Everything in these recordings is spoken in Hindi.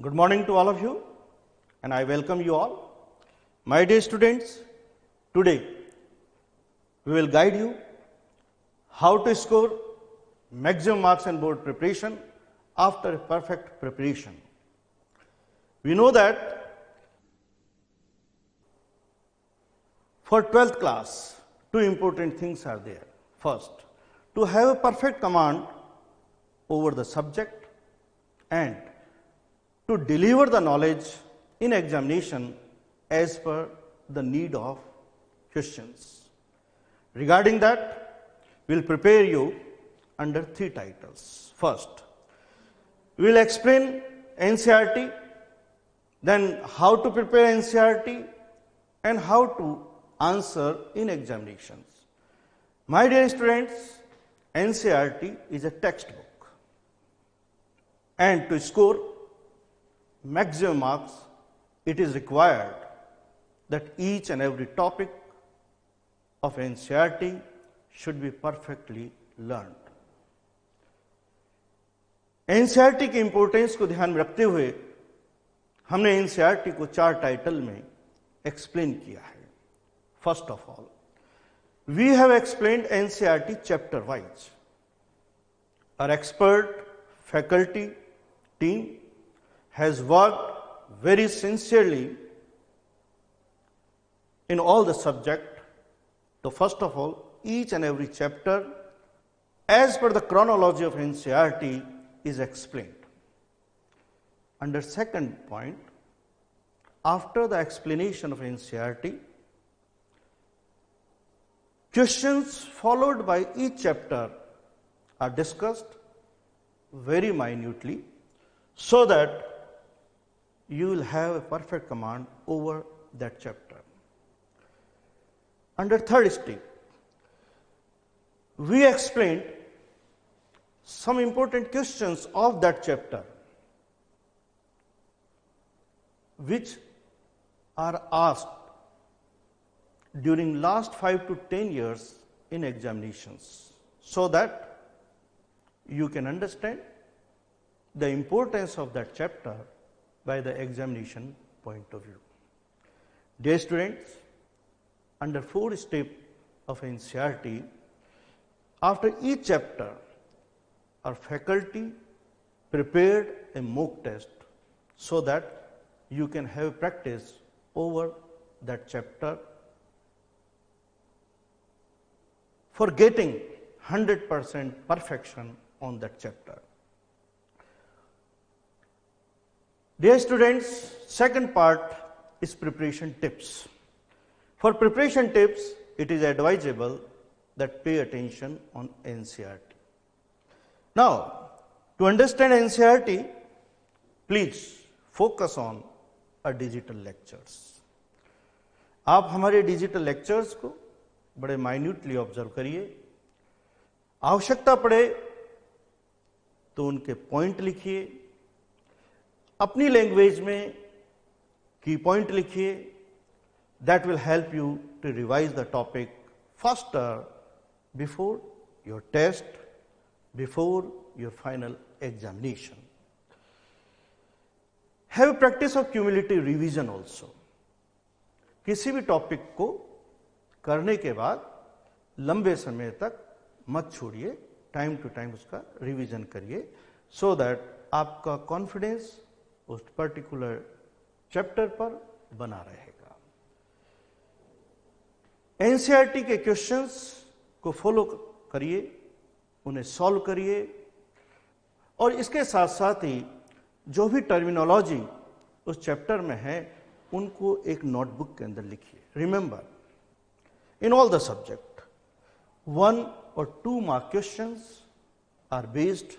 Good morning to all of you, and I welcome you all. My dear students, today we will guide you how to score maximum marks in board preparation after a perfect preparation. We know that for 12th class, two important things are there. First, to have a perfect command over the subject and to deliver the knowledge in examination as per the need of questions. Regarding that, we will prepare you under three titles. First, we will explain NCERT, then how to prepare NCERT and how to answer in examinations. My dear students, NCERT is a textbook, and to score maximum marks, it is required that each and every topic of NCERT should be perfectly learned. NCERT की इंपॉर्टेंस को ध्यान में रखते हुए हमने NCERT को चार टाइटल में एक्सप्लेन किया है. First of all, we have explained NCERT chapter wise. Our expert faculty team has worked very sincerely in all the subject. So first of all, each and every chapter as per the chronology of NCERT is explained. Under second point, after the explanation of NCERT, questions followed by each chapter are discussed very minutely so that you will have a perfect command over that chapter. Under third step, we explained some important questions of that chapter which are asked during last 5 to 10 years in examinations, so that you can understand the importance of that chapter by the examination point of view. Dear students, under fourth step of NCERT, after each chapter, our faculty prepared a mock test so that you can have practice over that chapter for getting 100% perfection on that chapter. Dear students, second part is preparation tips. For preparation tips, it is advisable that pay attention on NCERT. Now, to understand NCERT, please focus on our digital lectures. आप हमारे डिजिटल लेक्चर्स को बड़े माइन्यूटली ऑब्जर्व करिए. आवश्यकता पड़े तो उनके पॉइंट लिखिए, अपनी लैंग्वेज में की पॉइंट लिखिए. That will help you to revise the topic faster before your test, before your final examination. Have practice of cumulative revision also. किसी भी टॉपिक को करने के बाद लंबे समय तक मत छोड़िए, टाइम टू टाइम उसका रिवीजन करिए, सो दैट आपका कॉन्फिडेंस उस पर्टिकुलर चैप्टर पर बना रहेगा. एनसीईआरटी के क्वेश्चंस को फॉलो करिए, उन्हें सॉल्व करिए, और इसके साथ साथ ही जो भी टर्मिनोलॉजी उस चैप्टर में है उनको एक नोटबुक के अंदर लिखिए. Remember, in all the subject, 1 or 2 mark questions are based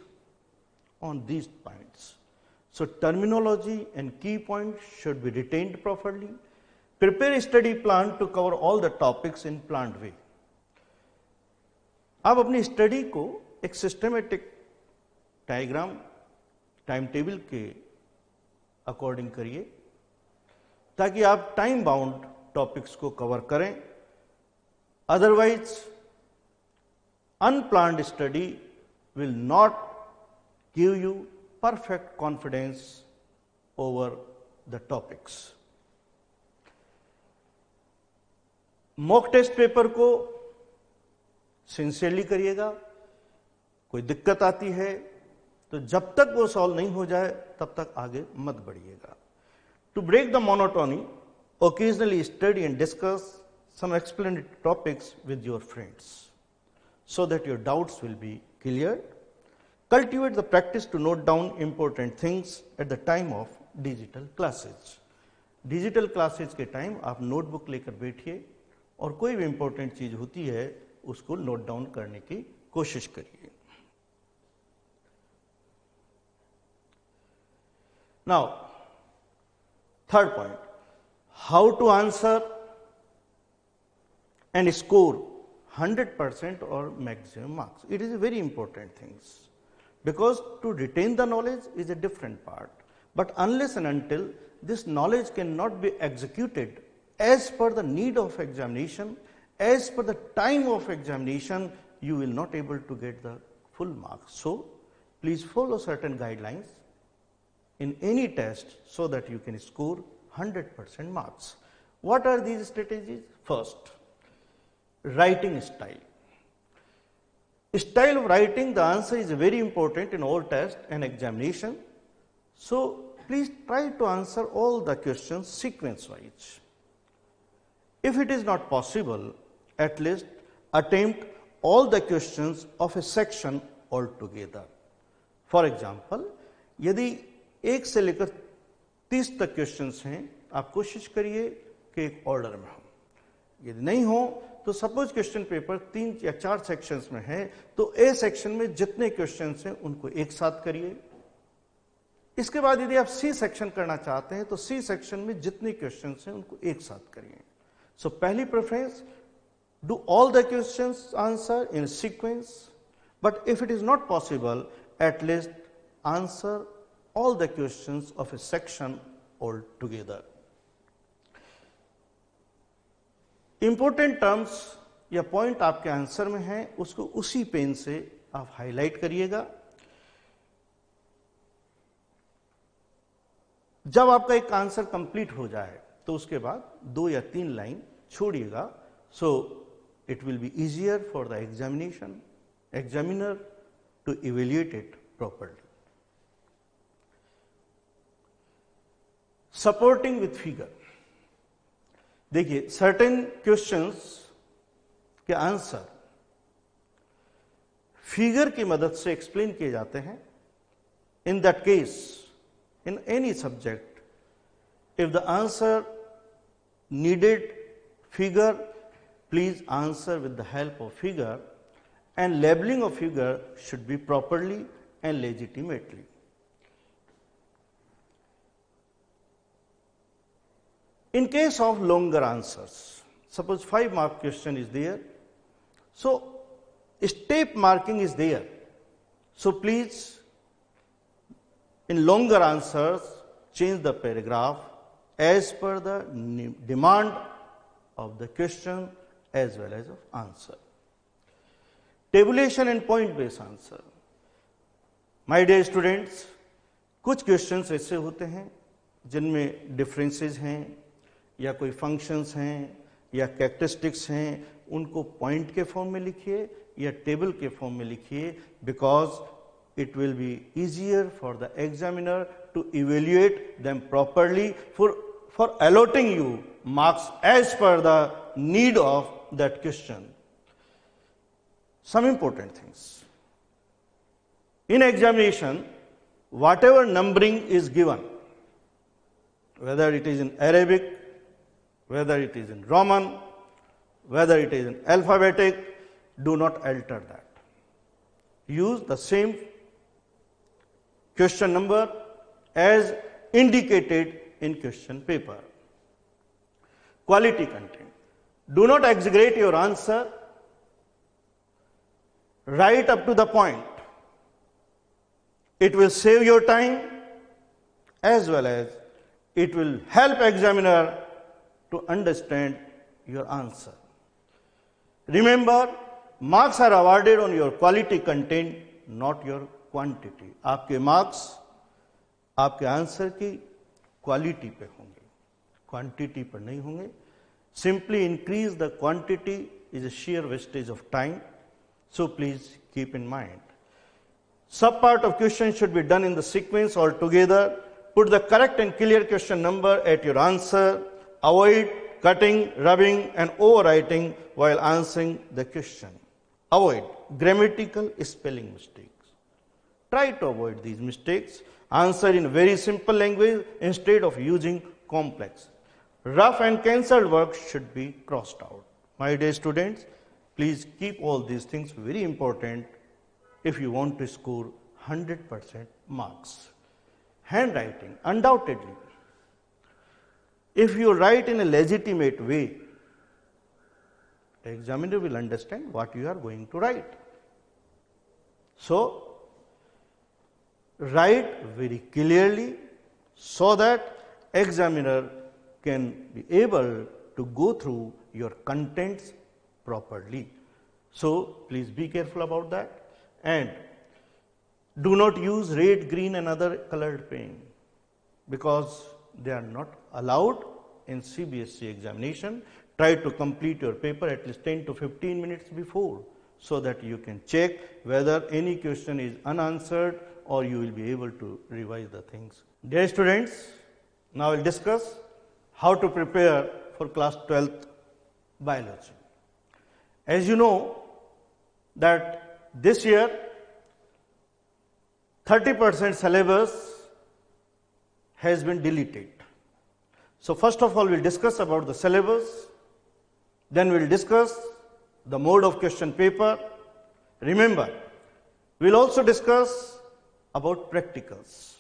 on these points. So terminology and key points should be retained properly. Prepare a study plan to cover all the topics in planned way. आप अपनी स्टडी को एक सिस्टमेटिक डायग्राम, टाइम टेबल के अकॉर्डिंग करिए ताकि आप टाइम बाउंड टॉपिक्स को कवर करें. Otherwise, unplanned study will not give you perfect confidence over the topics. Mock test paper को सिंसियरली करिएगा. कोई दिक्कत आती है तो जब तक वो सॉल्व नहीं हो जाए तब तक आगे मत बढ़िएगा. To break the monotony, occasionally study and discuss some explanatory topics with your friends so that your doubts will be cleared. Cultivate the practice to note down important things at the time of digital classes. Digital classes के टाइम आप नोटबुक लेकर बैठिए और कोई भी इंपॉर्टेंट चीज होती है उसको नोट डाउन करने की कोशिश करिए. Now third point, how to answer and score 100% or maximum marks. It is a very important thing because to retain the knowledge is a different part, but unless and until this knowledge cannot be executed as per the need of examination, as per the time of examination, you will not able to get the full marks. So please follow certain guidelines in any test so that you can score 100% marks. What are these strategies? First, writing style. Style of writing, the answer is very important in all tests and examination. So please try to answer all the questions sequence wise. If it is not possible, at least attempt all the questions of a section altogether. For example, यदि 1 से लेकर 30 तक क्वेश्चंस हैं, आप कोशिश करिए कि एक ऑर्डर में हो. यदि नहीं हो तो सपोज क्वेश्चन पेपर 3 या 4 सेक्शंस में है तो ए सेक्शन में जितने क्वेश्चंस हैं उनको एक साथ करिए. इसके बाद यदि आप सी सेक्शन करना चाहते हैं तो सी सेक्शन में जितने क्वेश्चंस हैं उनको एक साथ करिए. सो पहली preference, do all the questions answer in sequence, but if it is not possible, at least answer all the questions of a section altogether. Important terms या पॉइंट आपके आंसर में है उसको उसी पेन से आप हाईलाइट करिएगा. जब आपका एक आंसर कंप्लीट हो जाए तो उसके बाद 2 या 3 लाइन छोड़िएगा. So it will be easier for the examiner to evaluate it properly. Supporting with figure. देखिए, सर्टेन क्वेश्चंस के आंसर फिगर की मदद से एक्सप्लेन किए जाते हैं. In that case, in any subject, if the answer needed figure, please answer with the help of figure, and labelling of figure should be properly and legitimately. In case of longer answers, suppose 5 mark question is there, so step marking is there. So please, in longer answers, change the paragraph as per the demand of the question as well as of answer. Tabulation and point based answer. My dear students, कुछ questions ऐसे होते हैं जिनमें differences हैं या कोई फंक्शंस हैं या कैरेक्टरिस्टिक्स हैं, उनको पॉइंट के फॉर्म में लिखिए या टेबल के फॉर्म में लिखिए, because it will be easier for the examiner to evaluate them properly for allotting you marks as per the need of that question. Some important things in examination, whatever numbering is given, whether it is in Arabic, whether it is in Roman, whether it is in alphabetic, do not alter that. Use the same question number as indicated in question paper. Quality content. Do not exaggerate your answer. Write up to the point. It will save your time as well as it will help examiner to understand your answer. Remember, marks are awarded on your quality content, not your quantity. आपके marks आपके आंसर की क्वालिटी पे होंगे, क्वांटिटी पर नहीं होंगे. Simply increase the quantity is a sheer wastage of time. So please keep in mind. Sub-part of question should be done in the sequence altogether. Put the correct and clear question number at your answer. Avoid cutting, rubbing and overwriting while answering the question. Avoid grammatical spelling mistakes. Try to avoid these mistakes. Answer in very simple language instead of using complex. Rough and cancelled work should be crossed out. My dear students, please keep all these things very important if you want to score 100% marks. Handwriting, undoubtedly. If you write in a legitimate way, the examiner will understand what you are going to write. So, write very clearly so that examiner can be able to go through your contents properly. So, please be careful about that, and do not use red, green and other colored pen because they are not allowed in CBSE examination. Try to complete your paper at least 10 to 15 minutes before so that you can check whether any question is unanswered or you will be able to revise the things. Dear students, now we will discuss how to prepare for class 12th biology. As you know that this year 30% syllabus has been deleted. So first of all we will discuss about the syllabus, then we will discuss the mode of question paper. Remember, we will also discuss about practicals,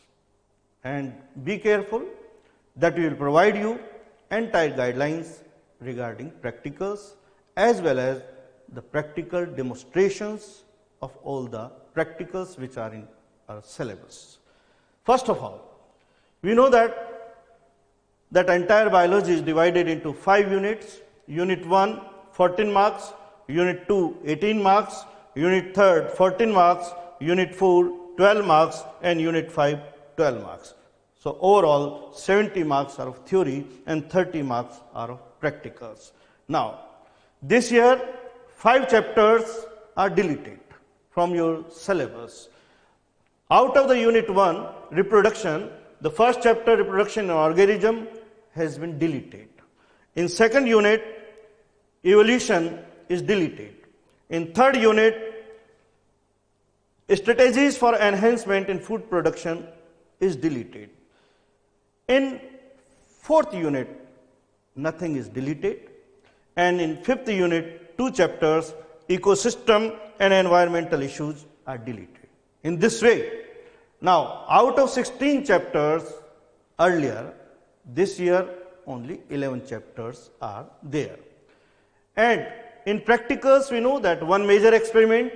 and be careful that we will provide you entire guidelines regarding practicals as well as the practical demonstrations of all the practicals which are in our syllabus. First of all, we know that entire biology is divided into 5 units. Unit 1 14 marks, Unit 2 18 marks, Unit 3 14 marks, Unit 4 12 marks and Unit 5 12 marks. So overall 70 marks are of theory and 30 marks are of practicals. Now this year 5 chapters are deleted from your syllabus. Out of the Unit 1 reproduction, the first chapter reproduction in organism has been deleted. In second unit evolution is deleted. In third unit strategies for enhancement in food production is deleted. In fourth unit nothing is deleted, and in fifth unit 2 chapters ecosystem and environmental issues are deleted. In this way, now out of 16 chapters earlier, this year only 11 chapters are there. And in practicals we know that one major experiment,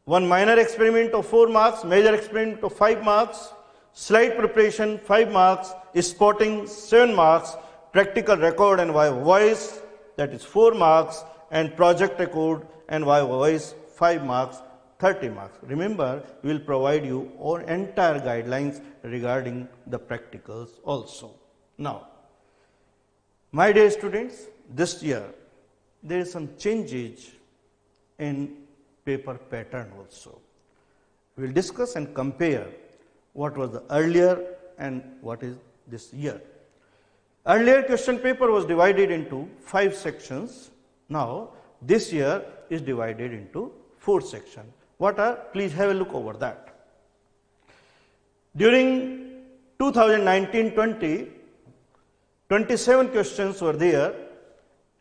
one minor experiment of 4 marks, major experiment of 5 marks, slide preparation 5 marks, spotting 7 marks, practical record and voice that is 4 marks, and project record and voice 5 marks, 30 marks. Remember, we will provide you all entire guidelines regarding the practicals also. Now, my dear students, this year there is some changes in paper pattern also. We will discuss and compare what was the earlier and what is this year. Earlier question paper was divided into 5 sections. Now this year is divided into 4 sections. What are? Please have a look over that. During 2019-20, 27 questions were there,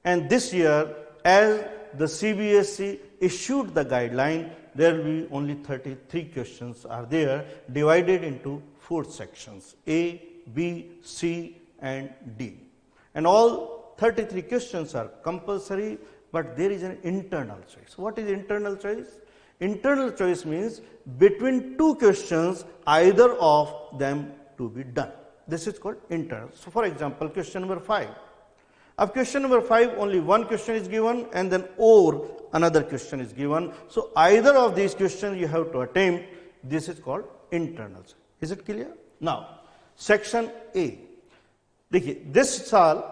and this year as the CBSE issued the guideline, there will be only 33 questions are there, divided into 4 sections, A, B, C and D. And all 33 questions are compulsory, but there is an internal choice. What is internal choice? Internal choice means between 2 questions, either of them to be done. This is called internal. So for example, question number 5. Of question number 5, only one question is given and then or another question is given. So either of these questions you have to attempt. This is called internal choice. Is it clear? Now, section A, देखिए दिस साल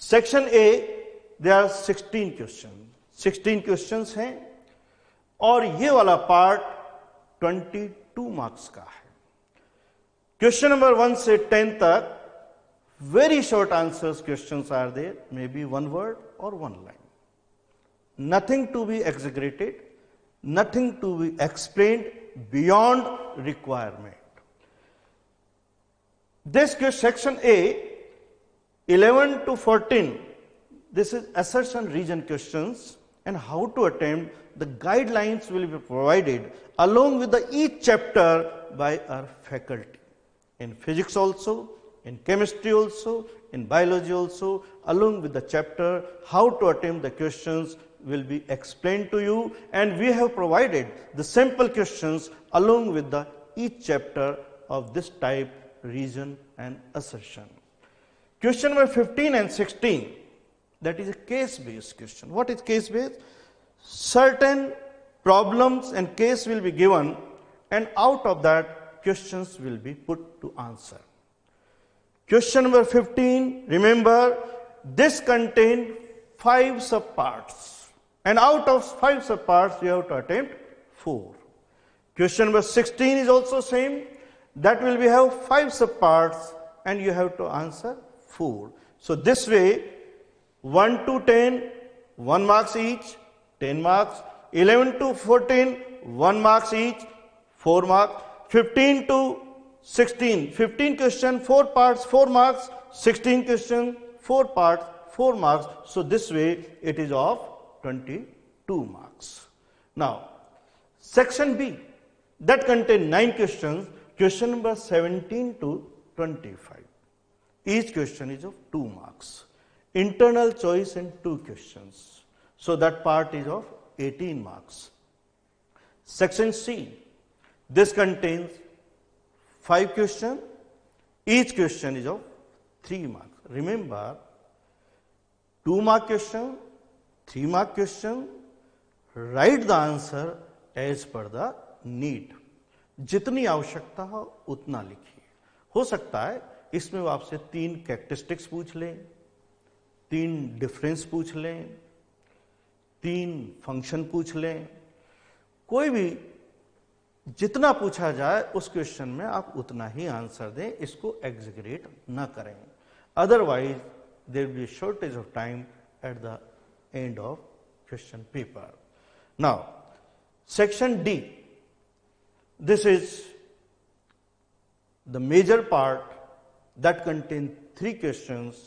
section A they are 16 question, 16 questions हैं और ये वाला पार्ट 22 मार्क्स का है। क्वेश्चन नंबर 1 से 10 तक very short answers questions are there, may be 1 word और 1 line, nothing to be exaggerated, nothing to be explained beyond requirement. This section A 11 to 14, this is assertion region questions and how to attempt. The guidelines will be provided along with the each chapter by our faculty, in physics also, in chemistry also, in biology also, along with the chapter how to attempt the questions will be explained to you, and we have provided the sample questions along with the each chapter of this type, reason and assertion. Question number 15 and 16, that is a case based question. What is case based? Certain problems and case will be given, and out of that questions will be put to answer. Question number 15, remember this contains 5 subparts, and out of 5 subparts you have to attempt 4. Question number 16 is also same, that will be have 5 subparts and you have to answer 4. So this way 1 to 10 1 marks each, 10 marks, 11 to 14 1 marks each, 4 marks, 15 to 16, 15 question, 4 parts, 4 marks, 16 question, 4 parts, 4 marks. So this way it is of 22 marks. Now, section B, that contains 9 questions, question number 17 to 25. Each question is of 2 marks. Internal choice and 2 questions. So that part is of 18 marks. Section C, this contains 5 questions, each question is of 3 marks. Remember, 2 mark question, 3 mark question, write the answer as per the need. जितनी आवश्यकता हो उतना लिखिए. हो सकता है इसमें वो आपसे 3 कैरेक्टरिस्टिक्स पूछ लें, 3 डिफरेंस पूछ लें, 3 फंक्शन पूछ लें. कोई भी जितना पूछा जाए उस क्वेश्चन में आप उतना ही आंसर दें, इसको एग्जीक्यूट ना करें. Otherwise there will be shortage of time at the end of question paper. Now section D, this is the major part that contains 3 questions.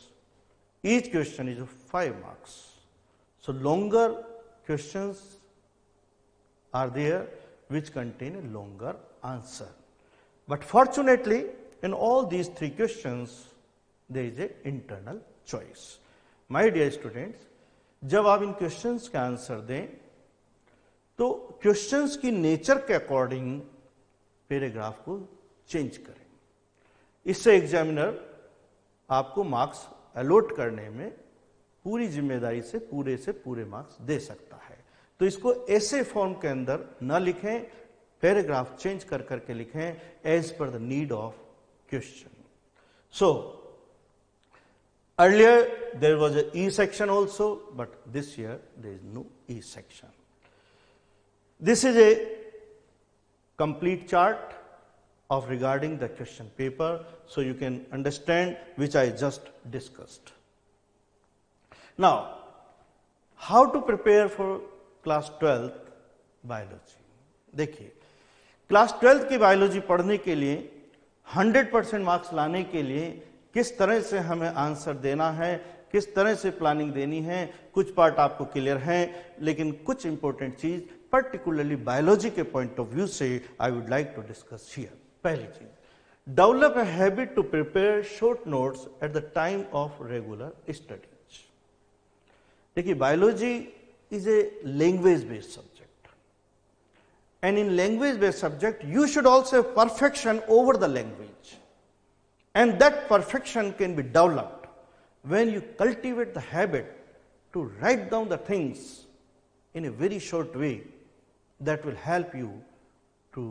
Each question is of 5 marks. So longer questions are there which contain a longer answer. But fortunately, in all these 3 questions, there is a internal choice. My dear students, जब आप इन क्वेश्चंस का आंसर दें तो क्वेश्चंस की नेचर के अकॉर्डिंग पैराग्राफ को चेंज करें. इससे एग्जामिनर आपको मार्क्स अलॉट करने में पूरी जिम्मेदारी से पूरे मार्क्स दे सकता है. तो इसको ऐसे फॉर्म के अंदर न लिखें, पैराग्राफ चेंज कर करके लिखें as per the need of question. So earlier there was a E section also, but this year there is no E section. This is a complete chart of regarding the question paper, so you can understand which I just discussed. Now, how to prepare for class 12th biology? देखिए, क्लास 12th की बायोलॉजी पढ़ने के लिए 100% मार्क्स लाने के लिए किस तरह से हमें आंसर देना है, किस तरह से प्लानिंग देनी है, कुछ पार्ट आपको क्लियर हैं, लेकिन कुछ इंपॉर्टेंट चीज पर्टिकुलरली बायोलॉजी के पॉइंट ऑफ व्यू से I would like to discuss here. पहली चीज, develop a habit to prepare short notes at the time of regular studies. देखिए, biology is a language based subject, and in language based subject you should also have perfection over the language, and that perfection can be developed when you cultivate the habit to write down the things in a very short way. That will help you to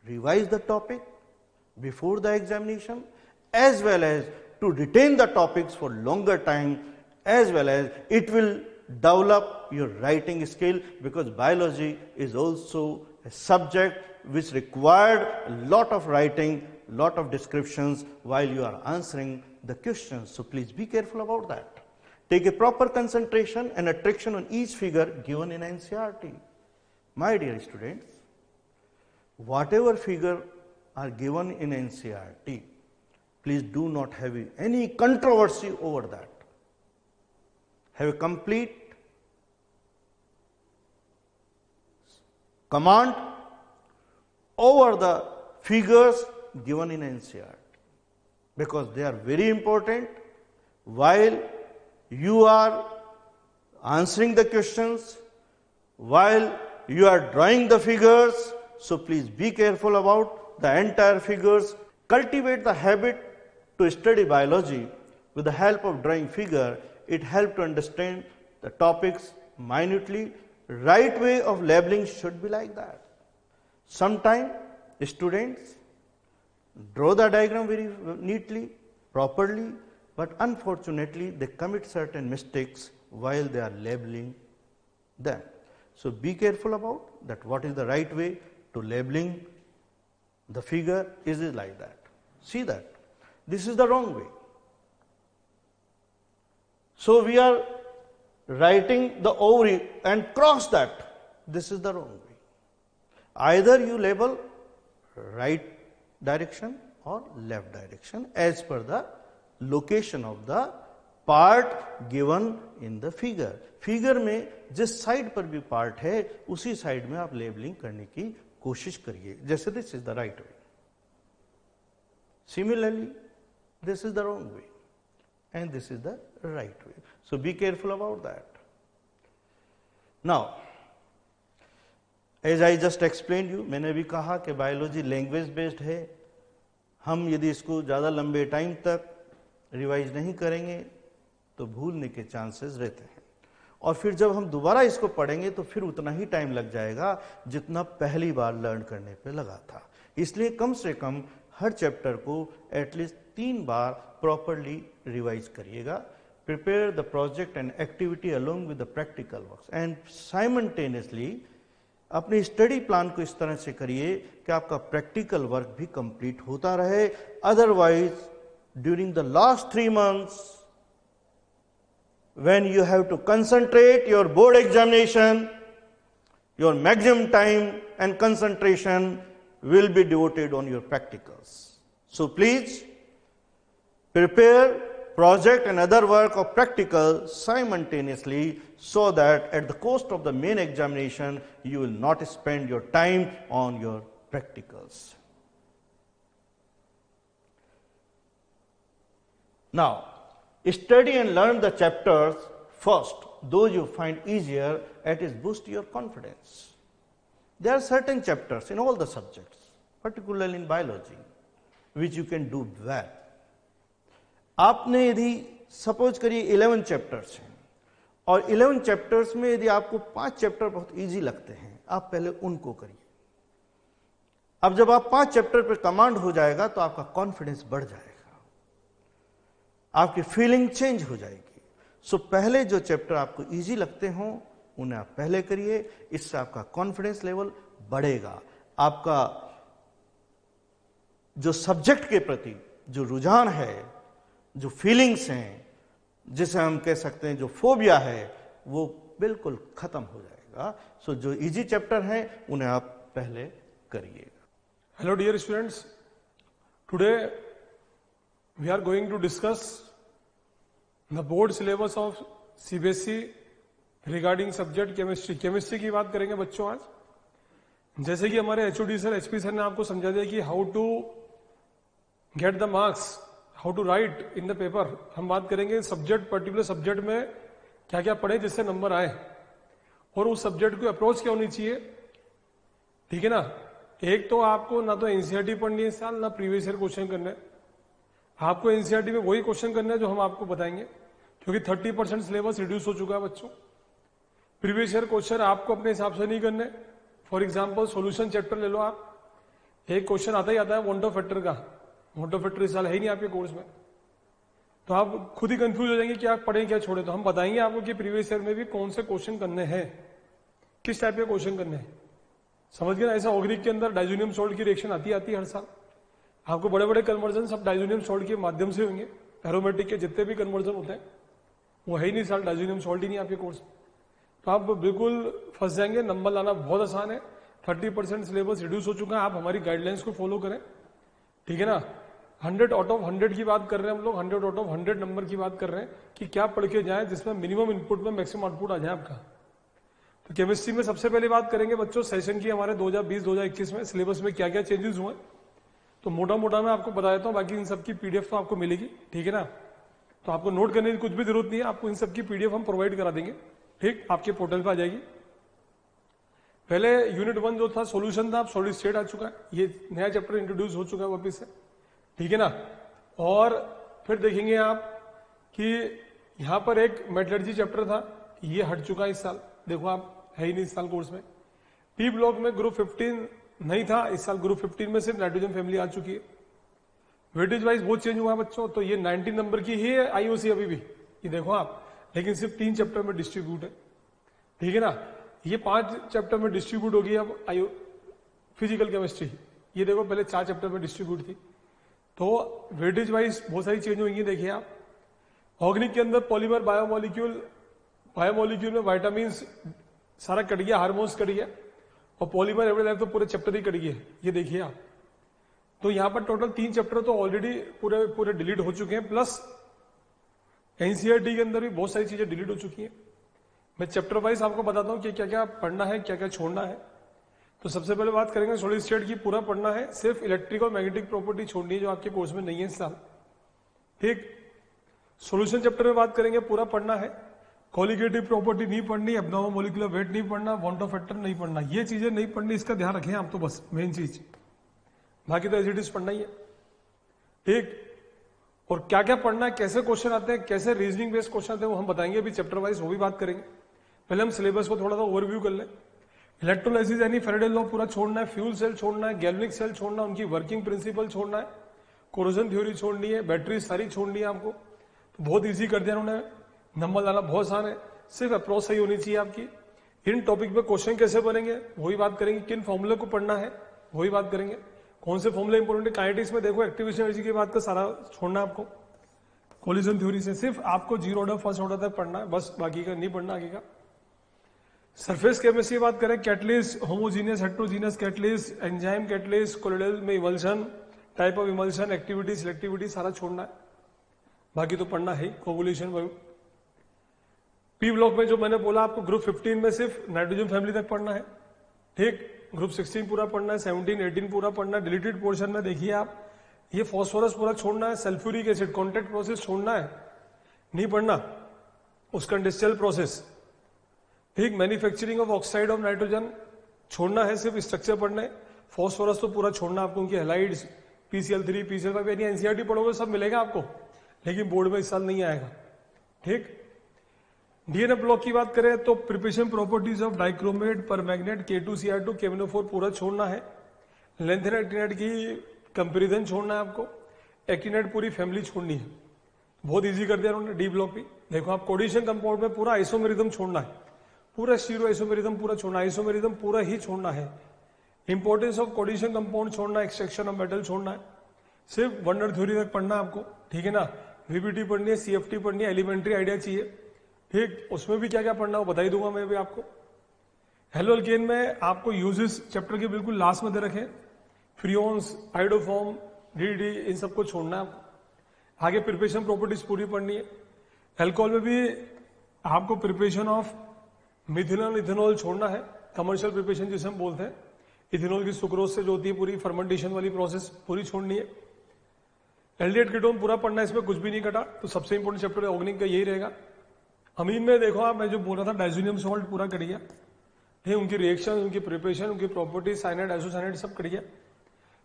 revise the topic, before the examination, as well as to retain the topics for longer time, as well as it will develop your writing skill, because biology is also a subject which required a lot of writing, lot of descriptions while you are answering the questions. So please be careful about that. Take a proper concentration and attraction on each figure given in NCERT. My dear students, whatever figure are given in NCERT, please do not have any controversy over that. Have a complete command over the figures given in NCERT, because they are very important while you are answering the questions, while you are drawing the figures. So please be careful about the entire figures. Cultivate the habit to study biology with the help of drawing figure. It helps to understand the topics minutely. Right way of labeling should be like that. Sometimes students draw the diagram very neatly, properly, but unfortunately they commit certain mistakes while they are labeling them. So be careful about that. What is the right way to labeling the figure? Is it like that? See that. This is the wrong way. So we are writing the ovary and cross that. This is the wrong way. Either you label right direction or left direction as per the location of the part given in the figure. Figure में जिस साइड पर भी पार्ट है उसी साइड में आप लेबलिंग करने की कोशिश करिए. जैसे this is the right way, similarly this is the wrong way and this is the right way. So be careful about that. Now, as I just explained you, मैंने भी कहा कि बायोलॉजी लैंग्वेज बेस्ड है. हम यदि इसको ज़्यादा लंबे टाइम तक रिवाइज नहीं करेंगे तो भूलने के चांसेस रहते हैं, और फिर जब हम दोबारा इसको पढ़ेंगे तो फिर उतना ही टाइम लग जाएगा जितना पहली बार लर्न करने पे लगा था. इसलिए कम से कम हर चैप्टर को एटलीस्ट 3 बार प्रॉपरली रिवाइज करिएगा. Prepare the project and activity along with the practical works and simultaneously अपने स्टडी प्लान को इस तरह से करिए कि आपका प्रैक्टिकल वर्क भी कंप्लीट होता रहे. Otherwise during the last 3 months when you have to concentrate your board examination, your maximum time and concentration will be devoted on your practicals. So please prepare project and other work of practical simultaneously so that at the cost of the main examination you will not spend your time on your practicals. Now, study and learn the chapters first, those you find easier, at least boost your confidence. There are certain chapters in all the subjects, particularly in biology, which you can do well. आपने यदि सपोज करिए 11 चैप्टर्स हैं और 11 चैप्टर्स में यदि आपको 5 चैप्टर बहुत इजी लगते हैं, आप पहले उनको करिए. अब जब आप 5 चैप्टर पर कमांड हो जाएगा तो आपका कॉन्फिडेंस बढ़ जाएगा, आपकी फीलिंग चेंज हो जाएगी. सो पहले जो चैप्टर आपको इजी लगते हों उन्हें आप पहले करिए. इससे आपका कॉन्फिडेंस लेवल बढ़ेगा, आपका जो सब्जेक्ट के प्रति जो रुझान है, जो फीलिंग्स हैं, जिसे हम कह सकते हैं जो फोबिया है, वो बिल्कुल खत्म हो जाएगा. सो जो इजी चैप्टर हैं उन्हें आप पहले करिएगा. Hello dear students, today we are going to discuss the board syllabus of CBSE regarding subject chemistry. Chemistry की बात करेंगे बच्चों आज. जैसे कि हमारे एचओडी सर, एचपी सर ने आपको समझा दिया कि how to get the marks, how to write in the paper. हम बात करेंगे सब्जेक्ट, पर्टिकुलर सब्जेक्ट में क्या क्या पढ़े जिससे नंबर आए, और उस सब्जेक्ट को अप्रोच क्या होनी चाहिए. ठीक है ना. एक तो आपको ना तो एनसीईआरटी पढ़नी है इस साल, ना प्रीवियस ईयर क्वेश्चन करना है. आपको एनसीईआरटी में वही क्वेश्चन करना है जो हम आपको बताएंगे, क्योंकि 30% सिलेबस रिड्यूस हो चुका है बच्चों. प्रीवियस ईयर क्वेश्चन आपको अपने हिसाब से नहीं करने. फॉर एग्जाम्पल सोल्यूशन चैप्टर ले लो आप, एक क्वेश्चन आता ही आता है वॉन्ट ऑफ फैक्टर का। वॉन्ट ऑफ फैक्टर इस साल है ही नहीं आपके कोर्स में, तो आप खुद ही कंफ्यूज हो जाएंगे कि आप पढ़ें क्या छोड़े। तो हम बताएंगे आपको कि प्रीवियस ईयर में भी कौन से क्वेश्चन करने हैं, किस टाइप के क्वेश्चन करने हैं, समझ गए ना। ऐसा ऑर्गेनिक के अंदर डाइजोनियम सॉल्ट की रिएक्शन आती है हर साल। आपको बड़े बड़े कन्वर्जन सब डाइजोनियम सॉल्ट के माध्यम से होंगे। एरोमेटिक के जितने भी कन्वर्जन होते हैं वो है ही नहीं साल, डाइजोनियम सॉल्ट ही नहीं आपके कोर्स में। तो आप बिल्कुल फंस जाएंगे। नंबर लाना बहुत आसान है, 30% सिलेबस रिड्यूस हो चुका है। आप हमारी गाइडलाइंस को फॉलो करें, ठीक है ना। 100 आउट ऑफ 100 की बात कर रहे हैं हम लोग, 100 आउट ऑफ 100 नंबर की बात कर रहे हैं कि क्या पढ़ के जाए जिसमें मिनिमम इनपुट में मैक्सिमम आउटपुट आ जाए आपका। तो केमिस्ट्री में सबसे पहले बात करेंगे बच्चों सेशन की हमारे 2020-2021 में सिलेबस में क्या क्या चेंजेस हुए। तो मोटा मोटा मैं आपको बता देता हूँ, बाकी इन सबकी पीडीएफ तो आपको मिलेगी, ठीक है ना। तो आपको नोट करने की कुछ भी जरूरत नहीं है, आपको इन सबकी पीडीएफ हम प्रोवाइड करा देंगे, ठीक, आपके पोर्टल पर आ जाएगी। पहले यूनिट 1 जो था सॉल्यूशन था, अब सॉलिड स्टेट आ चुका है, ये नया चैप्टर इंट्रोड्यूस हो चुका है वापिस से, ठीक है ना। और फिर देखेंगे आप कि यहां पर एक मेटलर्जी चैप्टर था, ये हट चुका है इस साल। देखो आप है ही नहीं इस साल कोर्स में। पी ब्लॉक में ग्रुप 15 नहीं था, इस साल ग्रुप 15 में सिर्फ नाइट्रोजन फैमिली आ चुकी है। वेटेज वाइज बहुत चेंज हुआ है बच्चों। तो ये 19 नंबर की ही है आईओसी अभी भी, ये देखो आप, लेकिन सिर्फ 3 चैप्टर में डिस्ट्रीब्यूट है, ठीक है ना। ये 5 चैप्टर में डिस्ट्रीब्यूट होगी अब आईओ फिजिकल केमिस्ट्री, ये देखो पहले 4 चैप्टर में डिस्ट्रीब्यूट थी। तो वेटेज वाइज बहुत सारी चेंज होंगी। देखिए आप ऑर्गेनिक के अंदर पॉलीमर बायोमोलिक्यूल में वाइटामिन सारा कट गया, हार्मोन्स कट गया, और पॉलीमर एवरेज लाइफ तो पूरे चैप्टर ही कट गए, ये देखिए आप। तो यहां पर टोटल 3 चैप्टर तो ऑलरेडी पूरे डिलीट हो चुके हैं, प्लस एनसीईआरटी के अंदर भी बहुत सारी चीजें डिलीट हो चुकी हैं। मैं चैप्टर वाइज आपको बताता हूं कि क्या क्या पढ़ना है, क्या क्या छोड़ना है। तो सबसे पहले बात करेंगे सॉलिड स्टेट की, पूरा पढ़ना है, सिर्फ इलेक्ट्रिक और मैग्नेटिक प्रॉपर्टी छोड़नी है जो आपके कोर्स में नहीं है इस साल, ठीक। सॉल्यूशन चैप्टर में बात करेंगे, पूरा पढ़ना है। कोलिगेटिव प्रॉपर्टी नहीं पढ़नी, एब्नॉर्मल मॉलिक्यूलर वेट नहीं पढ़ना, वॉन्ट ऑफ फैक्टर नहीं पढ़ना, ये चीजें नहीं पढ़नी, इसका ध्यान रखें आप। तो बस मेन चीज, बाकी तो एसिडिस पढ़ना ही है, ठीक। और क्या क्या पढ़ना है, कैसे क्वेश्चन आते हैं, कैसे रीजनिंग बेस्ड क्वेश्चन आते हैं, वो हम बताएंगे अभी चैप्टर वाइज, वो भी बात करेंगे। पहले हम सिलेबस को थोड़ा सा ओवरव्यू कर लें। इलेक्ट्रोलाइसिस यानी फेरेडे लॉ पूरा छोड़ना है, फ्यूल सेल छोड़ना है, गैल्वेनिक सेल छोड़ना है, उनकी वर्किंग प्रिंसिपल छोड़ना है, कोरोजन थ्योरी छोड़नी है, बैटरी सारी छोड़नी है आपको। तो बहुत ईजी कर दिया उन्होंने, नंबर लाना बहुत आसान है, सिर्फ अप्रोच सही होनी चाहिए आपकी। इन टॉपिक पे क्वेश्चन कैसे बनेंगे वही बात करेंगे, किन फॉर्मूले को पढ़ना है वही बात करेंगे, कौन से फॉर्मूले इंपोर्टेंट है। काइनेटिक्स में देखो एक्टिवेशन एनर्जी की बात का सारा छोड़ना आपको, कोलिजन थ्योरी से सिर्फ आपको 0 ऑर्डर फर्स्ट ऑर्डर तक पढ़ना है, बस बाकी का नहीं पढ़ना आगे का। सरफेस केमिस्ट्री बात करें, catalyst, homogeneous heterogeneous catalyst, enzyme catalyst, colloidal में emulsion, type of emulsion, activity, selectivity सारा छोड़ना है, बाकी तो पढ़ना है। कोगुलेशन पी ब्लॉक में जो मैंने बोला आपको, ग्रुप 15 में सिर्फ नाइट्रोजन फैमिली तक पढ़ना है, ठीक। ग्रुप 16 पूरा पढ़ना है, 17, 18 पूरा पढ़ना है। डिलीटेड पोर्शन में देखिए आप, ये फॉस्फोरस पूरा छोड़ना है, सल्फ्यूरिक एसिड कॉन्टैक्ट प्रोसेस छोड़ना है, नहीं पढ़ना, उसका इंडस्ट्रियल प्रोसेस, ठीक। Manufacturing of oxide of nitrogen छोड़ना है, सिर्फ स्ट्रक्चर पढ़ने। फॉस्फोरस तो पूरा छोड़ना आपको, उनकी हेलाइड्स, PCl3, PCl5 यानी एनसीईआरटी पढ़ोगे सब मिलेगा आपको, लेकिन बोर्ड में इस साल नहीं आएगा, ठीक। डीएनए ब्लॉक की बात करें तो preparation properties of dichromate, परमैग्नेट, K2Cr2, KMnO4 पूरा छोड़ना है। लेंथेन एक्टिनेट की कंपेरिजन छोड़ना है आपको, एक्टिनेट पूरी फैमिली छोड़नी है, बहुत इजी कर दिया उन्होंने। डी ब्लॉक भी देखो आप, कोडिशन कंपाउंड में पूरा आइसोमेरिज्म छोड़ना है, पूरा स्टीरो आइसोमेरिज्म पूरा छोड़ना, आइसोमेरिज्म पूरा ही छोड़ना है। इंपॉर्टेंस ऑफ कोडिशन कंपाउंड छोड़ना, एक्सट्रैक्शन ऑफ मेटल छोड़ना है, सिर्फ वंडर थ्योरी तक पढ़ना आपको, ठीक है ना। VBT पढ़नी है, CFT पढ़नी है, एलिमेंट्री आइडिया चाहिए, ठीक। उसमें भी क्या क्या पढ़ना हो बता ही दूंगा मैं भी आपको। हेलो अल्केन में आपको यूजेस चैप्टर के बिल्कुल लास्ट में दे रखे, फ्रियोन्स, आइडोफॉर्म, DDT, इन सबको छोड़ना है आपको। आगे प्रिपरेशन प्रॉपर्टीज पूरी पढ़नी है। एल्कोहल में भी आपको प्रिपरेशन ऑफ मिथिनॉल, इथेनॉल छोड़ना है, कमर्शियल प्रिपरेशन जिसे हम बोलते हैं। इथेनॉल की सुक्रोज से जो होती है पूरी फर्मेंटेशन वाली प्रोसेस पूरी छोड़नी है। एल्डिहाइड कीटोन पूरा पढ़ना है, इसमें कुछ भी नहीं कटा, तो सबसे इंपॉर्टेंट चैप्टर ऑर्गेनिक का यही रहेगा। अमीन में देखो आप, मैं जो बोल रहा था डाइजोनियम सॉल्ट पूरा कट गया, ठीक, उनकी रिएक्शन, उनकी प्रिपरेशन, उनकी प्रॉपर्टी, साइनाइड, आइसोसाइनाइड सब कट गया,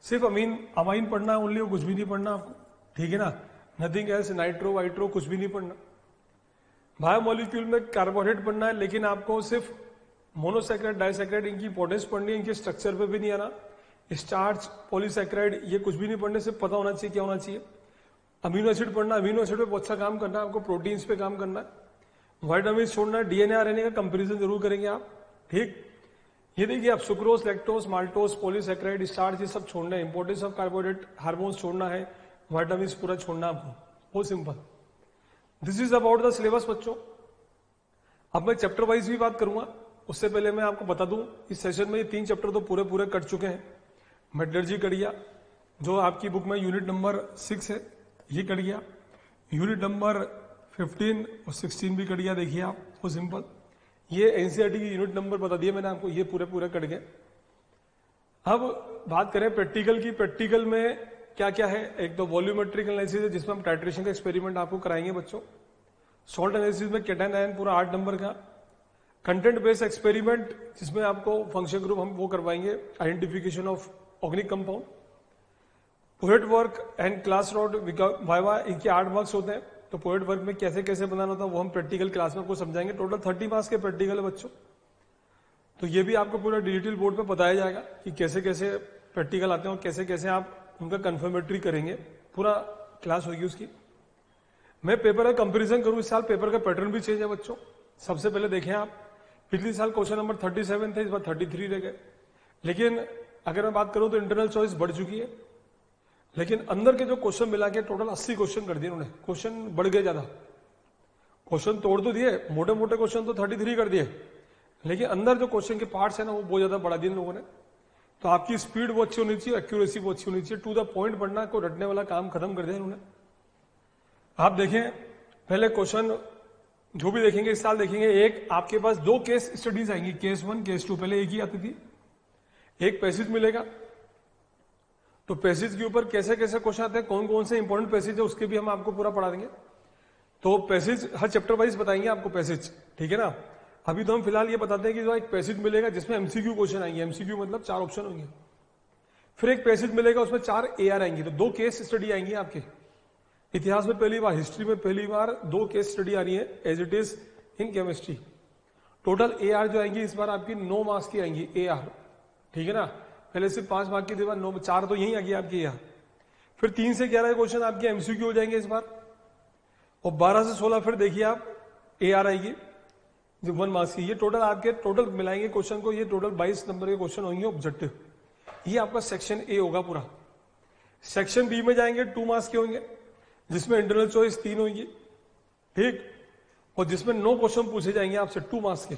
सिर्फ अमाइन पढ़ना है ओनली, कुछ भी नहीं पढ़ना आपको, ठीक है ना। नथिंग एल्स, नाइट्रो वाइट्रो कुछ भी नहीं पढ़ना। बायोमोलिक्यूल में कार्बोहाइड्रेट पढ़ना है, लेकिन आपको सिर्फ मोनोसैकेराइड, डाइसैकेराइड, इनकी इंपॉर्टेंस पढ़नी है, इनके स्ट्रक्चर पे भी नहीं आना। स्टार्च, पॉलीसैकेराइड, ये कुछ भी नहीं पढ़ने से पता होना चाहिए क्या होना चाहिए। अमीनो एसिड पढ़ना, अमीनो एसिड पे बहुत अच्छा काम करना है आपको, प्रोटीन्स पे काम करना है, वाइटामिन छोड़ना है, डीएनए आरएनए का कंपैरिजन जरूर करेंगे आप, ठीक। ये देखिए आप sucrose, lactose, maltose, polysaccharide, starch ये सब छोड़ना है, इंपॉर्टेंस ऑफ कार्बोहाइड्रेट, हार्मोन्स छोड़ना है, वाइटामिन पूरा छोड़ना आपको, बहुत simple. This is about the syllabus बच्चों। अब मैं चैप्टर वाइज भी बात करूंगा, उससे पहले मैं आपको बता दूं इस सेशन में ये 3 चैप्टर तो पूरे पूरे कट चुके हैं। मेटलर्जी कट गया, जो आपकी बुक में यूनिट नंबर 6 है ये कट गया, यूनिट नंबर 15 और 16 भी कट गया, देखिए आप, वो सिंपल। ये एनसीईआरटी की यूनिट नंबर बता दिए मैंने आपको, ये पूरे पूरे कट गए। अब बात करें प्रैक्टिकल की, प्रैक्टिकल में क्या क्या है। एक तो वॉल्यूमेट्रिक एनालिसिस है जिसमें हम टाइट्रेशन का एक्सपेरिमेंट आपको कराएंगे बच्चों। सॉल्ट एनालिसिस में कैटायन आयन पूरा 8 नंबर का। कंटेंट बेस्ड एक्सपेरिमेंट जिसमें आपको फंक्शन ग्रुप हम वो करवाएंगे, identification of organic compound. Poet work and class note viva, इनके 8 मार्क्स होते हैं। तो पोएट वर्क में कैसे कैसे बनाना होता है वो हम प्रैक्टिकल क्लास में आपको समझाएंगे। टोटल 30 मार्क्स के प्रैक्टिकल है बच्चों, तो ये भी आपको पूरा डिजिटल बोर्ड पे बताया जाएगा कि कैसे कैसे प्रैक्टिकल आते हैं और कैसे कैसे आप उनका कंफर्मेटरी करेंगे, पूरा क्लास होगी उसकी। मैं पेपर का कंपैरिजन करूं, इस साल पेपर का पैटर्न भी चेंज है बच्चों। सबसे पहले देखें आप, पिछले साल क्वेश्चन नंबर 37 थे, इस बार 33 रह गए। लेकिन अगर मैं बात करूं तो इंटरनल चॉइस बढ़ चुकी है, लेकिन अंदर के जो क्वेश्चन मिला के टोटल 80 क्वेश्चन कर दिए उन्होंने, क्वेश्चन बढ़ गए ज्यादा। क्वेश्चन तोड़ तो दिए, मोटे मोटे क्वेश्चन तो 33 कर दिए, लेकिन अंदर जो क्वेश्चन के पार्ट्स है ना वो बहुत ज्यादा बढ़ा दिए इन लोगों ने। तो आपकी स्पीड वो अच्छी होनी चाहिए, एक्यूरेसी वो अच्छी होनी चाहिए, टू द पॉइंट पढ़ना, को रटने वाला काम खत्म कर दिया इन्होंने। आप देखें पहले क्वेश्चन जो भी देखेंगे इस साल देखेंगे, एक आपके पास 2 केस स्टडीज आएंगी, केस 1 केस 2, पहले एक ही आती थी। एक पैसेज मिलेगा, तो पैसेज के ऊपर कैसे कैसे क्वेश्चन आते हैं, कौन कौन से इंपॉर्टेंट पैसेज है उसके भी हम आपको पूरा पढ़ा देंगे। तो पैसेज हर चैप्टर वाइज बताएंगे आपको पैसेज, ठीक है ना। अभी तो हम फिलहाल ये बताते हैं कि जो एक पैसेज मिलेगा जिसमें एमसीक्यू क्वेश्चन आएंगे, एमसीक्यू मतलब 4 ऑप्शन होंगे। फिर एक पैसेज मिलेगा उसमें 4 एआर आएंगी, तो 2 केस स्टडी आएंगी आपके। इतिहास में पहली बार, हिस्ट्री में पहली बार 2 केस स्टडी आ रही है as it is in chemistry. Total AR जो आएंगी इस बार आपकी 9 मार्क्स की आएंगी एआर, ठीक है ना। पहले सिर्फ 5 मार्क की थी, 9 4 तो यही आ गई आपकी एआर। फिर 3 से 11 क्वेश्चन आपके एमसीक्यू हो जाएंगे इस बार, और 12 से 16 फिर देखिए आप एआर आएगी जो 1 मार्क्स की। ये टोटल आपके टोटल मिलाएंगे क्वेश्चन को, ये टोटल 22 नंबर के क्वेश्चन होंगे ऑब्जेक्टिव। ये आपका सेक्शन ए होगा पूरा। सेक्शन बी में जाएंगे 2 मार्क्स के होंगे, जिसमें इंटरनल चॉइस 3 होंगी, ठीक, और जिसमें 9 क्वेश्चन पूछे जाएंगे आपसे 2 मार्क्स के।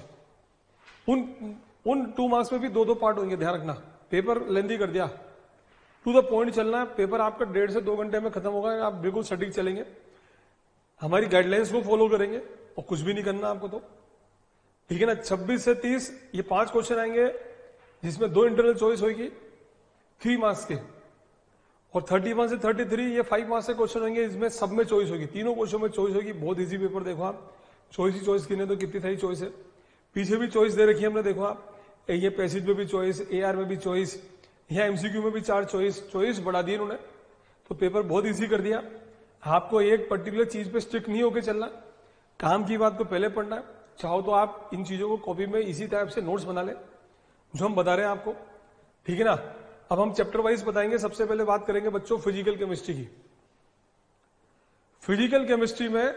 उन 2 मार्क्स में भी 2-2 पार्ट होंगे, ध्यान रखना। पेपर लेंदी कर दिया, टू द पॉइंट चलना है। पेपर आपका 1.5 से 2 घंटे में खत्म होगा, आप बिल्कुल सटीक चलेंगे, हमारी गाइडलाइंस को फॉलो करेंगे और कुछ भी नहीं करना आपको, तो ठीक है ना। 26 से 30 ये 5 क्वेश्चन आएंगे, जिसमें 2 इंटरनल चॉइस होगी 3 मार्क्स के, और 31 से 33 ये 5 मार्क्स के क्वेश्चन होंगे, इसमें सब में चॉइस होगी, तीनों क्वेश्चन में चॉइस होगी। बहुत इजी पेपर, देखो आप, चॉइस ही चॉइस गिने तो कितनी सारी चॉइस है। पीछे भी चॉइस दे रखी है हमने, देखो आप, ये पैसेज में भी चॉइस, एआर में भी चॉइस, यहाँ एमसीक्यू में भी 4 चॉइस बढ़ा दी इन्होंने, तो पेपर बहुत इजी कर दिया। आपको एक पर्टिकुलर चीज पे स्ट्रिक्ट नहीं होकर चलना, काम की बात को पहले पढ़ना है। चाहो तो आप इन चीजों को कॉपी में इसी टाइप से नोट्स बना ले जो हम बता रहे हैं आपको, ठीक है ना। अब हम चैप्टर वाइज बताएंगे। सबसे पहले बात करेंगे बच्चों फिजिकल केमिस्ट्री की। फिजिकल केमिस्ट्री में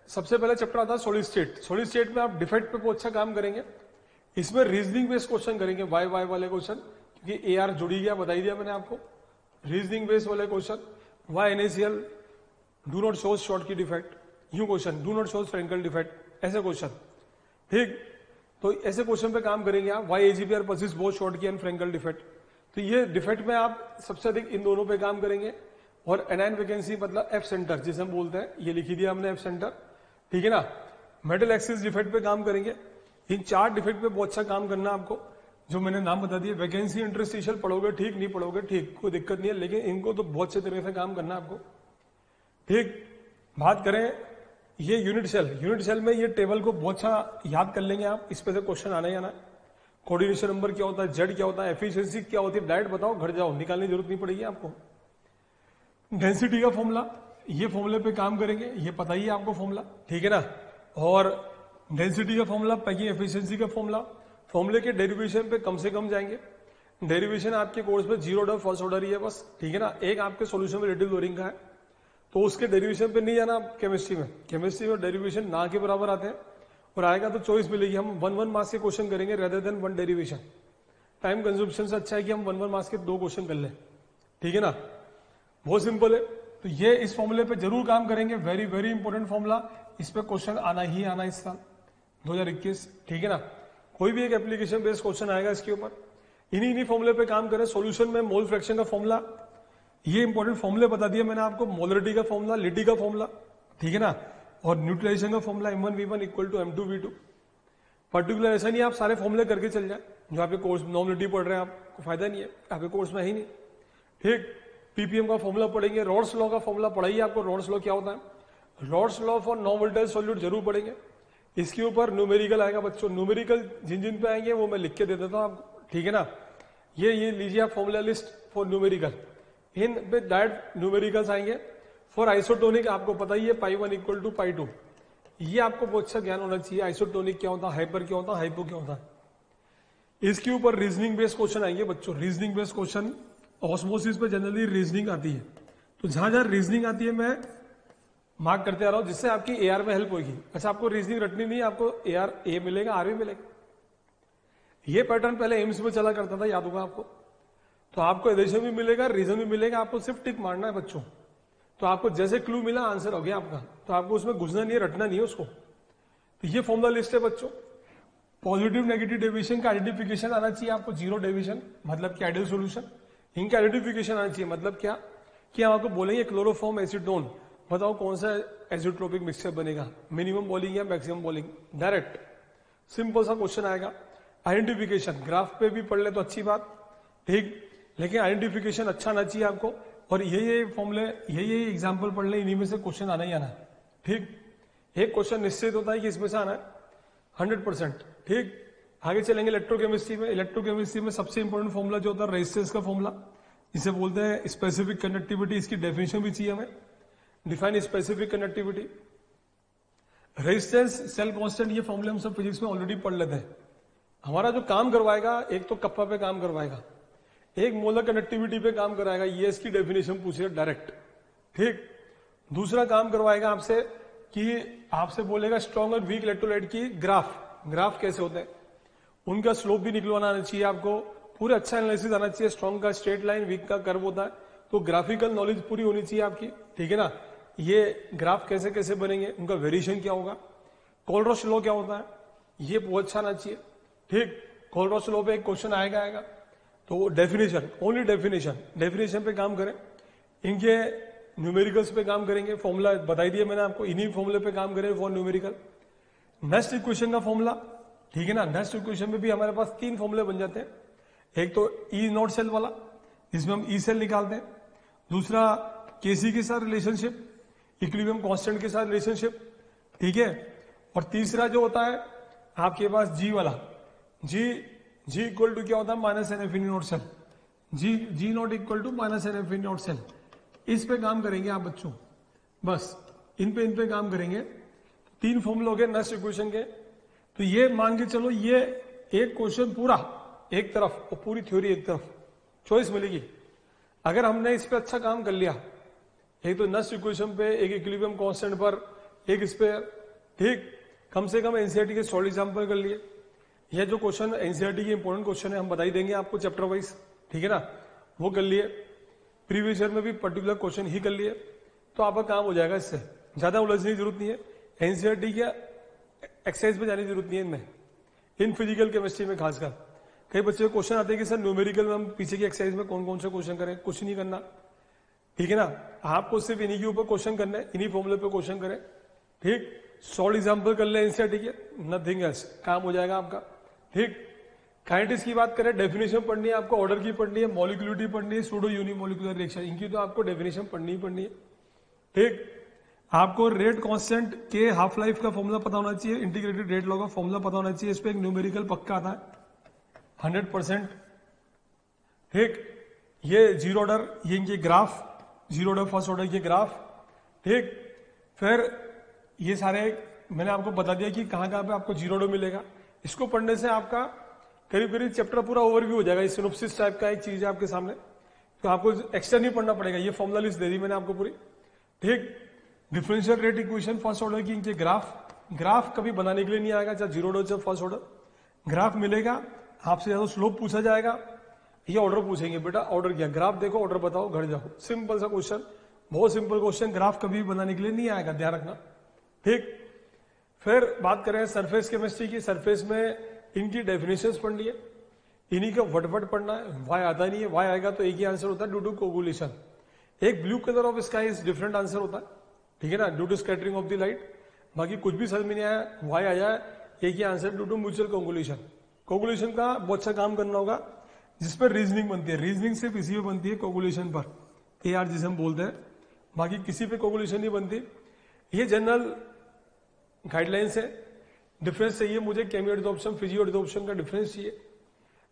सबसे पहले चैप्टर आता है सॉलिड स्टेट। सॉलिड स्टेट में आप डिफेक्ट पे बहुत अच्छा काम करेंगे। इसमें रीजनिंग बेस्ड क्वेश्चन करेंगे, वाई वाले क्वेश्चन, क्योंकि एआर जुड़ी गया, बताई दिया मैंने आपको। रीजनिंग बेस्ड वाले question, why NaCl do not shows Schottky defect, यूं question, do not shows Frenkel defect, ऐसे क्वेश्चन, ठीक। तो ऐसे क्वेश्चन पे काम करेंगे आप। Why AgPr persist both Schottky and Frenkel defect, तो ये डिफेक्ट में आप सबसे अधिक इन दोनों पे काम करेंगे। और एनायन वैकेंसी मतलब एफ सेंटर जिसे हम बोलते हैं, ये लिखी दिया हमने एफ सेंटर, ठीक है ना। मेटल एक्सिस डिफेक्ट पे काम करेंगे। इन 4 डिफेक्ट पे बहुत अच्छा काम करना आपको, जो मैंने नाम बता दिए। वैकेंसी इंटरस्टिशियल पढ़ोगे ठीक, नहीं पढ़ोगे ठीक, कोई दिक्कत नहीं है, लेकिन इनको तो बहुत अच्छे तरीके से काम करना आपको, ठीक। बात करें ये यूनिट सेल में ये टेबल को बहुत अच्छा याद कर लेंगे आप, इस पे से क्वेश्चन आना ही आना। कोऑर्डिनेशन नंबर क्या होता है, जेड क्या होता है, एफिशिएंसी क्या होती है, डायरेक्ट बताओ, घर जाओ, निकालने की जरूरत नहीं पड़ेगी आपको। डेंसिटी का फॉर्मूला, ये फॉर्मूले पे काम करेंगे, ये पता ही है आपको फॉर्मूला, ठीक है ना। और डेंसिटी का फॉर्मूला, पैकिंग एफिशिएंसी का फॉर्मूला, फॉर्मूले के डेरिवेशन पे कम से कम जाएंगे। डेरिवेशन आपके कोर्स में जीरो ऑर्डर फर्स्ट ऑर्डर ही है बस, ठीक है ना। एक आपके सॉल्यूशन में रिलेटिव लोअरिंग का है, तो उसके डेरिवेशन पे नहीं जाना आप केमिस्ट्री में। केमिस्ट्री में डेरिवेशन ना के बराबर आते हैं, और आएगा तो चॉइस मिलेगी। हम 1 मार्क्स के क्वेश्चन करेंगे रेदर देन 1 डेरिवेशन। टाइम कंज्यूम्पशन से अच्छा है कि हम 1 मार्क्स के 2 क्वेश्चन कर लें, ठीक है ना। बहुत सिंपल है। तो ये इस फॉर्मूले पे जरूर काम करेंगे, वेरी वेरी इंपॉर्टेंट फॉर्मूला। इस पे क्वेश्चन आना ही आना इस साल 2021, ठीक है ना। कोई भी एक एप्लीकेशन बेस्ड क्वेश्चन आएगा इसके ऊपर। इन्हीं फॉर्मूले पे काम करें। सॉल्यूशन में मोल फ्रैक्शन का फॉर्मूला, ये इंपॉर्टेंट फॉर्मूले बता दिया मैंने आपको। मोलरिटी का फॉर्मूला, लिटी का फॉर्मूला, ठीक है ना, और न्यूट्रलाइजेशन का formula M1V1 equal to M2V2। Particular ऐसा नहीं आप सारे फॉर्मूले करके चल जाए। जो आपके कोर्स नॉर्मलिटी पढ़ रहे हैं आपको फायदा नहीं है, आपके कोर्स में ही नहीं, ठीक। पीपीएम का फॉर्मूला पढ़ेंगे, रॉड्स लॉ का फॉर्मूला पढ़ाइए आपको। रॉड्स लॉ क्या होता है, rods law for non volatile solute जरूर पढ़ेंगे। इसके ऊपर न्यूमेरिकल आएगा बच्चों। न्यूमेरिकल जिन जिन पे आएंगे वो मैं लिख के दे देता हूँ आपको, ठीक है ना। ये लीजिए आप फॉर्मूला लिस्ट फॉर न्यूमेरिकल। इन पे डायरेक्ट न्यूमेरिकल्स आएंगे। फॉर आइसोटोनिक आपको पता ही है π1 इक्वल टू π2। ये आपको बहुत अच्छा ज्ञान होना चाहिए। आइसोटोनिक क्या होता है, हाइपर क्या होता है, हाइपो क्या होता है। इसके ऊपर रीजनिंग बेस्ड क्वेश्चन आएंगे बच्चों। रीजनिंग बेस्ड क्वेश्चन ऑस्मोसिस पे जनरली रीजनिंग आती है, तो जहां जहां रीजनिंग आती है मैं मार्क करते आ रहा हूं, जिससे आपकी एआर में हेल्प होगी। अच्छा, आपको रीजनिंग रटनी नहीं, आपको एआर ए मिलेगा, आर भी मिलेगा। ये पैटर्न पहले एम्स में चला करता था, याद होगा आपको। तो आपको एडिशन भी मिलेगा, रीजन भी मिलेगा, आपको सिर्फ टिक मारना है बच्चों। तो आपको जैसे क्लू मिला आंसर हो गया आपका, तो आपको उसमें घुसना नहीं है, रटना नहीं है उसको। तो ये फॉर्मूला लिस्ट है बच्चों। पॉजिटिव नेगेटिव डेविएशन का आइडेंटिफिकेशन आना चाहिए आपको। जीरो डेविएशन मतलब कि आइडियल सॉल्यूशन। इनका आइडेंटिफिकेशन आना चाहिए, मतलब क्या कि हम आपको बोलेंगे क्लोरोफॉर्म एसीटोन, बताओ कौन सा एजिट्रोपिक मिक्सचर बनेगा, मिनिमम बॉलिंग या मैक्सिमम बॉलिंग। डायरेक्ट सिंपल सा क्वेश्चन आएगा। आइडेंटिफिकेशन ग्राफ पे भी पढ़ ले तो अच्छी बात, ठीक, लेकिन आइडेंटिफिकेशन अच्छा आना चाहिए आपको। और ये फॉर्मूले, ये एग्जाम्पल पढ़ ले, इन्हीं में से क्वेश्चन आना ही आना है, ठीक। एक क्वेश्चन निश्चित होता है कि इसमें से आना है 100%, ठीक। आगे चलेंगे इलेक्ट्रोकेमिस्ट्री में। इलेक्ट्रोकेमिस्ट्री में सबसे इंपॉर्टेंट फॉर्मूला जो होता है रेजिस्टेंस का फॉर्मूला, इसे बोलते हैं स्पेसिफिक कंडक्टिविटी। इसकी डेफिनेशन भी चाहिए हमें, define specific conductivity. Resistance, cell constant, ये फॉर्मूले हम सब फिजिक्स में ऑलरेडी पढ़ लेते हैं। हमारा जो काम करवाएगा, एक तो कप्पा पे काम करवाएगा, एक मोलर कंडक्टिविटी पे काम कराएगा, ये इसकी डेफिनेशन पूछेगा डायरेक्ट, ठीक। दूसरा काम करवाएगा आपसे कि आपसे बोलेगा स्ट्रॉन्ग और वीक इलेक्ट्रोलाइट की ग्राफ कैसे होते हैं, उनका स्लोप भी निकलवाना आना चाहिए आपको। पूरे अच्छा एनालिसिस आना चाहिए। स्ट्रॉन्ग का स्ट्रेट लाइन, वीक का कर्व होता है, तो ग्राफिकल नॉलेज पूरी होनी चाहिए आपकी, ठीक है ना। ये ग्राफ कैसे कैसे बनेंगे, उनका वेरिएशन क्या होगा, कोलरॉस लॉ क्या होता है, ये बहुत अच्छा आना चाहिए, ठीक। कोलरॉस लॉ पे एक क्वेश्चन आएगा। तो डेफिनेशन, ओनली डेफिनेशन पे काम करें। इनके न्यूमेरिकल्स पे काम करेंगे। फॉर्मूला बताई दिया मैंने आपको, इन्हीं फॉर्मूले पे काम करें फॉर न्यूमेरिकल। नेक्स्ट इक्वेशन का फॉर्मूला, ठीक है ना। नेक्स्ट इक्वेशन में भी हमारे पास 3 फॉर्मूले बन जाते हैं। एक तो ई नॉट सेल वाला, इसमें हम ई सेल निकालते हैं। दूसरा केसी के साथ रिलेशनशिप, इक्विलिब्रियम कांस्टेंट के साथ रिलेशनशिप, ठीक है। और तीसरा जो होता है आपके पास जी वाला, जी इक्वल टू क्या होता है, minus n F in naught cell. G naught equal to minus n F in naught cell. इस पे काम करेंगे आप बच्चों, बस इन पे काम करेंगे। 3 फॉर्मूले हो गए नेक्स्ट इक्वेशन के। तो ये मान के चलो, ये एक क्वेश्चन पूरा एक तरफ और पूरी थ्योरी एक तरफ, चॉइस मिलेगी। अगर हमने इस पे अच्छा काम कर लिया, एक तो नेक्स्ट इक्वेशन पे, एक इक्विलिब्रियम कांस्टेंट पर, एक इस पे, ठीक, कम से कम एनसीईआरटी के सॉल्व एग्जाम्पल कर लिए। यह जो क्वेश्चन एनसीईआरटी के इंपॉर्टेंट क्वेश्चन है, हम बता ही देंगे आपको चैप्टर वाइज, ठीक है ना, वो कर लिए। प्रीवियस ईयर में भी पर्टिकुलर क्वेश्चन ही कर लिए, तो आपका काम हो जाएगा। इससे ज्यादा उलझने की जरूरत नहीं है। एनसीईआरटी के एक्सरसाइज पे जाने की जरूरत नहीं है इनमें, इन फिजिकल केमिस्ट्री में खासकर। कई बच्चे को क्वेश्चन आते हैं कि सर न्यूमेरिकल में हम पीछे की एक्सरसाइज में कौन कौन से क्वेश्चन करें, कुछ नहीं करना, ठीक है ना। आपको सिर्फ इन्हीं के ऊपर क्वेश्चन करना है, इन्हीं फॉर्मूले पे क्वेश्चन करें, ठीक। सॉल्व एग्जाम्पल कर ले एनसीईआरटी के, नथिंग एल्स, काम हो जाएगा आपका, ठीक। काइनेटिक्स की बात करें, डेफिनेशन पढ़नी है आपको, ऑर्डर की पढ़नी है, मॉलिक्यूलरिटी पढ़नी है, सूडो यूनिमोलिकुलर रिएक्शन, इनकी तो आपको डेफिनेशन पढ़नी ही पढ़नी है, ठीक। आपको रेट कांस्टेंट के हाफ लाइफ का फॉर्मूला पता होना चाहिए, इंटीग्रेटेड रेट लॉ का फॉर्मूला पता होना चाहिए। इस पे एक न्यूमेरिकल पक्का आता है 100%, ठीक। ये जीरो ऑर्डर, ये इनके graph, zero order first order के ग्राफ, ठीक। फिर ये सारे मैंने आपको बता दिया कि कहां पे आपको जीरो ऑर्डर मिलेगा। इसको पढ़ने से आपका करीब करीब चैप्टर पूरा ओवरव्यू हो जाएगा। ये सिनोप्सिस टाइप का एक चीज है आपके सामने, तो आपको एक्स्ट्रा नहीं पढ़ना पड़ेगा। ये फॉर्मुला लिस्ट दे दी मैंने आपको पूरी, ठीक। Differential rate equation first order की, इनके ग्राफ कभी बनाने के लिए नहीं आएगा, चाहे जीरो ऑर्डर चाहे फर्स्ट ऑर्डर। ग्राफ मिलेगा आपसे, या तो स्लोप पूछा जाएगा ये ऑर्डर पूछेंगे, बेटा ऑर्डर क्या, ग्राफ देखो ऑर्डर बताओ घर जाओ, सिंपल सा क्वेश्चन, बहुत सिंपल क्वेश्चन। ग्राफ कभी बनाने के लिए नहीं आएगा, ध्यान रखना, ठीक। फिर बात करें सरफेस केमिस्ट्री की, सरफेस में इनकी डेफिनेशंस पढ़नी है, इन्हीं का वटवट पढ़ना है। वाई आता नहीं है, वाई आएगा तो एक ही आंसर होता है, ड्यू टू कोगुलेशन। एक blue colour of sky is different answer होता है, ठीक है ना, due to scattering of the light. बाकी कुछ भी समझ में नहीं आया, वाई आया एक ही answer, due to mutual coagulation. Coagulation का बहुत अच्छा काम करना होगा, जिस पर रीजनिंग बनती है। रीजनिंग सिर्फ इसी पे बनती है, कोगुलेशन पर, AR जिसे हम बोलते हैं, बाकी किसी पे कोगुलेशन नहीं बनती। ये जनरल गाइडलाइंस है। डिफरेंस चाहिए मुझे, केमियो एडजॉर्प्शन फिजियो एडजॉर्प्शन का डिफरेंस चाहिए।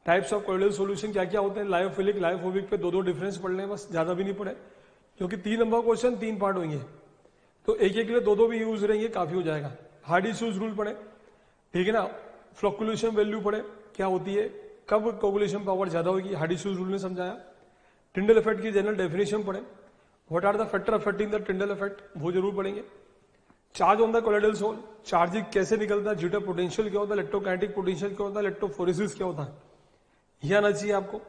टाइप्स ऑफ कोलोइडल सॉल्यूशन क्या क्या होते हैं, लायोफिलिक लायोफोबिक पे दो डिफरेंस पढ़ लें बस, ज्यादा भी नहीं पढ़े, क्योंकि 3 नंबर क्वेश्चन 3 पार्ट होंगे, तो एक के लिए दो भी यूज रहेंगे, काफी हो जाएगा। हार्ड इश्यूज रूल पढ़े, ठीक है ना, फ्लोकुलेशन वैल्यू पढ़े क्या होती है, कब कोगुलेशन पावर ज्यादा होगी, हार्ड इश्यूज रूल ने समझाया। टिंडल इफेक्ट की जनरल डेफिनेशन पढ़े, what are the factor affecting the Tyndall effect, वो जरूर पढ़ेंगे। Charge on the colloidal sol, charge कैसे निकलता है, जीटर पोटेंशियल क्या होता है, इलेक्ट्रोकाइनेटिक पोटेंशियल क्या होता है, इलेक्ट्रोफोरेसिस क्या होता है, यह आना चाहिए आपको।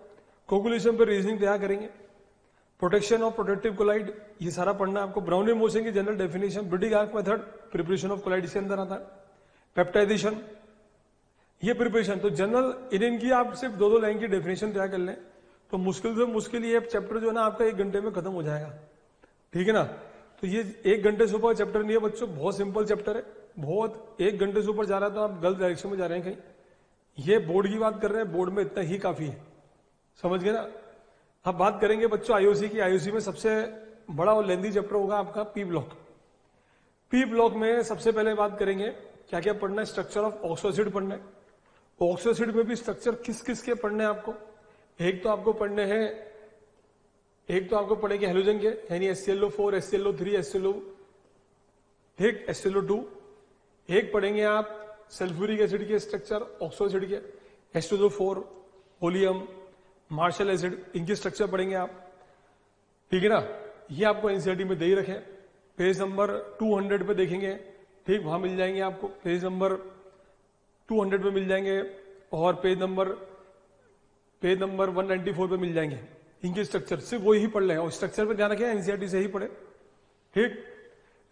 कोगुलेशन पर रीजनिंग तैयार करेंगे। प्रोटेक्शन ऑफ प्रोटेक्टिव कोलाइड, ये सारा पढ़ना है आपको। ब्राउनी मोशन की general definition, British arc method, preparation of colloid इसके अंदर आता है। पेप्टाइजेशन, ये प्रिपरेशन, तो जनरल इनकी आप सिर्फ 2 लाइन की डेफिनेशन तैयार कर लें तो मुश्किल से मुश्किल ये चैप्टर जो है ना आपका 1 घंटे में खत्म हो जाएगा, ठीक है ना। तो ये 1 घंटे से ऊपर चैप्टर नहीं है बच्चों, बहुत सिंपल चैप्टर है, बहुत 1 घंटे से ऊपर जा रहा है तो आप गलत डायरेक्शन में जा रहे हैं कहीं। ये बोर्ड की बात कर रहे हैं, बोर्ड में इतना ही काफी है, समझ गए ना। अब बात करेंगे बच्चों आईओसी की। आईओसी में सबसे बड़ा और लेंदी चैप्टर होगा आपका पी ब्लॉक। पी ब्लॉक में सबसे पहले बात करेंगे क्या क्या पढ़ना है, स्ट्रक्चर ऑफ ऑक्सो एसिड पढ़ना है। ऑक्सो एसिड में भी स्ट्रक्चर किस किस के पढ़ने हैं आपको, एक तो आपको पढ़ने हैं, एक तो आपको पढ़ेंगे हेलोजन के, यानी HClO4, HClO3, HClO, ठीक, HClO2। एक पढ़ेंगे आप सल्फ्यूरिक एसिड के स्ट्रक्चर, ऑक्सो एसिड के, H2SO4, होलियम, मार्शल एसिड, इनके स्ट्रक्चर पढ़ेंगे आप, ठीक है ना। ये आपको एनसीईआरटी में दे ही रखे, पेज नंबर 200 पे देखेंगे, ठीक, वहां मिल जाएंगे आपको, पेज नंबर 200 पे मिल जाएंगे, और पेज नंबर 194 पे मिल जाएंगे। इनके स्ट्रक्चर सिर्फ वही पढ़ लें, और स्ट्रक्चर पे ध्यान रखें एनसीईआरटी से ही पढ़े, ठीक।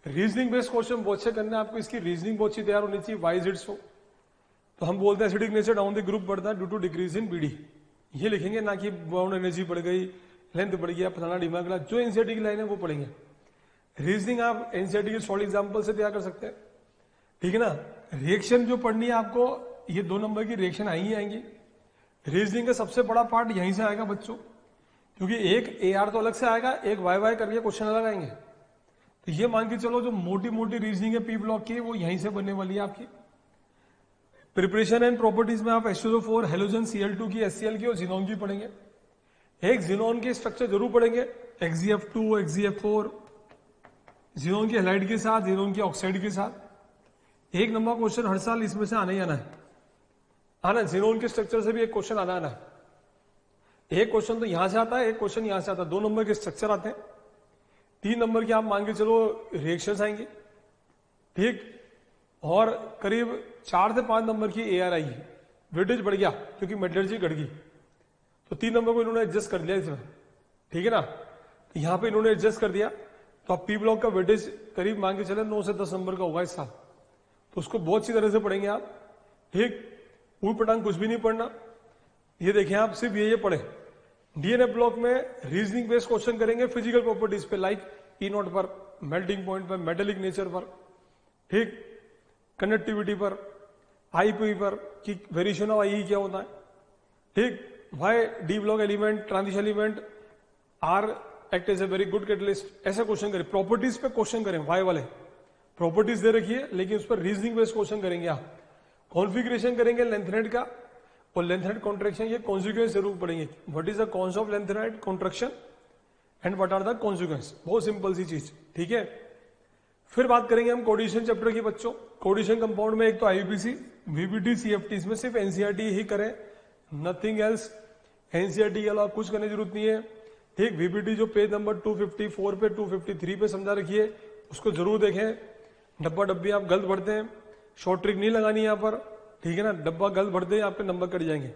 रीजनिंग बेस्ड क्वेश्चन बहुत से करना है आपको, इसकी रीजनिंग बहुत अच्छी तैयार होनी चाहिए। वाई इज इट सो, तो हम बोलते हैं acidic nature down the group बढ़ता है due to decrease in BD, ये लिखेंगे ना कि बाउंड एनर्जी बढ़ गई, लेंथ बढ़ गया, फलाना डिमाग, जो एनसीईआरटी की लाइन है वो पढ़ेंगे। रीजनिंग आप एनसीईआरटी के सॉल्ड एग्जांपल से तैयार कर सकते हैं, ठीक है ना। रिएक्शन जो पढ़नी है आपको, ये 2 नंबर की रिएक्शन आएंगी। रीजनिंग का सबसे बड़ा पार्ट यहीं से आएगा बच्चों, क्योंकि एक AR तो अलग से आएगा, एक वाई करके क्वेश्चन अलग आएंगे। तो ये मान के चलो जो मोटी मोटी रीजनिंग है पी ब्लॉक की, वो यहीं से बनने वाली है आपकी। प्रिपरेशन एंड प्रॉपर्टीज में आप H2SO4, हेलोजन, Cl2 की, HCl की और जिनोन की पढ़ेंगे। एक जिनोन के स्ट्रक्चर जरूर पढ़ेंगे, XgF2, XgF4, जिनोन के हैलाइड के साथ, जिनोन के ऑक्साइड के साथ। 1 नंबर क्वेश्चन हर साल इसमें से आना ही आना है, जिनोन के स्ट्रक्चर से भी एक क्वेश्चन आना है। एक क्वेश्चन तो यहां से आता है, एक क्वेश्चन यहां से आता है, 2 नंबर के स्ट्रक्चर आते हैं, 3 नंबर के आप मान के चलो रिएक्शंस आएंगे, ठीक, और करीब 4 से 5 नंबर की AR आई, वेटेज बढ़ गया क्योंकि मेटलर्जी घट गई, तो 3 नंबर को इन्होंने एडजस्ट कर दिया इसमें, ठीक है ना। तो यहां पे इन्होंने एडजस्ट कर दिया, तो आप पी ब्लॉक का वेटेज करीब मान के चले 9 से 10 नंबर का होगा इस साल, तो उसको बहुत अच्छी तरह से पढ़ेंगे आप, ठीक। ऊट पटांग कुछ भी नहीं पढ़ना, ये देखें आप सिर्फ ये पढ़े। डीएनए ब्लॉक में रीजनिंग बेस्ड क्वेश्चन करेंगे फिजिकल प्रॉपर्टीज पे, लाइक E0 पर, मेल्टिंग पॉइंट पर, मेटेलिक नेचर पर, ठीक, कंडक्टिविटी पर, आईपी पर कि वेरिएशन ऑफ आई क्या होता है, ठीक, why d block element, transition element are act as a very good catalyst, ऐसा क्वेश्चन करें। प्रॉपर्टीज पे क्वेश्चन करें, वाई वाले प्रॉपर्टीज दे रखिए, लेकिन उस पर रीजनिंग बेस्ड क्वेश्चन करेंगे आप। कॉन्फिगरेशन करेंगे लेंथनेट का, और लेंथनेट कॉन्ट्रैक्शन, ये कॉन्सिक्वेंस जरूर पढ़ेंगे। What is the cons of lengthening contraction and what are the consequence, बहुत सिंपल सी चीज, ठीक है। फिर बात करेंगे हम कोऑर्डिनेशन चैप्टर की बच्चों। कोऑर्डिनेशन कंपाउंड में एक तो आईयूपीसी, वीबीटी, सीएफटी, इसमें सिर्फ एनसीईआरटी ही करें, नथिंग एल्स। एनसीईआरटी के अलावा कुछ करने की जरूरत नहीं है। ठीक, वीपीटी जो पेज नंबर 254 पे 253 पे समझा रखी है उसको जरूर देखें। डब्बा डब्बी आप गलत भरते हैं, शॉर्ट ट्रिक नहीं लगानी यहाँ पर, ठीक है ना। डब्बा गलत भरते हैं आपके नंबर कट जाएंगे।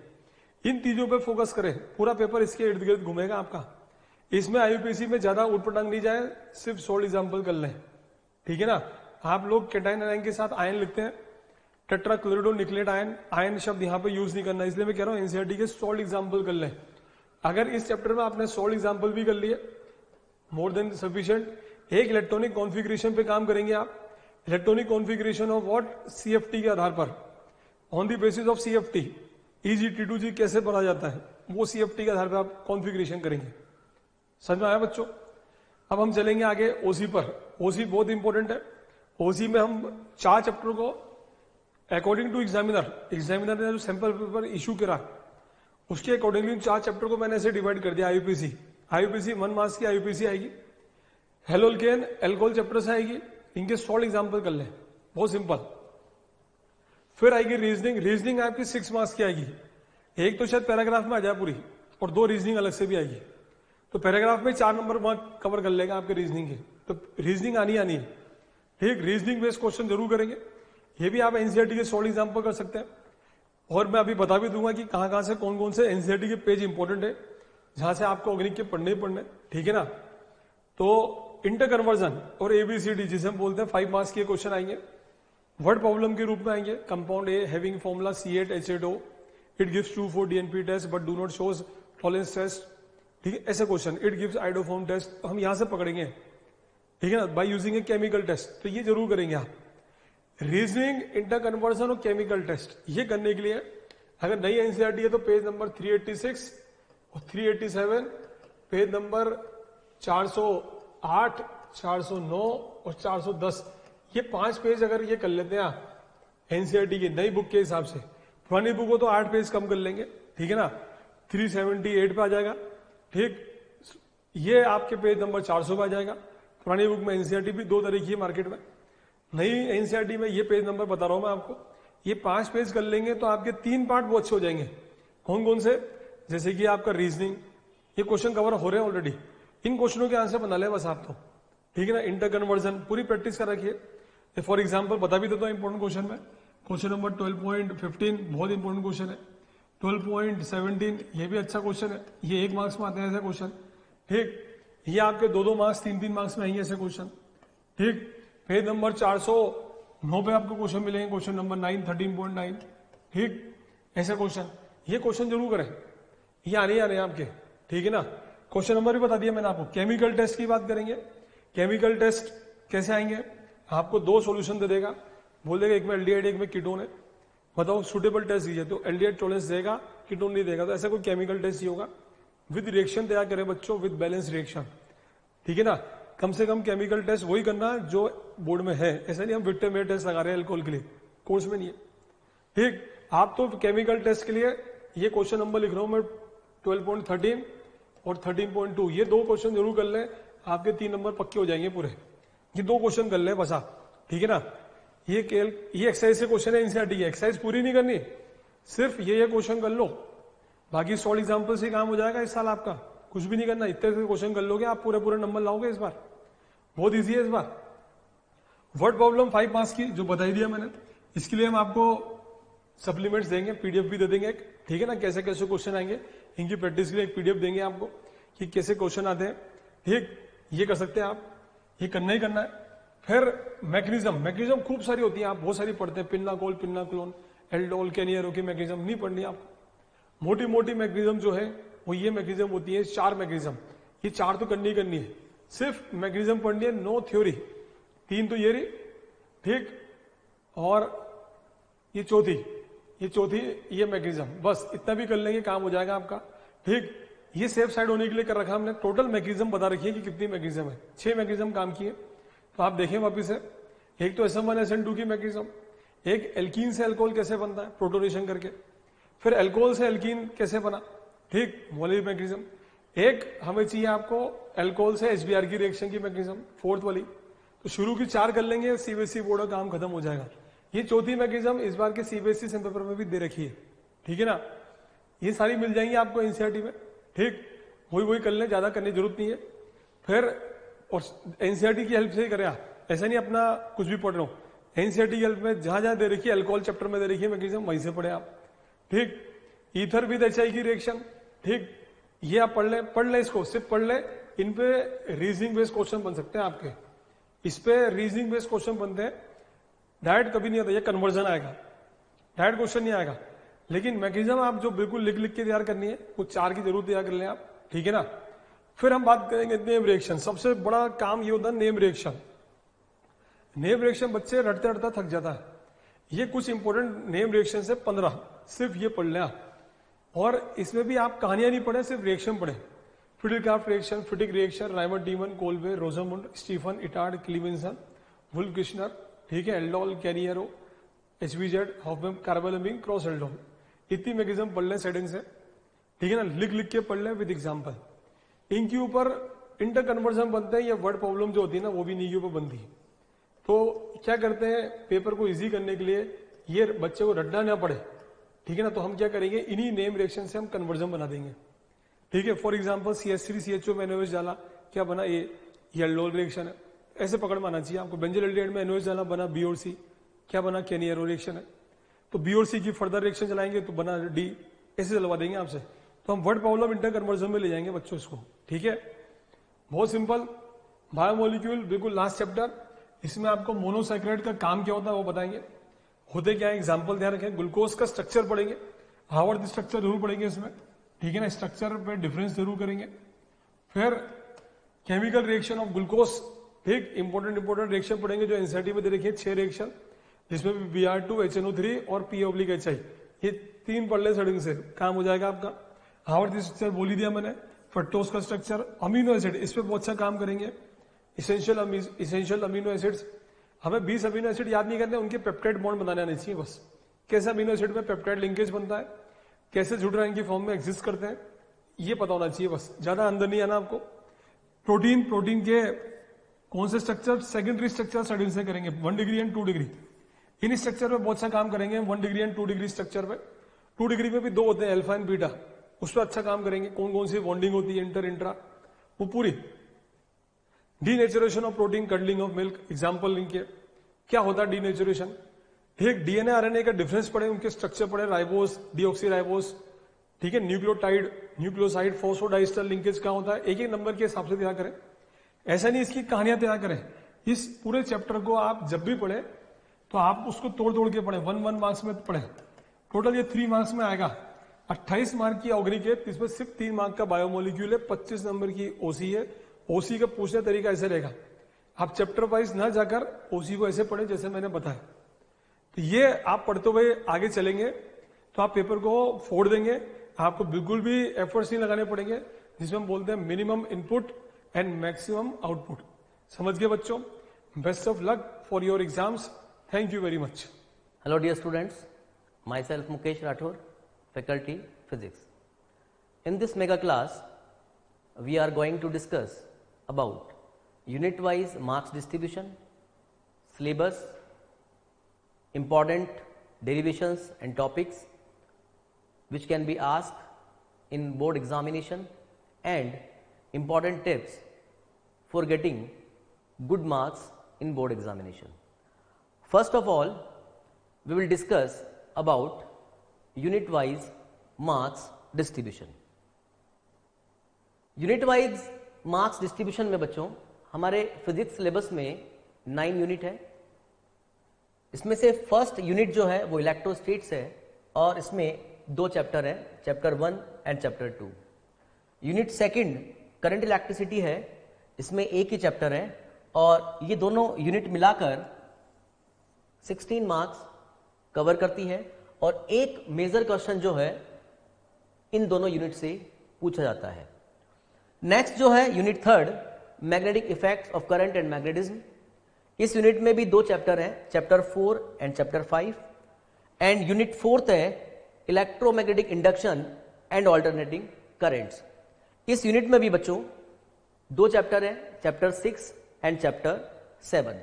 इन चीजों पे फोकस करें, पूरा पेपर इसके इर्द गिर्द घूमेगा आपका। इसमें आईयूपीएसी में ज्यादा उटपटांग नहीं जाए, सिर्फ सोल्ड एग्जाम्पल कर लें, ठीक है ना। आप लोग कैटाइन आयन के साथ आयन लिखते हैं, टेट्राक्लोराइड निकलेट आयन, आयन शब्द यहाँ पे यूज नहीं करना, इसलिए मैं कह रहा हूँ एनसीईआरटी के सोल्ड एग्जाम्पल कर लें। अगर इस चैप्टर में आपने सोल्ड एग्जाम्पल भी कर लिए, मोर देन सफिशिएंट। एक इलेक्ट्रॉनिक कॉन्फ़िगरेशन पे काम करेंगे आप, electronic configuration of what, CFT के आधार पर, on the basis of CFT, easy T2G कैसे बना जाता है वो सीएफटी के आधार पर आप कॉन्फ़िगरेशन करेंगे। समझ में आया बच्चों। अब हम चलेंगे आगे ओसी पर। ओसी बहुत इंपॉर्टेंट है। ओसी में हम 4 चैप्टर को अकॉर्डिंग टू एग्जामिनर ने जो सैंपल पेपर इशू करा उसके अकॉर्डिंगली 4 चैप्टर को मैंने ऐसे डिवाइड कर दिया। आईयूपीसी 1 मार्क्स की आईयूपीसी आएगी, हेलोल्केन एल्कोहल चैप्टर से आएगी, इनके सॉल्ट एग्जाम्पल कर लें, बहुत सिंपल। फिर आएगी रीजनिंग आपकी 6 मार्क्स की आएगी। एक तो शायद पैराग्राफ में आ जाए पूरी, और 2 रीजनिंग अलग से भी आएगी। तो पैराग्राफ में 4 नंबर मार्क कवर कर लेगा आपके रीजनिंग के। तो रीजनिंग आनी है, ठीक। रीजनिंग बेस्ड क्वेश्चन जरूर करेंगे। ये भी आप एनसीईआरटी के सॉल्ट एग्जाम्पल कर सकते हैं। और मैं अभी बता भी दूंगा कि कहां से कौन से एनसीईआरटी के पेज इंपॉर्टेंट है जहां से आपको ऑर्गेनिक के पढ़ने, ठीक है ना। तो इंटर कन्वर्जन और एबीसीडी जिसे हम बोलते हैं 5 मार्क्स के क्वेश्चन आएंगे, वर्ड प्रॉब्लम के रूप में आएंगे। Compound A having formula C8H8O, it gives true for DNP test but do not shows Tollens test, ठीक है, ऐसे question. It gives iodoform test, हम यहां से पकड़ेंगे, ठीक है ना, by using a chemical test. तो ये जरूर करेंगे आप। रीजनिंग, इंटर कन्वर्जन और केमिकल टेस्ट, ये करने के लिए अगर नई एनसीईआरटी है तो पेज नंबर 386 और 387, पेज नंबर 408, 409 और 410, ये 5 पेज अगर ये कर लेते हैं आप एनसीईआरटी की नई बुक के हिसाब से। पुरानी बुक हो तो 8 पेज कम कर लेंगे, ठीक है ना, 378 पे आ जाएगा, ठीक। ये आपके पेज नंबर 400 पे आ जाएगा। पुरानी बुक में एनसीईआरटी भी 2 तरह की है मार्केट में, नई एनसीईआरटी में ये पेज नंबर बता रहा हूं मैं आपको। ये 5 पेज कर लेंगे तो आपके 3 पार्ट वो अच्छे हो जाएंगे। कौन से, जैसे कि आपका रीजनिंग, ये क्वेश्चन कवर हो रहे हैं ऑलरेडी, इन क्वेश्चनों के आंसर बना ले बस आप तो, ठीक है ना। इंटर कन्वर्जन पूरी प्रैक्टिस कर रखिए। फॉर एग्जाम्पल बता भी देता हूं इंपॉर्टेंट क्वेश्चन में, क्वेश्चन नंबर 12.15 बहुत इंपॉर्टेंट क्वेश्चन है। 12.17 ये भी अच्छा क्वेश्चन है, ये 1 मार्क्स में आते हैं ऐसे क्वेश्चन, ठीक। ये आपके 2-2 मार्क्स 3-3 मार्क्स में आएंगे ऐसे क्वेश्चन, ठीक। पेज नंबर 409 पे आपको क्वेश्चन मिलेंगे, क्वेश्चन नंबर 9 13.9, ठीक, ऐसे क्वेश्चन। ये क्वेश्चन जरूर करें, ये आने आपके, ठीक है ना। क्वेश्चन नंबर भी बता दिया मैंने आपको। केमिकल टेस्ट की बात करेंगे। केमिकल टेस्ट कैसे आएंगे, आपको 2 सॉल्यूशन दे देगा, बोल देगा एक में एल्डिहाइड एक में कीटोन है, बताओ सुटेबल टेस्ट दीजिए। तो एल्डिहाइड टॉलरेंस देगा, कीटोन नहीं देगा, तो ऐसा कोई केमिकल टेस्ट ही होगा। विद रिएक्शन तैयार करें बच्चों, विद बैलेंस रिएक्शन, ठीक है ना। कम से कम केमिकल टेस्ट वही करना जो बोर्ड में है, ऐसा नहीं हम विटामिन टेस्ट लगा रहे हैं अल्कोहल के लिए, कोर्स में नहीं है, ठीक। आप तो केमिकल टेस्ट के लिए ये क्वेश्चन नंबर लिख रहा हूं मैं 12.13 और 13.2, ये 2 क्वेश्चन जरूर कर लें, आपके 3 नंबर पक्के हो जाएंगे पूरे। ये 2 क्वेश्चन कर लें बस आप, ठीक है ना। ये एक्सरसाइज से क्वेश्चन है एनसीईआरटी की, एक्सरसाइज पूरी नहीं करनी, सिर्फ ये क्वेश्चन कर लो, बाकी सॉल्व एग्जाम्पल से काम हो जाएगा इस साल आपका। कुछ भी नहीं करना, इतने से क्वेश्चन कर लोगे आप, पूरे नंबर लाओगे इस बार, बहुत इजी है इस बार। वर्ड प्रॉब्लम 5 मार्क्स की जो बताई दिया मैंने, इसके लिए हम आपको सप्लीमेंट्स देंगे, पीडीएफ भी दे देंगे एक, ठीक है ना, कैसे कैसे क्वेश्चन आएंगे इनकी प्रैक्टिस के लिए एक पीडीएफ देंगे आपको कि कैसे क्वेश्चन आते हैं, ठीक। ये कर सकते हैं आप, ये करना ही करना है। फिर मैकेनिज्म खूब सारी होती है, आप बहुत सारी पढ़ते हैं, पिन्नाकोल, पिन्नाक्लोन, एल्डोल, कैनियरो की मैकेनिज्म नहीं पढ़नी आपको। मोटी मोटी मैकेनिज्म जो है वो ये मैकेनिज्म होती है, 4 मैकेनिज्म, ये 4 तो करनी ही करनी है, सिर्फ मैकेनिज्म पढ़नी है, नो थ्योरी। 3 तो ये रही, ठीक, और ये चौथी ये मैकेनिज्म, बस इतना भी कर लेंगे काम हो जाएगा आपका, ठीक। ये सेफ साइड होने के लिए कर रखा हमने, टोटल मैकेनिज्म बता रखी है कि कितनी मैकेनिज्म है, 6 मैकेनिज्म काम किए। तो आप देखें वापिस से, एक तो SN1 SN2 की मैकेनिज्म, एक एल्कीन से अल्कोहल कैसे बनता है प्रोटोनेशन करके, फिर अल्कोहल से एल्कीन कैसे बना, ठीक, मॉलिक्यूलर मैकेनिज्म। एक हमें चाहिए आपको अल्कोहल से HBr की रिएक्शन की मैकेनिज्म, 4th वाली। तो शुरू की 4 कर लेंगे, सीबीएसई बोर्ड का काम खत्म हो जाएगा। ये चौथी मैकेनिज्म इस बार के सीबीएसई सैंपल पेपर में भी दे रखी है, ठीक है ना। ये सारी मिल जाएंगी आपको एनसीईआरटी में, ठीक, वही कर लें, ज्यादा करने की जरूरत नहीं है। फिर और एनसीईआरटी की हेल्प से ही करें आप, ऐसा नहीं अपना कुछ भी पढ़ रहे हो, एनसीईआरटी की हेल्प में जहां जहां दे रखी है, अल्कोहल चैप्टर में दे रखी है मैग्नीशियम, वहीं से पढ़े आप, ठीक। ईथर विद HI की रिएक्शन, ठीक, ये आप पढ़ ले इसको, सिर्फ पढ़ ले। इन पे रीजनिंग बेस्ड क्वेश्चन बन सकते हैं आपके, इस पे रीजनिंग बेस्ड क्वेश्चन बनते हैं, डायरेक्ट कभी नहीं आता, ये कन्वर्जन आएगा, डायरेक्ट क्वेश्चन नहीं आएगा। लेकिन मैग्नीशियम आप जो बिल्कुल लिख लिख के तैयार करनी है, वो 4 की जरूर तैयार कर लें आप, ठीक है ना। फिर हम बात करेंगे नेम रिएक्शन, सबसे बड़ा काम ये होता है नेम रिएक्शन। नेम रिएक्शन बच्चे रटते रटता थक जाता है, ये कुछ इंपॉर्टेंट नेम रिएक्शन से 15 सिर्फ ये पढ़ लें आप, और इसमें भी आप कहानियां नहीं पढ़े, सिर्फ रिएक्शन पढ़े। Friedel Crafts reaction, Fittig reaction, Reimer Tiemann, Kolbe, Rosenmund, Stephen, Etard, Clemmensen, Wolff Kishner, ठीक है, aldol, Cannizzaro, HBZ, Hofmann, carbylamine, cross aldol, इतनी मैग्नीशियम पढ़ लें सेटिंग से, ठीक है ना, लिख लिख के पढ़ लें विद एग्जाम्पल। इनके ऊपर इंटर कन्वर्जन बनते हैं, या वर्ड प्रॉब्लम जो होती है ना, वो भी इन्हीं के ऊपर बनती है। तो क्या करते हैं, पेपर को इजी करने के लिए, ये बच्चे को रटना ना पड़े, ठीक है ना, तो हम क्या करेंगे, इन्हीं नेम रिएक्शन से हम कन्वर्जन बना देंगे, ठीक है। फॉर एग्जाम्पल CH3CHO में NOH डाला, क्या बना, ये एल्डोल रिएक्शन है, ऐसे पकड़ में आना चाहिए आपको। बेंजोल्डिहाइड में NOH डाला, बना B और C, क्या बना, कैनियरो रिएक्शन है। तो B और C की फर्दर रिएक्शन चलाएंगे तो बना D, ऐसे चलवा देंगे आपसे। तो हम वर्ड प्रॉब्लम इंटर कन्वर्जन में ले जाएंगे बच्चों इसको, ठीक है, बहुत सिंपल। बायोमोलिक्यूल बिल्कुल लास्ट चैप्टर, इसमें आपको मोनोसैकेराइड का काम क्या होता है वो बताएंगे, होते क्या है, एग्जाम्पल ध्यान रखें। ग्लूकोज का स्ट्रक्चर पढ़ेंगे, हार्वर्ड स्ट्रक्चर जरूर पढ़ेंगे इसमें, ठीक है ना, स्ट्रक्चर पे डिफरेंस जरूर करेंगे। फिर केमिकल रिएक्शन ऑफ ग्लूकोज, ठीक, इंपॉर्टेंट रिएक्शन पढ़ेंगे जो एनसीईआरटी में दे रखिए, 6 रिएक्शन, जिसमें Br2, HNO3 और P/HI, ये 3 पढ़ ले, सेटिंग से काम हो जाएगा आपका। हार्वर्ड स्ट्रक्चर बोल ही दिया मैंने, फ्रक्टोज का स्ट्रक्चर, अमीनो एसिड, इस पे बहुत अच्छा काम करेंगे। इसेंशियल अमीनो एसिड्स, हमें 20 अमीनो एसिड याद नहीं करने, उनके पेप्टाइड बॉन्ड बनाने आने चाहिए बस, कैसे अमीनो एसिड में पेप्टाइड लिंकेज बनता है, कैसे जुड़ रहे हैं, इनकी फॉर्म में एग्जिस्ट करते हैं, ये पता होना चाहिए बस, ज्यादा अंदर नहीं आना आपको। प्रोटीन के कौन से स्ट्रक्चर, सेकेंडरी स्ट्रक्चर स्टडी से करेंगे, 1 degree and 2 degree, in structure पे बहुत अच्छा काम करेंगे। 1 डिग्री एंड 2 डिग्री स्ट्रक्चर पे, 2 डिग्री में भी 2 होते हैं, अल्फा एंड बीटा, उस पर अच्छा काम करेंगे। कौन कौन सी बॉन्डिंग होती है, इंटर इंट्रा, वो पूरी। Denaturation of protein, cuddling of milk, example link क्या होता है डीनेचुरेशन, ठीक, डीएनए आरएनए का डिफरेंस पढ़े, उनके स्ट्रक्चर पढ़े, राइबोस, डीऑक्सीराइबोस, ठीक है, न्यूक्लियोटाइड, न्यूक्लियोसाइड, फॉस्फोडाइस्टर लिंकेज क्या होता है, एक एक नंबर के हिसाब से तैयार करें, ऐसा नहीं इसकी कहानियां तैयार करें। इस पूरे चैप्टर को आप जब भी पढ़े तो आप उसको तोड़ तोड़ के पढ़े, 1 मार्क्स में पढ़े, टोटल ये 3 मार्क्स में आएगा। 28 मार्क की ऑर्गेनिक, इसमें सिर्फ 3 मार्क का बायोमोलिक्यूल है, 25 नंबर की ओसी है। ओसी का पूछने तरीका ऐसे रहेगा, आप चैप्टर वाइज ना जाकर ओसी को ऐसे पढ़े जैसे मैंने बताया, तो ये आप पढ़ते हुए आगे चलेंगे तो आप पेपर को फोड़ देंगे, आपको बिल्कुल भी एफर्ट्स नहीं लगाने पड़ेंगे, जिसमें हम बोलते हैं minimum input and maximum output. समझ गए बच्चों? Best of luck for your exams, thank you very much. Hello dear students, myself Mukesh Rathore, faculty physics. In this mega class, we are going to discuss about unit wise marks distribution, syllabus, important derivations and topics which can be asked in board examination, and important tips for getting good marks in board examination. First of all, we will discuss about unit wise marks distribution. Unit wise marks distribution में बच्चों हमारे फिजिक्स सिलेबस में 9 यूनिट है। इसमें से फर्स्ट यूनिट जो है वो इलेक्ट्रोस्टैटिक्स है और इसमें 2 चैप्टर है, chapter 1 and chapter 2। Unit second current electricity है, इसमें एक ही चैप्टर है और ये दोनों यूनिट मिलाकर 16 मार्क्स कवर करती है और एक मेजर क्वेश्चन जो है इन दोनों यूनिट से पूछा जाता है। नेक्स्ट जो है unit third magnetic effects of current and magnetism. इस यूनिट में भी 2 चैप्टर हैं, chapter 4 and chapter 5, and unit fourth है electromagnetic induction and alternating currents. इस यूनिट में भी बच्चों 2 चैप्टर हैं, चैप्टर 6 एंड चैप्टर 7।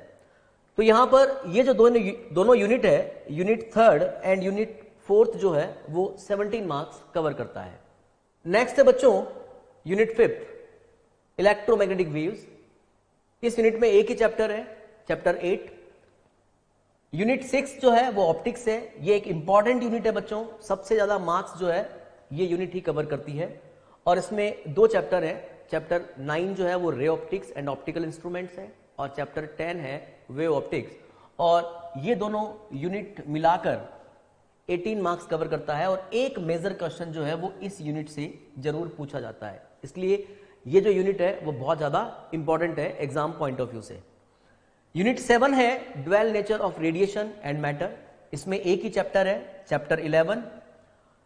तो यहां पर ये जो दोनों यूनिट है, unit third and unit fourth जो है वो 17 मार्क्स कवर करता है। नेक्स्ट है बच्चों यूनिट 5 इलेक्ट्रोमैग्नेटिक वेव्स। इस यूनिट में एक ही चैप्टर है, चैप्टर 8। यूनिट 6 जो है वो ऑप्टिक्स है। ये एक इंपॉर्टेंट यूनिट है बच्चों, सबसे ज्यादा मार्क्स जो है ये यूनिट ही कवर करती है। और इसमें 2 चैप्टर है, चैप्टर 9 जो है वो ray optics and optical instruments है और चैप्टर 10 है वेव ऑप्टिक्स। और ये दोनों यूनिट मिलाकर 18 मार्क्स कवर करता है और एक मेजर क्वेश्चन जो है वो इस यूनिट से जरूर पूछा जाता है। इसलिए ये जो यूनिट है वो बहुत ज्यादा इंपॉर्टेंट है एग्जाम पॉइंट ऑफ व्यू से। यूनिट 7 है dual nature of radiation and matter. इसमें एक ही चैप्टर है, चैप्टर 11।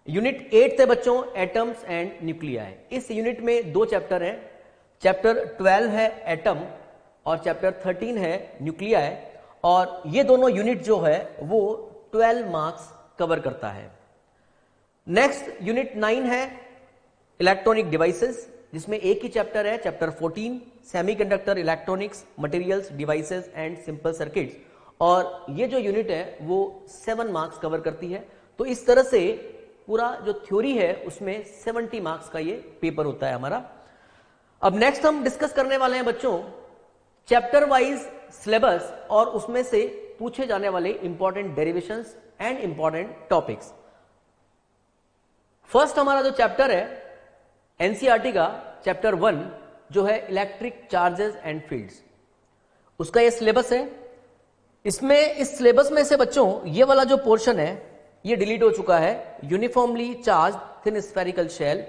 यूनिट 8 है बच्चों एटम्स एंड न्यूक्लियाई। इस यूनिट में 2 चैप्टर हैं, चैप्टर 12 है एटम और चैप्टर 13 है न्यूक्लियाई। और ये दोनों यूनिट जो है वो 12 मार्क्स कवर करता है। नेक्स्ट यूनिट 9 है इलेक्ट्रॉनिक डिवाइसेस, जिसमें एक ही चैप्टर है, chapter 14 semiconductor electronics materials devices and simple circuits. और ये जो यूनिट है वो 7 मार्क्स कवर करती है। तो इस तरह से पूरा जो थ्योरी है उसमें 70 मार्क्स का ये पेपर होता है हमारा। अब नेक्स्ट हम डिस्कस करने वाले हैं बच्चों चैप्टर वाइज सिलेबस और उसमें से पूछे जाने वाले important derivations and important topics. First हमारा जो चैप्टर है एनसीईआरटी का चैप्टर 1 जो है इलेक्ट्रिक चार्जेस एंड फील्ड्स, उसका ये सिलेबस है। इसमें इस सिलेबस में से बच्चों ये वाला जो पोर्शन है ये डिलीट हो चुका है, uniformly charge thin spherical shell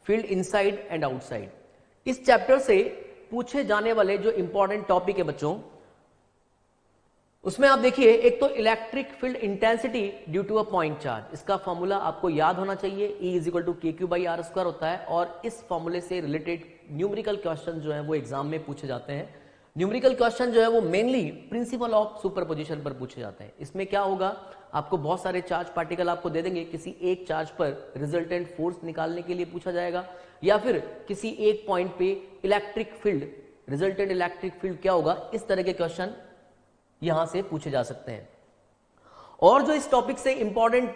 field inside and outside. इस चैप्टर से पूछे जाने वाले जो इंपॉर्टेंट टॉपिक है बच्चों उसमें आप देखिए, एक तो electric field intensity due to a point charge. इसका फॉर्मूला आपको याद होना चाहिए, E = kq/r² होता है। और इस फॉर्मूले से रिलेटेड न्यूमेरिकल क्वेश्चन जो है वो एग्जाम में पूछे जाते हैं। न्यूमेरिकल क्वेश्चन जो है वो मेनली प्रिंसिपल ऑफ सुपरपोजिशन पर पूछे जाते हैं। इसमें क्या होगा, आपको बहुत सारे चार्ज पार्टिकल आपको दे देंगे, किसी एक चार्ज पर रिजल्टेंट फोर्स निकालने के लिए पूछा जाएगा, या फिर किसी एक पॉइंट पे electric field, resultant electric field क्या होगा, इस तरह के क्वेश्चन यहां से पूछे जा सकते हैं। और जो इस टॉपिक से इंपॉर्टेंट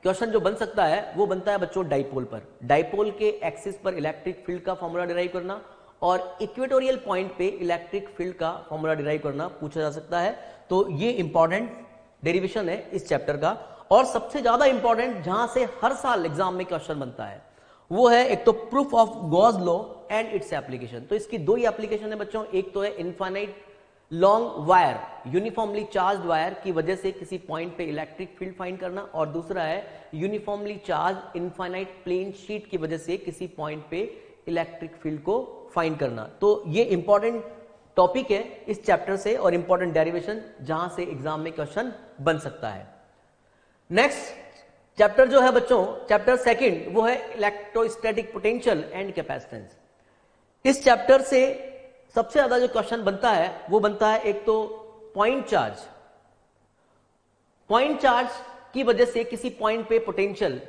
क्वेश्चन जो बन सकता है वो बनता है बच्चों डाइपोल पर। डाइपोल के एक्सिस पर इलेक्ट्रिक फील्ड का फॉर्मूला डिराइव करना और इक्वेटोरियल पॉइंट पे इलेक्ट्रिक फील्ड का फॉर्मूला डिराइव करना पूछा जा सकता है। तो ये इंपॉर्टेंट डेरिवेशन है इस चैप्टर का। और सबसे ज्यादा इंपॉर्टेंट जहां से हर साल एग्जाम में क्वेश्चन बनता है वो है एक तो proof of Gauss law and its application. तो इसकी 2 ही एप्लीकेशन है बच्चों, एक तो है infinite long wire, uniformly charged wire की वजह से किसी पॉइंट पे इलेक्ट्रिक फील्ड फाइंड करना, और दूसरा है uniformly charge infinite plane sheet की वजह से किसी पॉइंट पे इलेक्ट्रिक फील्ड को फाइंड करना। तो ये इंपॉर्टेंट टॉपिक है इस चैप्टर से और इंपॉर्टेंट डेरिवेशन जहां से एग्जाम में क्वेश्चन बन सकता है। नेक्स्ट चैप्टर जो है बच्चों चैप्टर 2 वो है इलेक्ट्रोस्टैटिक पोटेंशियल एंड कैपेसिटेंस। इस चैप्टर से सबसे ज्यादा जो क्वेश्चन बनता है वो बनता है एक तो पॉइंट चार्ज, पॉइंट चार्ज की वजह से किसी पॉइंट पे पोटेंशियल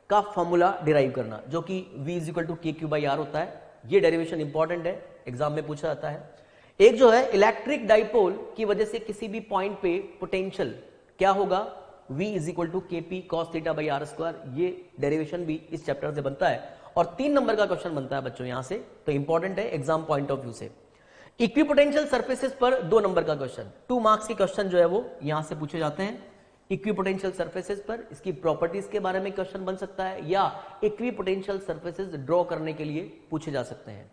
का फॉर्मूला डिराइव करना जो कि V = kq/r होता है। ये डेरिवेशन इंपॉर्टेंट है, एग्जाम में पूछा जाता है। एक जो है इलेक्ट्रिक डाइपोल की वजह से किसी भी पॉइंट पे पोटेंशियल क्या होगा, V = kp cos θ/r²। ये डेरिवेशन भी इस चैप्टर से बनता है और 3 नंबर का क्वेश्चन बनता है बच्चों यहां से, तो इंपॉर्टेंट है एग्जाम पॉइंट ऑफ व्यू से। इक्विपोटेंशियल सरफेसेस पर 2 नंबर का क्वेश्चन, 2 मार्क्स के क्वेश्चन जो है वो यहां से पूछे जाते हैं। इक्विपोटेंशियल सरफेसेस पर इसकी प्रॉपर्टीज के बारे में क्वेश्चन बन सकता है या इक्विपोटेंशियल सरफेसेस ड्रॉ करने के लिए पूछे जा सकते हैं।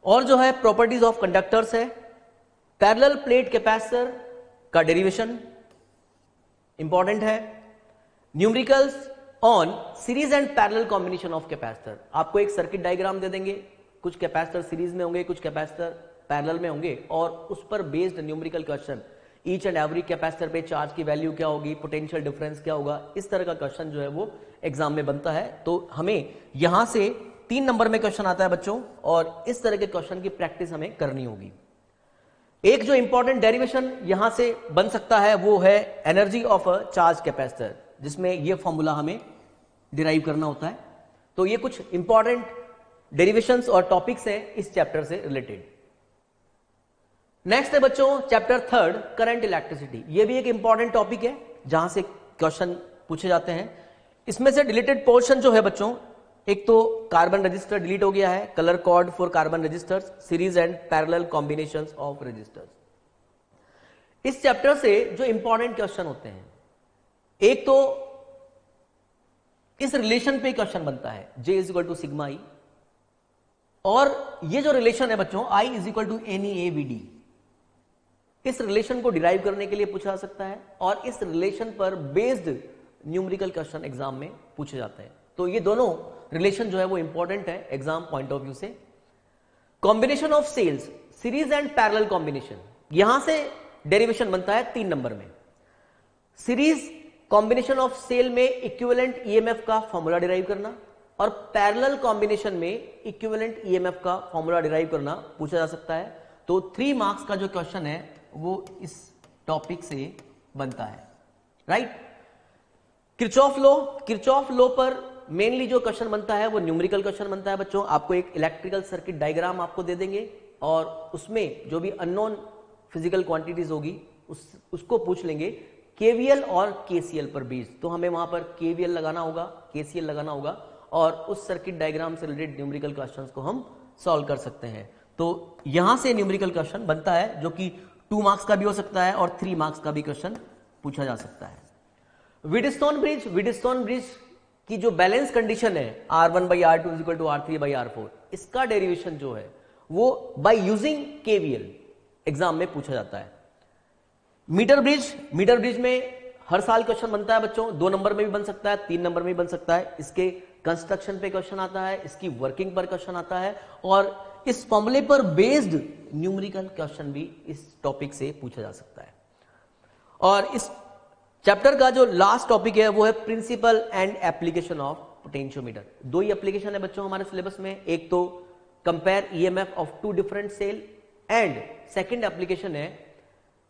और जो है प्रॉपर्टीज ऑफ कंडक्टर्स है, पैरेलल प्लेट कैपेसिटर का डेरिवेशन इंपॉर्टेंट है, numericals on series and parallel combination of capacitor. आपको एक सर्किट डायग्राम दे देंगे, कुछ कैपेसिटर सीरीज में होंगे, कुछ कैपेसिटर पैरेलल में होंगे और उस पर based numerical question, each and every capacitor पे चार्ज की वैल्यू क्या होगी, पोटेंशियल डिफरेंस क्या होगा, इस तरह का क्वेश्चन जो है वो एग्जाम में बनता है। तो हमें यहां से 3 नंबर में क्वेश्चन आता है बच्चों और इस तरह के क्वेश्चन की प्रैक्टिस हमें करनी होगी। एक जो इंपॉर्टेंट डेरिवेशन यहां से बन सकता है वो है energy of a charge capacitor, जिसमें ये फॉर्मूला हमें डिराइव करना होता है। तो ये कुछ इंपॉर्टेंट डेरिवेशंस और टॉपिक्स हैं इस चैप्टर से रिलेटेड। नेक्स्ट है बच्चों चैप्टर 3 करंट इलेक्ट्रिसिटी। ये भी एक इंपॉर्टेंट टॉपिक है जहां से क्वेश्चन पूछे जाते हैं। इसमें से डिलीटेड पोर्शन जो है बच्चों, एक तो कार्बन रजिस्टर डिलीट हो गया है, colour code for carbon resistors, series and parallel combinations of resistors. इस चैप्टर से जो इंपॉर्टेंट क्वेश्चन होते हैं, एक तो इस रिलेशन पे क्वेश्चन बनता है J is equal to sigma E, और ये जो रिलेशन है बच्चों I is equal to n e A v d, इस रिलेशन को डिराइव करने के लिए पूछा जा सकता है, और इस रिलेशन पर बेस्ड न्यूमेरिकल क्वेश्चन एग्जाम में पूछे जाते हैं। तो ये दोनों रिलेशन जो है वो इंपॉर्टेंट है एग्जाम पॉइंट ऑफ व्यू से। Combination of cells, series and parallel combination, यहां से डेरिवेशन बनता है 3 नंबर में। सीरीज कॉम्बिनेशन ऑफ सेल में इक्विवेलेंट ईएमएफ का फॉर्मूला डिराइव करना, और पैरेलल कॉम्बिनेशन में इक्विवेलेंट ईएमएफ का फॉर्मूला डिराइव करना पूछा जा सकता है। तो 3 मार्क्स का जो क्वेश्चन है वो इस टॉपिक से बनता है, राइट। किरचॉफ लॉ पर मेनली जो क्वेश्चन बनता है वो न्यूमेरिकल क्वेश्चन बनता है बच्चों। आपको एक इलेक्ट्रिकल सर्किट डायग्राम आपको दे देंगे, और उसमें जो भी अननोन फिजिकल क्वांटिटीज होगी उसको पूछ लेंगे केवीएल और केसीएल पर बेस्ड। तो हमें वहां पर केवीएल लगाना होगा, केसीएल लगाना होगा, और उस सर्किट डायग्राम से रिलेटेड न्यूमेरिकल क्वेश्चंस को हम सॉल्व कर सकते हैं। तो यहां से न्यूमेरिकल क्वेश्चन बनता है, जो कि 2 मार्क्स का भी हो सकता है और 3 मार्क्स का भी क्वेश्चन पूछा जा सकता है। व्हीटस्टोन ब्रिज की जो बैलेंस कंडीशन है R1/R2 is equal to R3/R4, इसका डेरिवेशन जो है वो बाय यूजिंग केवीएल एग्जाम में पूछा जाता है। मीटर ब्रिज में हर साल क्वेश्चन बनता है बच्चों, 2 नंबर में भी बन सकता है, 3 नंबर में भी बन सकता है। इसके कंस्ट्रक्शन पे क्वेश्चन आता है, इसकी वर्किंग पर क्वेश्चन आता है, और इस फॉर्मूले पर बेस्ड न्यूमेरिकल क्वेश्चन भी इस टॉपिक से पूछा जा सकता है। और इस चैप्टर का जो लास्ट टॉपिक है वो है principle and application of potentiometer. 2 ही एप्लीकेशन है बच्चों हमारे सिलेबस में, एक तो compare EMF of 2 different cell, and second application है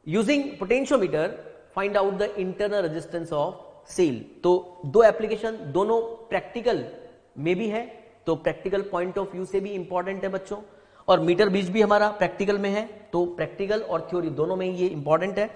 using potentiometer find out the internal resistance of cell. तो 2 एप्लीकेशन दोनों प्रैक्टिकल में भी है, तो प्रैक्टिकल पॉइंट ऑफ व्यू से भी इंपॉर्टेंट है बच्चों, और मीटर ब्रिज भी हमारा प्रैक्टिकल में है, तो प्रैक्टिकल और थ्योरी दोनों में ये इंपॉर्टेंट है।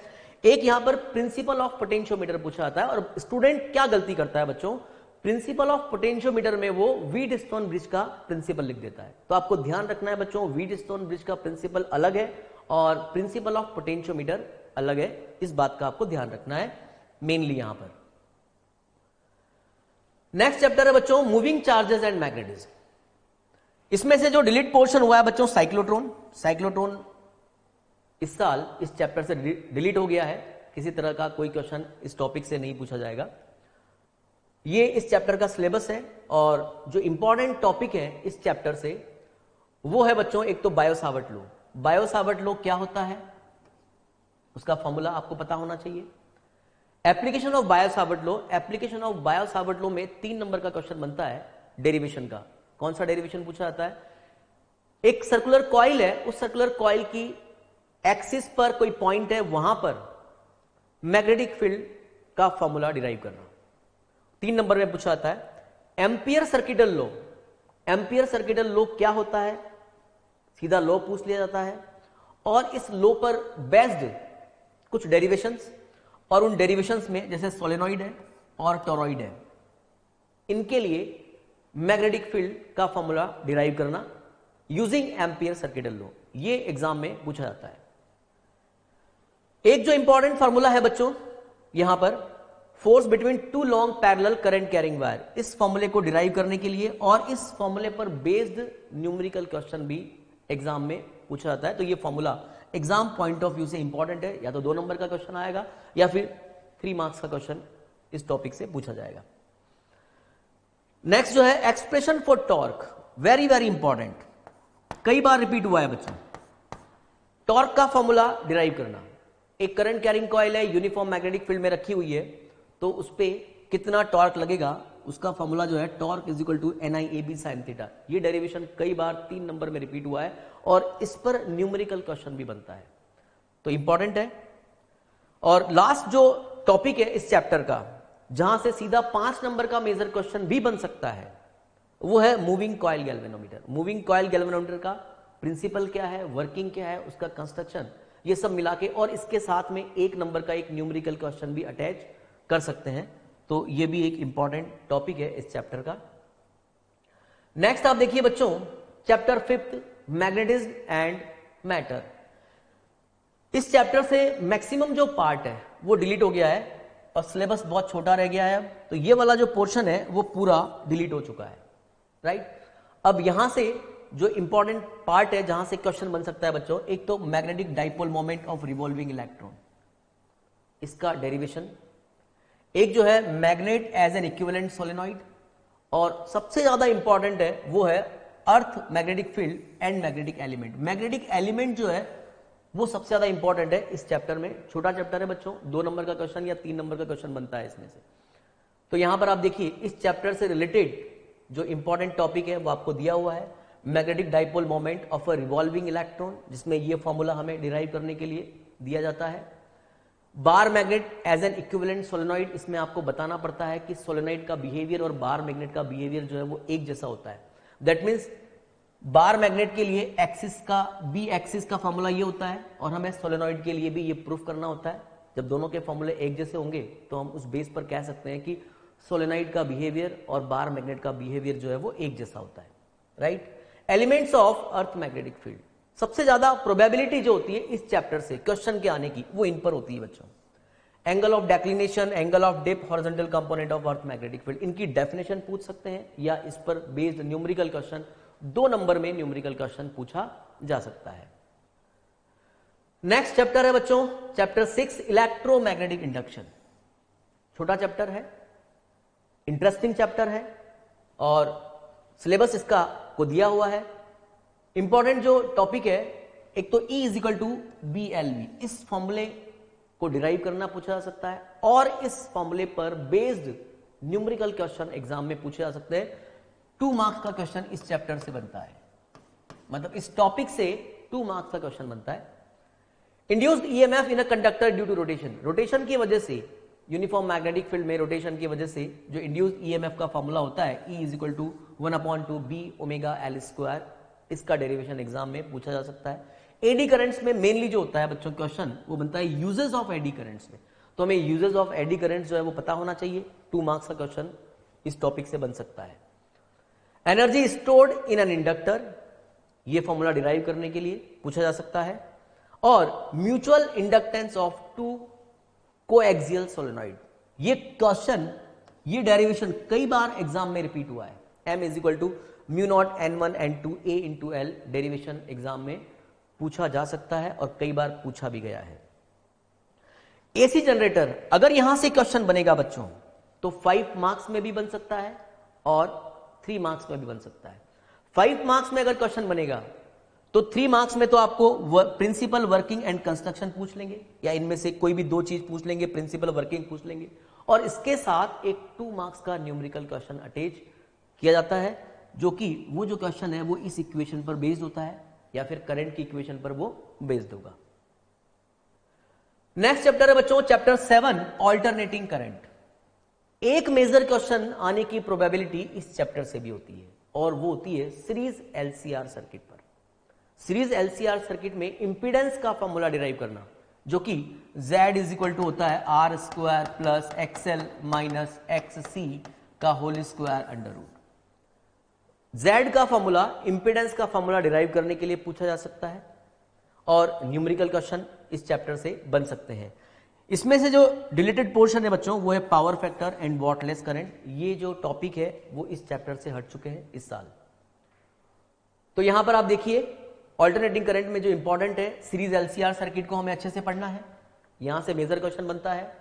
एक यहां पर प्रिंसिपल ऑफ पोटेंशियोमीटर पूछा जाता है, और स्टूडेंट क्या गलती करता है बच्चों, प्रिंसिपल ऑफ पोटेंशियोमीटर में वो व्हीटस्टोन ब्रिज का प्रिंसिपल लिख देता है। तो आपको ध्यान रखना है बच्चों, व्हीटस्टोन ब्रिज का प्रिंसिपल अलग है और प्रिंसिपल ऑफ पोटेंशियोमीटर अलग है, इस बात का आपको ध्यान रखना है मेनली यहां पर। नेक्स्ट चैप्टर है बच्चों मूविंग चार्जेस एंड मैग्नेटिज्म। इसमें से जो डिलीट पोर्शन हुआ है बच्चों साइक्लोट्रॉन इस साल इस चैप्टर से डिलीट हो गया है, किसी तरह का कोई क्वेश्चन इस टॉपिक से नहीं पूछा जाएगा। ये इस चैप्टर का सिलेबस है, और जो इंपॉर्टेंट टॉपिक है इस चैप्टर से वो है बच्चों एक तो बायो-सावर्ट लॉ। बायो-सावर्ट लॉ क्या होता है उसका फॉर्मूला आपको पता होना चाहिए। एप्लीकेशन ऑफ बायो-सावर्ट लॉ में 3 नंबर का क्वेश्चन बनता है डेरिवेशन का। कौन सा डेरिवेशन पूछा जाता है, एक सर्कुलर कॉइल है, उस सर्कुलर कॉइल की एक्सिस पर कोई पॉइंट है, वहां पर मैग्नेटिक फील्ड का फॉर्मूला डिराइव करना। 3 नंबर में पूछा जाता है। एम्पियर सर्किटल लॉ क्या होता है, सीधा लॉ पूछ लिया जाता है, और इस लॉ पर बेस्ड कुछ डेरिवेशंस, और उन डेरिवेशंस में जैसे सोलेनॉइड है और टॉरॉइड है, इनके लिए मैग्नेटिक फील्ड का फॉर्मूला डिराइव करना यूजिंग एम्पियर सर्किटल लॉ, ये एग्जाम में पूछा जाता है। एक जो इंपॉर्टेंट फॉर्मूला है बच्चों यहां पर, force between 2 long parallel current carrying wire, इस फॉर्मूले को डिराइव करने के लिए, और इस फॉर्मूले पर बेस्ड न्यूमेरिकल क्वेश्चन भी एग्जाम में पूछा जाता है। तो ये formula exam point of view से इंपॉर्टेंट है, या तो 2 नंबर का क्वेश्चन आएगा या फिर 3 मार्क्स का क्वेश्चन इस टॉपिक से पूछा जाएगा। नेक्स्ट जो है expression for torque, very very important, कई बार रिपीट हुआ है बच्चों। टॉर्क का फॉर्मूला डिराइव करना, एक करंट कैरिंग कॉइल है, यूनिफॉर्म मैग्नेटिक फील्ड में रखी हुई है, तो उस पर कितना टॉर्क लगेगा उसका फॉर्मूला जो है torque is equal to NIAB sin theta. ये डेरिवेशन कई बार 3 नंबर में रिपीट हुआ है, और इस पर न्यूमेरिकल क्वेश्चन भी बनता है, तो इंपॉर्टेंट है। और लास्ट जो टॉपिक है इस चैप्टर का, जहां से सीधा 5 नंबर का मेजर क्वेश्चन भी बन सकता है, वो है moving coil galvanometer. Moving coil galvanometer का प्रिंसिपल क्या है, वर्किंग क्या है, उसका कंस्ट्रक्शन, ये सब मिला के, और इसके साथ में 1 नंबर का एक न्यूमेरिकल क्वेश्चन भी अटैच कर सकते हैं। तो ये भी एक इंपॉर्टेंट टॉपिक है इस चैप्टर का। नेक्स्ट आप देखिए बच्चों, चैप्टर 5 मैग्नेटिज्म एंड मैटर। इस चैप्टर से मैक्सिमम जो पार्ट है वो डिलीट हो गया है और सिलेबस बहुत छोटा रह गया है। अब तो ये वाला जो पोर्शन है वो पूरा डिलीट हो चुका है, राइट। अब यहां से जो इंपॉर्टेंट पार्ट है जहां से क्वेश्चन बन सकता है बच्चों, एक तो magnetic dipole moment of revolving electron, इसका डेरिवेशन, एक जो है magnet as an equivalent solenoid, और सबसे ज्यादा इंपॉर्टेंट है वो है earth magnetic field and magnetic element. Magnetic element जो है वो सबसे ज्यादा इंपॉर्टेंट है इस चैप्टर में। छोटा चैप्टर है बच्चों, 2 नंबर का क्वेश्चन या 3 नंबर का क्वेश्चन बनता है इसमें से। तो यहां पर आप देखिए इस चैप्टर से रिलेटेड जो इंपॉर्टेंट टॉपिक है वो आपको दिया हुआ है, magnetic dipole moment of a revolving electron, जिसमें ये फॉर्मूला हमें डिराइव करने के लिए दिया जाता है। Bar magnet as an equivalent solenoid, इसमें आपको बताना पड़ता है कि सोलेनॉइड का बिहेवियर और बार मैग्नेट का बिहेवियर जो है वो एक जैसा होता है। दैट मीन्स बार मैग्नेट के लिए एक्सिस का बी एक्सिस का फॉर्मूला ये होता है और हमें सोलेनॉइड के लिए भी ये प्रूफ करना होता है। जब दोनों के फॉर्मूले एक जैसे होंगे तो हम उस बेस पर कह सकते हैं कि सोलेनॉइड का बिहेवियर और बार मैग्नेट का बिहेवियर जो है वो एक जैसा होता है, right. Elements of earth magnetic field, सबसे ज्यादा प्रोबेबिलिटी जो होती है इस चैप्टर से क्वेश्चन के आने की वो इन पर होती है बच्चों। Angle of declination, angle of dip, horizontal component of earth magnetic field, इनकी डेफिनेशन पूछ सकते हैं या इस पर बेस्ड न्यूमेरिकल क्वेश्चन 2 नंबर में न्यूमेरिकल क्वेश्चन पूछा जा सकता है। नेक्स्ट चैप्टर है बच्चों चैप्टर 6 इलेक्ट्रोमैग्नेटिक इंडक्शन। छोटा चैप्टर है, इंटरेस्टिंग चैप्टर है और सिलेबस इसका को दिया हुआ है। इंपॉर्टेंट जो टॉपिक है, एक तो E is equal to BLV, इस फॉर्मूले को डिराइव करना पूछा जा सकता है और इस फॉर्मूले पर बेस्ड न्यूमेरिकल क्वेश्चन एग्जाम में पूछे जा सकते हैं। 2 मार्क्स का क्वेश्चन इस चैप्टर से बनता है, मतलब इस टॉपिक से 2 मार्क्स का क्वेश्चन बनता है। Induced EMF in a conductor due to rotation, rotation की वजह से, यूनिफॉर्म मैग्नेटिक फील्ड में रोटेशन की वजह से जो इंड्यूस्ड EMF का फॉर्मूला होता है E is equal to 1/2 B omega L square, इसका डेरिवेशन एग्जाम में पूछा जा सकता है। एडी करंट्स में मेनली जो होता है बच्चों क्वेश्चन वो बनता है यूजेस ऑफ एडी करंट्स में, तो हमें यूजेस ऑफ एडी करंट्स जो है वो पता होना चाहिए। 2 मार्क्स का क्वेश्चन इस टॉपिक से बन सकता है। Energy stored in an inductor, ये फॉर्मूला डिराइव करने के लिए पूछा जा सकता है। और mutual inductance of 2 coaxial solenoid, ये क्वेश्चन, ये डेरिवेशन कई बार एग्जाम में रिपीट हुआ है। M is equal to mu naught N1 N2 A into L, derivation exam में पूछा जा सकता है और कई बार पूछा भी गया है। एसी जनरेटर, अगर यहां से क्वेश्चन बनेगा बच्चों तो 5 मार्क्स में भी बन सकता है और 3 मार्क्स में भी बन सकता है। 5 मार्क्स में अगर क्वेश्चन बनेगा तो 3 मार्क्स में तो आपको प्रिंसिपल वर्किंग एंड कंस्ट्रक्शन पूछ लेंगे या इनमें से कोई भी 2 चीज पूछ लेंगे, प्रिंसिपल वर्किंग पूछ लेंगे और इसके साथ एक 2 मार्क्स का न्यूमेरिकल क्वेश्चन अटैच किया जाता है, जो कि वो जो क्वेश्चन है वो इस इक्वेशन पर बेस्ड होता है या फिर करंट की इक्वेशन पर वो बेस्ड होगा। नेक्स्ट चैप्टर है बच्चों चैप्टर 7 ऑल्टरनेटिंग करंट। एक मेजर क्वेश्चन आने की प्रोबेबिलिटी इस चैप्टर से भी होती है और वो होती है सीरीज LCR सर्किट पर। सीरीज LCR सर्किट में इंपीडेंस का फॉर्मूला डिराइव करना, जो कि Z इज इक्वल टू होता है R square plus XL minus XC का whole square under root. Z का फॉर्मूला, इंपीडेंस का फॉर्मूला डिराइव करने के लिए पूछा जा सकता है और न्यूमेरिकल क्वेश्चन इस चैप्टर से बन सकते हैं। इसमें से जो डिलीटेड पोर्शन है बच्चों वो है power factor and wattless current. ये जो टॉपिक है वो इस चैप्टर से हट चुके हैं इस साल। तो यहां पर आप देखिए ऑल्टरनेटिंग करंट में जो इंपॉर्टेंट है सीरीज LCR सर्किट को हमें अच्छे से पढ़ना है, यहां से मेजर क्वेश्चन बनता है।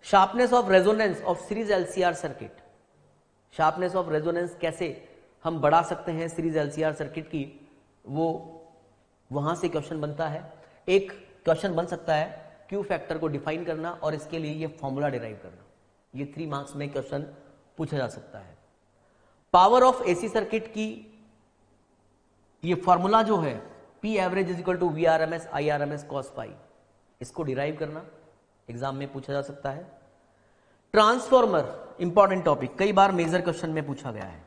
Sharpness of resonance of series LCR circuit, sharpness of resonance कैसे हम बढ़ा सकते हैं सीरीज LCR सर्किट की, वो वहां से क्वेश्चन बनता है। एक क्वेश्चन बन सकता है क्यू फैक्टर को डिफाइन करना और इसके लिए ये फॉर्मूला डिराइव करना, ये 3 मार्क्स में क्वेश्चन पूछा जा सकता है। पावर ऑफ AC सर्किट की ये फॉर्मूला जो है P average is equal to VRMS IRMS cos phi, इसको डिराइव करना एग्जाम में पूछा जा सकता है। ट्रांसफॉर्मर इंपॉर्टेंट टॉपिक, कई बार मेजर क्वेश्चन में पूछा गया है।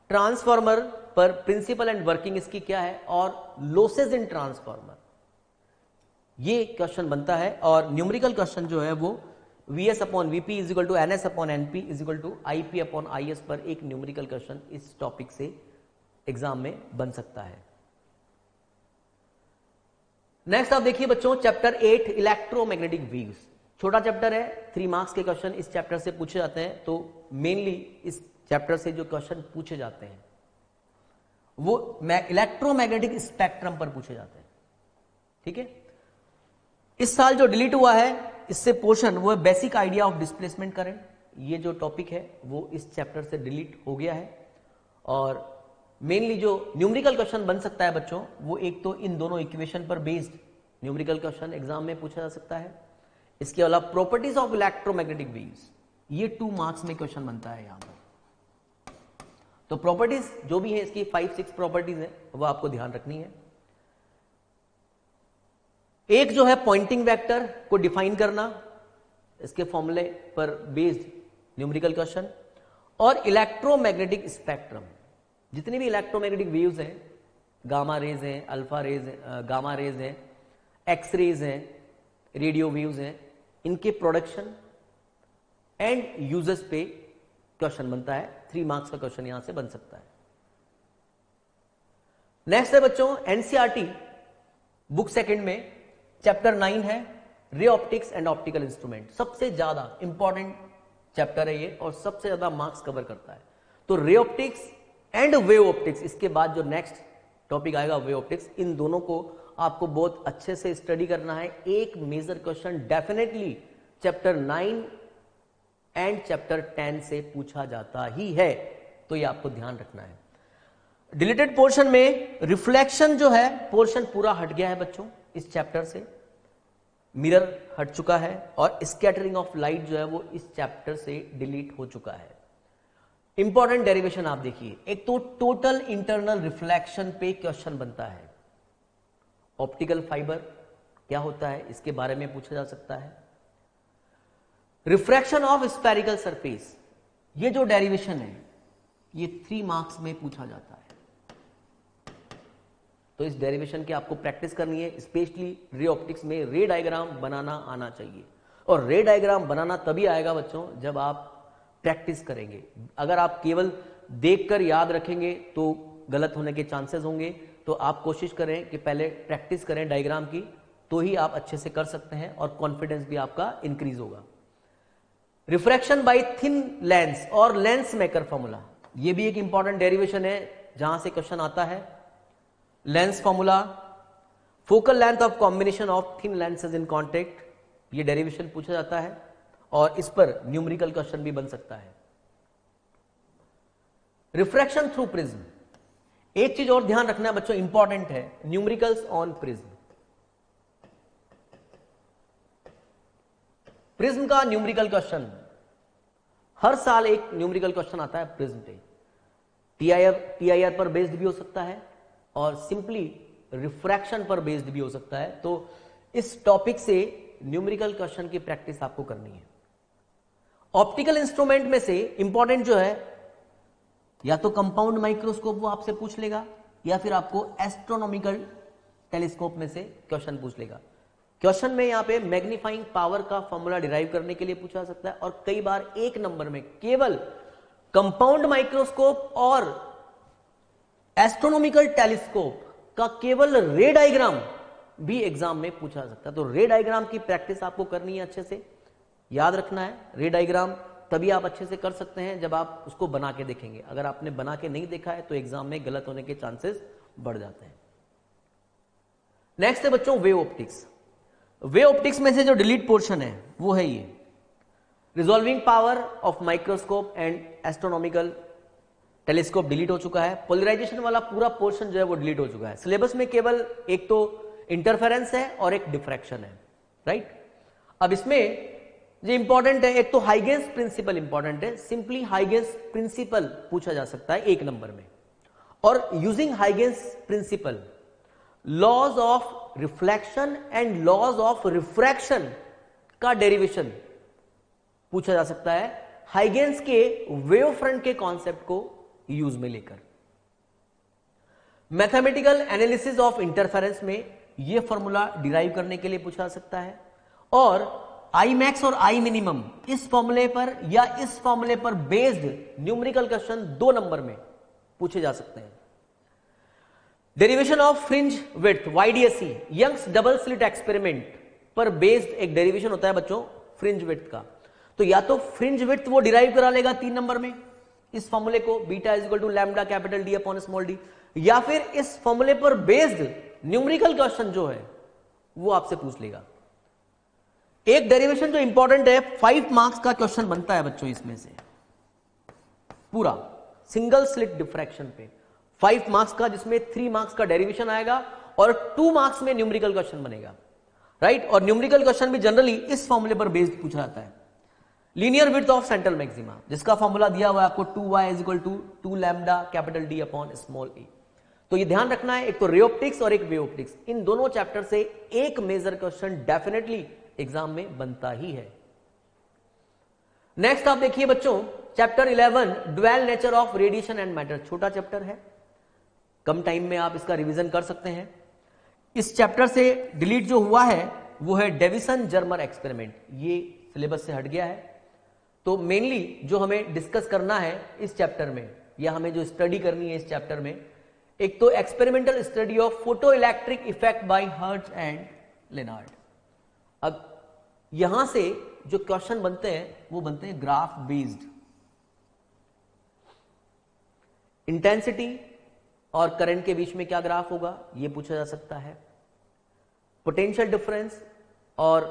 ट्रांसफॉर्मर पर प्रिंसिपल एंड वर्किंग इसकी क्या है और लॉसेज इन ट्रांसफॉर्मर, ये क्वेश्चन बनता है और न्यूमेरिकल क्वेश्चन जो है वो VS upon VP is equal to NS upon NP is equal to IP upon IS पर एक न्यूमेरिकल क्वेश्चन इस टॉपिक से एग्जाम में बन सकता है। नेक्स्ट आप देखिए बच्चों चैप्टर 8 इलेक्ट्रोमैग्नेटिक वेव्स, छोटा चैप्टर है, 3 मार्क्स के क्वेश्चन इस चैप्टर से पूछे जाते हैं। तो मेनली इस चैप्टर से जो क्वेश्चन पूछे जाते हैं वो इलेक्ट्रोमैग्नेटिक स्पेक्ट्रम पर पूछे जाते हैं। ठीक है, इस साल जो डिलीट हुआ है इससे पोर्शन वो basic idea of displacement current, ये जो टॉपिक है वो इस चैप्टर से डिलीट हो गया है। और मेनली जो न्यूमेरिकल क्वेश्चन बन सकता है बच्चों वो एक तो इन दोनों इक्वेशन पर बेस्ड न्यूमेरिकल क्वेश्चन एग्जाम में पूछा जा सकता है। इसके अलावा प्रॉपर्टीज ऑफ इलेक्ट्रोमैग्नेटिक वेव्स, ये 2 मार्क्स में क्वेश्चन बनता है यहां पर। तो प्रॉपर्टीज जो भी है इसकी 5-6 प्रॉपर्टीज है वो आपको ध्यान रखनी है। एक जो है पॉइंटिंग वेक्टर को डिफाइन करना, इसके फॉर्मूले पर बेस्ड न्यूमेरिकल क्वेश्चन, और इलेक्ट्रोमैग्नेटिक स्पेक्ट्रम, जितनी भी इलेक्ट्रोमैग्नेटिक वेव्स हैं, गामा रेज हैं, अल्फा रेज, गामा रेज हैं, एक्स रेज हैं, रेडियो वेव्स हैं, इनके प्रोडक्शन एंड यूजेस पे क्वेश्चन बनता है। 3 मार्क्स का क्वेश्चन यहां से बन सकता है। नेक्स्ट है बच्चों एनसीईआरटी बुक सेकंड में चैप्टर 9 है ray optics and optical instrument, सबसे ज्यादा इंपॉर्टेंट चैप्टर है ये और सबसे ज्यादा मार्क्स कवर करता है। तो ray optics and wave optics, इसके बाद जो नेक्स्ट टॉपिक आएगा वेव ऑप्टिक्स, इन दोनों को आपको बहुत अच्छे से स्टडी करना है। एक major question definitely chapter 9 and chapter 10 से पूछा जाता ही है, तो ये आपको ध्यान रखना है। डिलीटेड पोर्शन में रिफ्लेक्शन जो है पोर्शन पूरा हट गया है बच्चों इस चैप्टर से, मिरर हट चुका है और स्कैटरिंग ऑफ लाइट जो है वो इस चैप्टर से डिलीट हो चुका है। इंपॉर्टेंट डेरिवेशन आप देखिए, एक तो टोटल इंटरनल रिफ्लेक्शन पे क्वेश्चन बनता है। ऑप्टिकल फाइबर क्या होता है इसके बारे में पूछा जा सकता है। रिफ्रैक्शन ऑफ स्फेरिकल सरफेस, ये जो डेरिवेशन है ये 3 मार्क्स में पूछा जाता है। तो इस डेरिवेशन की आपको प्रैक्टिस करनी है, स्पेशली रे ऑप्टिक्स में रे डायग्राम बनाना आना चाहिए। और रे डायग्राम बनाना तभी आएगा बच्चों जब आप प्रैक्टिस करेंगे। अगर आप केवल देखकर याद रखेंगे तो गलत होने के चांसेस होंगे। तो आप कोशिश करें कि पहले प्रैक्टिस करें डायग्राम की, तो ही आप अच्छे से कर सकते हैं और कॉन्फिडेंस भी आपका इंक्रीज होगा। रिफ्रैक्शन बाय थिन लेंस और लेंस मेकर फॉर्मूला, ये भी एक इंपॉर्टेंट डेरिवेशन है जहां से क्वेश्चन आता है। Lens formula, focal length of combination of thin lenses in contact, ये डेरिवेशन पूछा जाता है और इस पर न्यूमेरिकल क्वेश्चन भी बन सकता है। रिफ्रैक्शन थ्रू प्रिज्म, एक चीज और ध्यान रखना बच्चों इंपॉर्टेंट है, न्यूमेरिकल्स ऑन प्रिज्म। प्रिज्म का न्यूमेरिकल क्वेश्चन हर साल एक न्यूमेरिकल क्वेश्चन आता है प्रिज्म पे। टीआईआर पर बेस्ड भी हो सकता है और सिंपली रिफ्रैक्शन पर बेस्ड भी हो सकता है। तो इस टॉपिक से न्यूमेरिकल क्वेश्चन की प्रैक्टिस आपको करनी है। ऑप्टिकल इंस्ट्रूमेंट में से इंपॉर्टेंट जो है या तो कंपाउंड माइक्रोस्कोप वो आपसे पूछ लेगा या फिर आपको एस्ट्रोनॉमिकल टेलीस्कोप में से क्वेश्चन पूछ लेगा। क्वेश्चन में यहां पे मैग्नीफाइंग पावर का फॉर्मूला डिराइव करने के लिए पूछा जा सकता है और कई बार एक नंबर में केवल कंपाउंड माइक्रोस्कोप और एस्ट्रोनॉमिकल टेलीस्कोप का केवल रे डायग्राम भी एग्जाम में पूछा जा सकता है। तो रे डायग्राम की प्रैक्टिस आपको करनी है, अच्छे से याद रखना है। रे डायग्राम तभी आप अच्छे से कर सकते हैं जब आप उसको बना के देखेंगे। अगर आपने बना के नहीं देखा है तो एग्जाम में गलत होने के चांसेस बढ़ जाते हैं। नेक्स्ट है बच्चों वेव ऑप्टिक्स। वेव ऑप्टिक्स में से जो डिलीट पोर्शन है वो है ये, resolving power of microscope and astronomical telescope delete हो चुका है। पोलराइजेशन वाला पूरा पोर्शन जो है वो डिलीट हो चुका है। सिलेबस में केवल एक तो इंटरफेरेंस है और एक डिफ्रैक्शन है, राइट। अब इसमें जो इंपॉर्टेंट है, एक तो हाइगेंस प्रिंसिपल इंपॉर्टेंट है, सिंपली हाइगेंस प्रिंसिपल पूछा जा सकता है 1 नंबर में। और using Huygens principle laws of reflection and laws of refraction का डेरिवेशन पूछा जा सकता है हाइगेंस के वेव फ्रंट के कॉन्सेप्ट को यूज में लेकर। मैथमेटिकल एनालिसिस ऑफ इंटरफेरेंस में यह फॉर्मूला डिराइव करने के लिए पूछा जा सकता है। और आई मैक्स और आई मिनिमम इस फॉर्मूले पर या इस फॉर्मूले पर बेस्ड न्यूमेरिकल क्वेश्चन 2 नंबर में पूछे जा सकते हैं। Derivation of fringe width YDSE Young's double slit experiment पर बेस्ड एक डेरिवेशन होता है बच्चों फ्रिंज विड्थ का। तो या तो फ्रिंज विड्थ वो डिराइव करा लेगा 3 नंबर में इस फॉर्मूले को beta is equal to lambda capital D upon small d, या फिर इस फॉर्मूले पर बेस्ड न्यूमेरिकल क्वेश्चन जो है वो आपसे पूछ लेगा। एक डेरिवेशन जो इंपॉर्टेंट है 5 मार्क्स का क्वेश्चन बनता है बच्चों इसमें से पूरा सिंगल स्लिट डिफ्रैक्शन पे 5 मार्क्स का, जिसमें 3 मार्क्स का डेरिवेशन आएगा और 2 मार्क्स में न्यूमेरिकल क्वेश्चन बनेगा, राइट। और न्यूमेरिकल क्वेश्चन भी जनरली इस फॉर्मूले पर बेस्ड पूछा जाता है। Linear width of central maxima जिसका फॉर्मूला दिया हुआ है आपको 2y is equal to 2 lambda capital D upon small a। तो ये ध्यान रखना है, एक तो रे ऑप्टिक्स और एक वे ऑप्टिक्स, इन दोनों चैप्टर से एक मेजर क्वेश्चन डेफिनेटली एग्जाम में बनता ही है। नेक्स्ट आप देखिए बच्चों chapter 11 dual nature of radiation and matter, छोटा चैप्टर है, कम टाइम में आप इसका रिवीजन कर सकते हैं। इस चैप्टर से डिलीट जो हुआ है वो है डेविसन जर्मर एक्सपेरिमेंट, ये सिलेबस से हट गया है। तो मेनली जो हमें डिस्कस करना है इस चैप्टर में या हमें जो स्टडी करनी है इस चैप्टर में, एक तो experimental study of photo electric effect bye hertz and Lennard. अब यहां से जो क्वेश्चन बनते हैं वो बनते हैं ग्राफ बेस्ड। इंटेंसिटी और करंट के बीच में क्या ग्राफ होगा ये पूछा जा सकता है। पोटेंशियल डिफरेंस और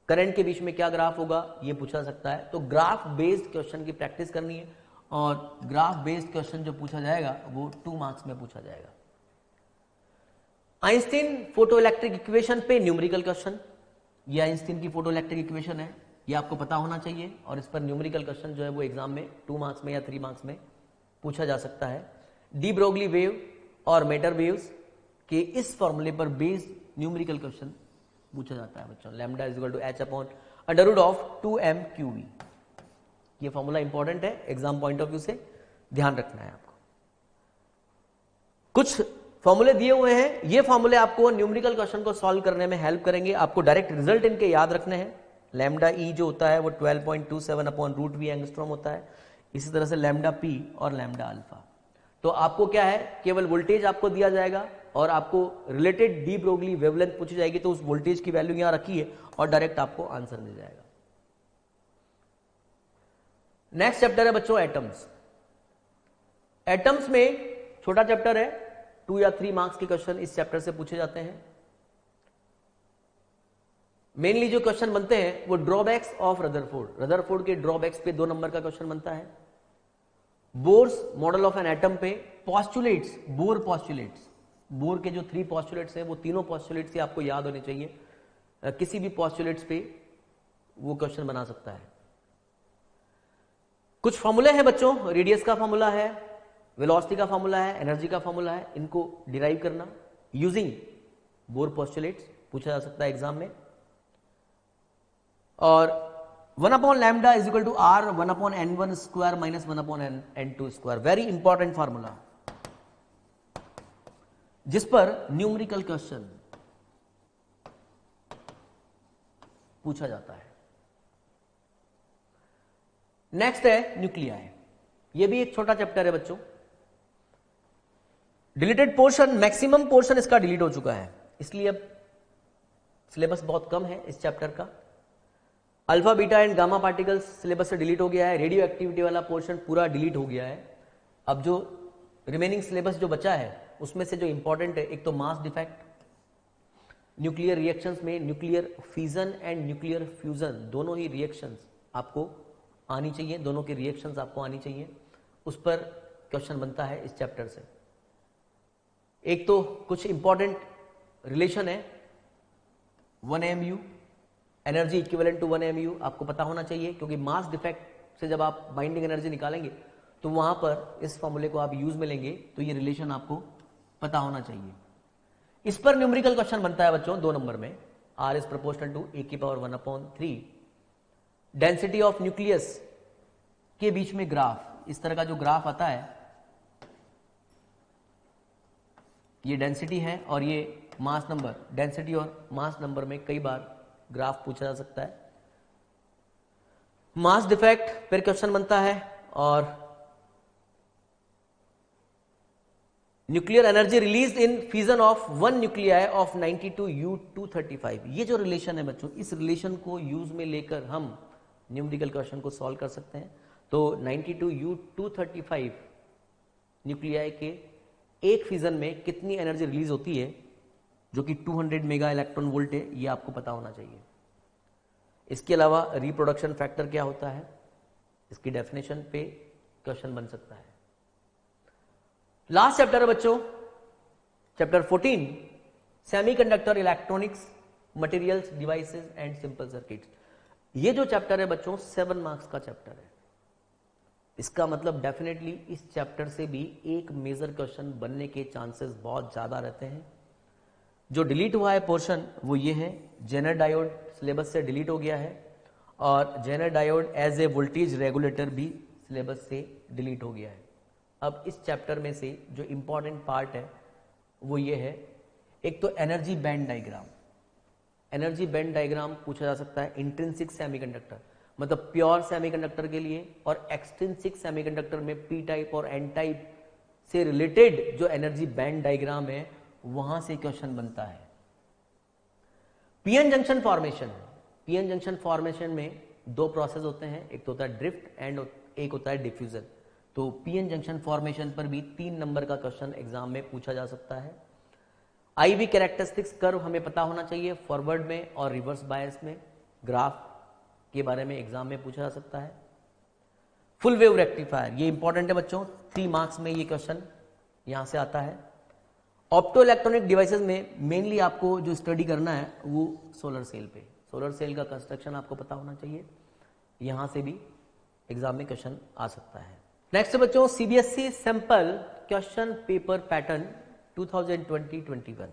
करंट के बीच में क्या ग्राफ होगा ये पूछा जा सकता है। तो ग्राफ बेस्ड क्वेश्चन की प्रैक्टिस करनी है और ग्राफ बेस्ड क्वेश्चन जो पूछा जाएगा वो 2 मार्क्स में पूछा जाएगा। आइंस्टीन फोटो इलेक्ट्रिक इक्वेशन पे न्यूमेरिकल क्वेश्चन, ये आइंस्टीन की फोटो इलेक्ट्रिक इक्वेशन है, ये आपको पता होना चाहिए और इस पर न्यूमेरिकल क्वेश्चन जो है वो एग्जाम में 2 मार्क्स में या 3 मार्क्स में पूछा जा सकता है। डी ब्रोगली वेव और मैटर वेव्स के इस फॉर्मूले पर बेस्ड न्यूमेरिकल क्वेश्चन पूछा जाता है बच्चों। Lambda is equal to h upon under root of 2m/qv। ये फॉर्मूला इंपॉर्टेंट है एग्जाम पॉइंट ऑफ व्यू से, ध्यान रखना है आपको। कुछ फॉर्मूले दिए हुए हैं, ये फॉर्मूले आपको न्यूमेरिकल क्वेश्चन को सॉल्व करने में हेल्प करेंगे, आपको डायरेक्ट रिजल्ट इनके याद रखने हैं। लैम्डा ई जो होता है वो 12.27 अपॉन रूट वी एंगस्ट्रॉम होता है, इसी तरह से लैम्डा पी और लैम्डा अल्फा। तो आपको क्या है, केवल वोल्टेज आपको दिया जाएगा और आपको रिलेटेड डी ब्रोगली वेवलेंथ पूछी जाएगी, तो उस वोल्टेज की वैल्यू यहां रखी है और डायरेक्ट आपको आंसर मिल जाएगा। नेक्स्ट चैप्टर है बच्चों एटम्स। एटम्स में छोटा चैप्टर है, 2 या 3 मार्क्स के क्वेश्चन इस चैप्टर से पूछे जाते हैं। मेनली जो क्वेश्चन बनते हैं वो ड्रॉबैक्स ऑफ रदरफोर्ड, रदरफोर्ड के ड्रॉबैक्स पे 2 नंबर का क्वेश्चन बनता है। Bohr's model of an atom पे पॉस्टुलेट्स, बोर पॉस्टुलेट्स, बोर के जो 3 पॉस्टुलेट्स हैं वो तीनों पॉस्टुलेट्स ही आपको याद होने चाहिए, किसी भी पॉस्टुलेट्स पे वो क्वेश्चन बना सकता है। कुछ फॉर्मूले हैं बच्चों, रेडियस का फॉर्मूला है, वेलोसिटी का फॉर्मूला है, एनर्जी का फॉर्मूला है, इनको डिराइव करना यूजिंग बोर पॉस्टुलेट्स पूछा जा सकता है एग्जाम में। और 1 upon lambda is equal to R 1 upon n1 square minus 1 upon n2 square, very important formula जिस पर न्यूमेरिकल क्वेश्चन पूछा जाता है। नेक्स्ट है न्यूक्लियाई, ये भी एक छोटा चैप्टर है बच्चों। डिलीटेड पोर्शन, मैक्सिमम पोर्शन इसका डिलीट हो चुका है, इसलिए अब सिलेबस बहुत कम है इस चैप्टर का। Alpha beta and gamma particles syllabus से डिलीट हो गया है, रेडियो एक्टिविटी वाला पोर्शन पूरा डिलीट हो गया है। अब जो रिमेनिंग सिलेबस जो बचा है उसमें से जो इंपॉर्टेंट है, एक तो मास डिफेक्ट, न्यूक्लियर रिएक्शंस में nuclear fission and nuclear fusion दोनों ही रिएक्शंस आपको आनी चाहिए, दोनों की रिएक्शंस आपको आनी चाहिए, उस पर क्वेश्चन बनता है इस चैप्टर से। एक तो कुछ इंपॉर्टेंट रिलेशन है 1 mu, energy equivalent to 1 mu आपको पता होना चाहिए, क्योंकि मास डिफेक्ट से जब आप बाइंडिंग एनर्जी निकालेंगे तो वहां पर इस फॉर्मूले को आप यूज में लेंगे, तो ये रिलेशन आपको पता होना चाहिए। इस पर न्यूमेरिकल क्वेश्चन बनता है बच्चों 2 नंबर में, R is proportional to a की पावर 1/3। डेंसिटी ऑफ न्यूक्लियस के बीच में ग्राफ, इस तरह का जो ग्राफ आता है, ये डेंसिटी है और ये मास नंबर, डेंसिटी और मास नंबर में कई बार ग्राफ पूछा जा सकता है। मास डिफेक्ट पर क्वेश्चन बनता है, और nuclear energy release in fusion of one nuclei of 92U235। ये जो रिलेशन है बच्चों, इस रिलेशन को यूज में लेकर हम न्यूमेरिकल क्वेश्चन को सॉल्व कर सकते हैं। तो 92U235 न्यूक्लियाई के एक फ्यूजन में कितनी एनर्जी रिलीज होती है, जो कि 200 मेगा इलेक्ट्रॉन वोल्ट है, ये आपको पता होना चाहिए। इसके अलावा रिप्रोडक्शन फैक्टर क्या होता है, इसकी डेफिनेशन पे क्वेश्चन बन सकता है। लास्ट चैप्टर है बच्चों, chapter 14, semiconductor electronics materials devices and simple circuits. ये जो चैप्टर है बच्चों 7 मार्क्स का चैप्टर है। इसका मतलब डेफिनेटली इस चैप्टर से भी एक मेजर क्वेश्चन बनने के चांसेस बहुत ज्यादा रहते हैं। जो डिलीट हुआ है पोर्शन वो ये है, जेनर डायोड सिलेबस से डिलीट हो गया है, और Zener diode as a voltage regulator भी सिलेबस से डिलीट हो गया है। अब इस चैप्टर में से जो इंपॉर्टेंट पार्ट है वो ये है, एक तो energy band diagram. Energy band diagram पूछा जा सकता है इंट्रिंसिक सेमीकंडक्टर, मतलब प्योर सेमीकंडक्टर के लिए, और एक्सट्रिंसिक सेमीकंडक्टर में पी टाइप और एन टाइप से रिलेटेड जो एनर्जी बैंड डायग्राम है वहां से क्वेश्चन बनता है। PN junction formation, PN junction formation में दो प्रोसेस होते हैं, एक तो होता है ड्रिफ्ट एंड एक होता है डिफ्यूजन। तो पीएन जंक्शन फॉर्मेशन पर भी 3 नंबर का क्वेश्चन एग्जाम में पूछा जा सकता है। आईवी कैरेक्टरिस्टिक्स कर्व हमें पता होना चाहिए, फॉरवर्ड में और रिवर्स बायस में ग्राफ के बारे में एग्जाम में पूछा जा सकता है। फुल वेव रेक्टिफायर, ये इंपॉर्टेंट है बच्चों, 3 मार्क्स में ये क्वेश्चन यहां से आता है। ऑप्टो इलेक्ट्रॉनिक डिवाइसेस में मेनली आपको जो स्टडी करना है वो सोलर सेल पे, सोलर सेल का कंस्ट्रक्शन आपको पता होना चाहिए, यहां से भी एग्जाम में क्वेश्चन आ सकता है। नेक्स्ट बच्चों CBSE sample question paper pattern 2020-21।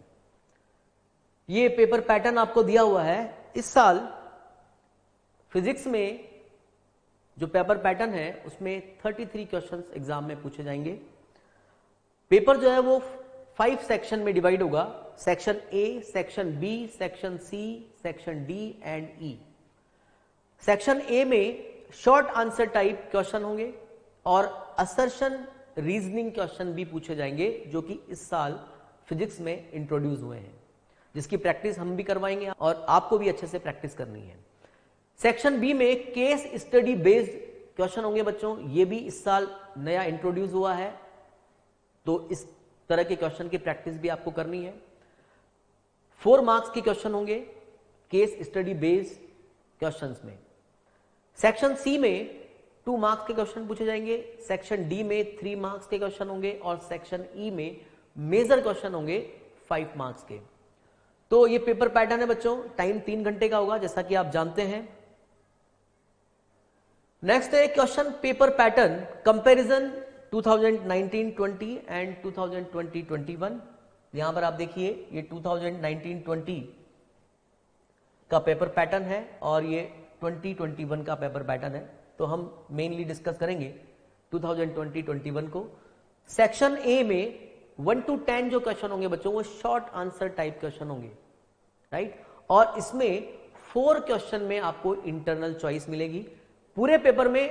ये पेपर पैटर्न आपको दिया हुआ है। इस साल फिजिक्स में जो पेपर पैटर्न है उसमें 33 क्वेश्चंस एग्जाम में पूछे जाएंगे। पेपर जो है वो 5 सेक्शन में डिवाइड होगा, section A, section B, section C, section D and E. Section A में शॉर्ट आंसर टाइप क्वेश्चन होंगे और असर्शन रीजनिंग क्वेश्चन भी पूछे जाएंगे, जो कि इस साल फिजिक्स में इंट्रोड्यूस हुए हैं, जिसकी प्रैक्टिस हम भी करवाएंगे और आपको भी अच्छे से प्रैक्टिस करनी है। सेक्शन बी में केस स्टडी बेस्ड क्वेश्चन होंगे बच्चों, ये भी इस साल नया इंट्रोड्यूस हुआ है, तो इस तरह के क्वेश्चन की प्रैक्टिस भी आपको करनी है। 4 मार्क्स के क्वेश्चन होंगे केस स्टडी बेस्ड क्वेश्चंस में। सेक्शन सी में 2 मार्क्स के क्वेश्चन पूछे जाएंगे, सेक्शन डी में 3 मार्क्स के क्वेश्चन होंगे और सेक्शन ई में मेजर क्वेश्चन होंगे 5 मार्क्स के। तो ये पेपर पैटर्न है बच्चों, टाइम 3 घंटे का होगा जैसा कि आप जानते हैं। नेक्स्ट है question paper pattern comparison 2019-20 and 2020-21। यहां पर आप देखिए ये 2019-20 का पेपर पैटर्न है और ये 2021 का पेपर पैटर्न है, तो हम मेनली डिस्कस करेंगे 2020-21 को। सेक्शन ए में 1 to 10 जो क्वेश्चन होंगे बच्चों वो शॉर्ट आंसर टाइप क्वेश्चन होंगे, राइट, और इसमें 4 क्वेश्चन में आपको इंटरनल चॉइस मिलेगी। पूरे पेपर में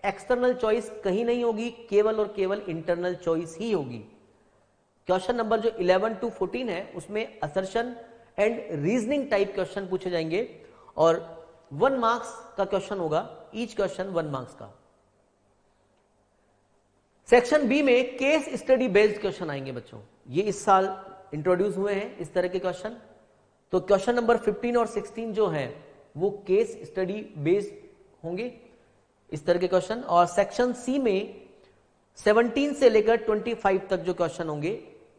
एक्सटर्नल चॉइस कहीं नहीं होगी, केवल और केवल इंटरनल चॉइस ही होगी। क्वेश्चन नंबर जो 11 to 14 है उसमें assertion and reasoning type question पूछे जाएंगे और 1 मार्क्स का क्वेश्चन होगा, ईच क्वेश्चन 1 मार्क्स का। सेक्शन बी में केस स्टडी बेस्ड क्वेश्चन आएंगे बच्चों, ये इस साल इंट्रोड्यूस हुए हैं इस तरह के क्वेश्चन। तो क्वेश्चन नंबर 15 और 16 जो है वो केस स्टडी बेस्ड होंगे, इस तरह के क्वेश्चन। और सेक्शन सी में 17 से लेकर 25 तक जो क्वेश्चन होंगे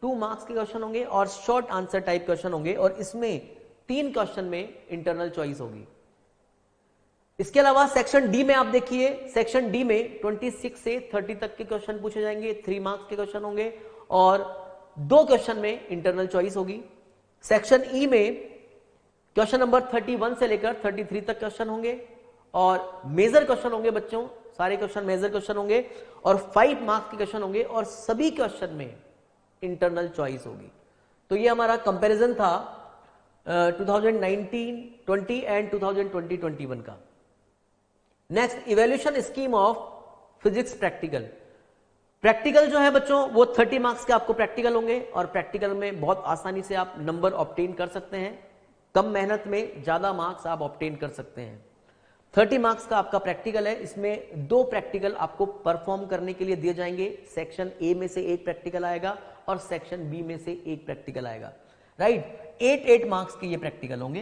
2 मार्क्स के क्वेश्चन होंगे और शॉर्ट आंसर टाइप क्वेश्चन होंगे और इसमें 3 क्वेश्चन में इंटरनल चॉइस होगी। इसके अलावा सेक्शन डी में आप देखिए, सेक्शन डी में 26 से 30 तक के क्वेश्चन पूछे जाएंगे, 3 मार्क्स के क्वेश्चन होंगे और 2 क्वेश्चन में इंटरनल चॉइस होगी। सेक्शन ई में क्वेश्चन नंबर 31 से लेकर 33 तक क्वेश्चन होंगे और मेजर क्वेश्चन होंगे बच्चों, सारे क्वेश्चन मेजर क्वेश्चन होंगे और 5 मार्क्स के क्वेश्चन होंगे और सभी क्वेश्चन में इंटरनल चॉइस होगी। तो ये हमारा कंपैरिजन था 2019, 20 एंड 2020-21 का। Next, evaluation scheme of physics practical. Practical जो है बच्चों वो 30 मार्क्स के आपको प्रैक्टिकल होंगे और प्रैक्टिकल में बहुत आसानी से आप नंबर ऑब्टेन कर सकते हैं, कम मेहनत में ज्यादा मार्क्स आप ऑब्टेन कर सकते हैं। 30 मार्क्स का आपका प्रैक्टिकल है, इसमें 2 प्रैक्टिकल आपको परफॉर्म करने के लिए दिए जाएंगे। सेक्शन ए में से 1 प्रैक्टिकल आएगा और सेक्शन बी में से 1 प्रैक्टिकल आएगा, राइट। 8 मार्क्स के ये प्रैक्टिकल होंगे।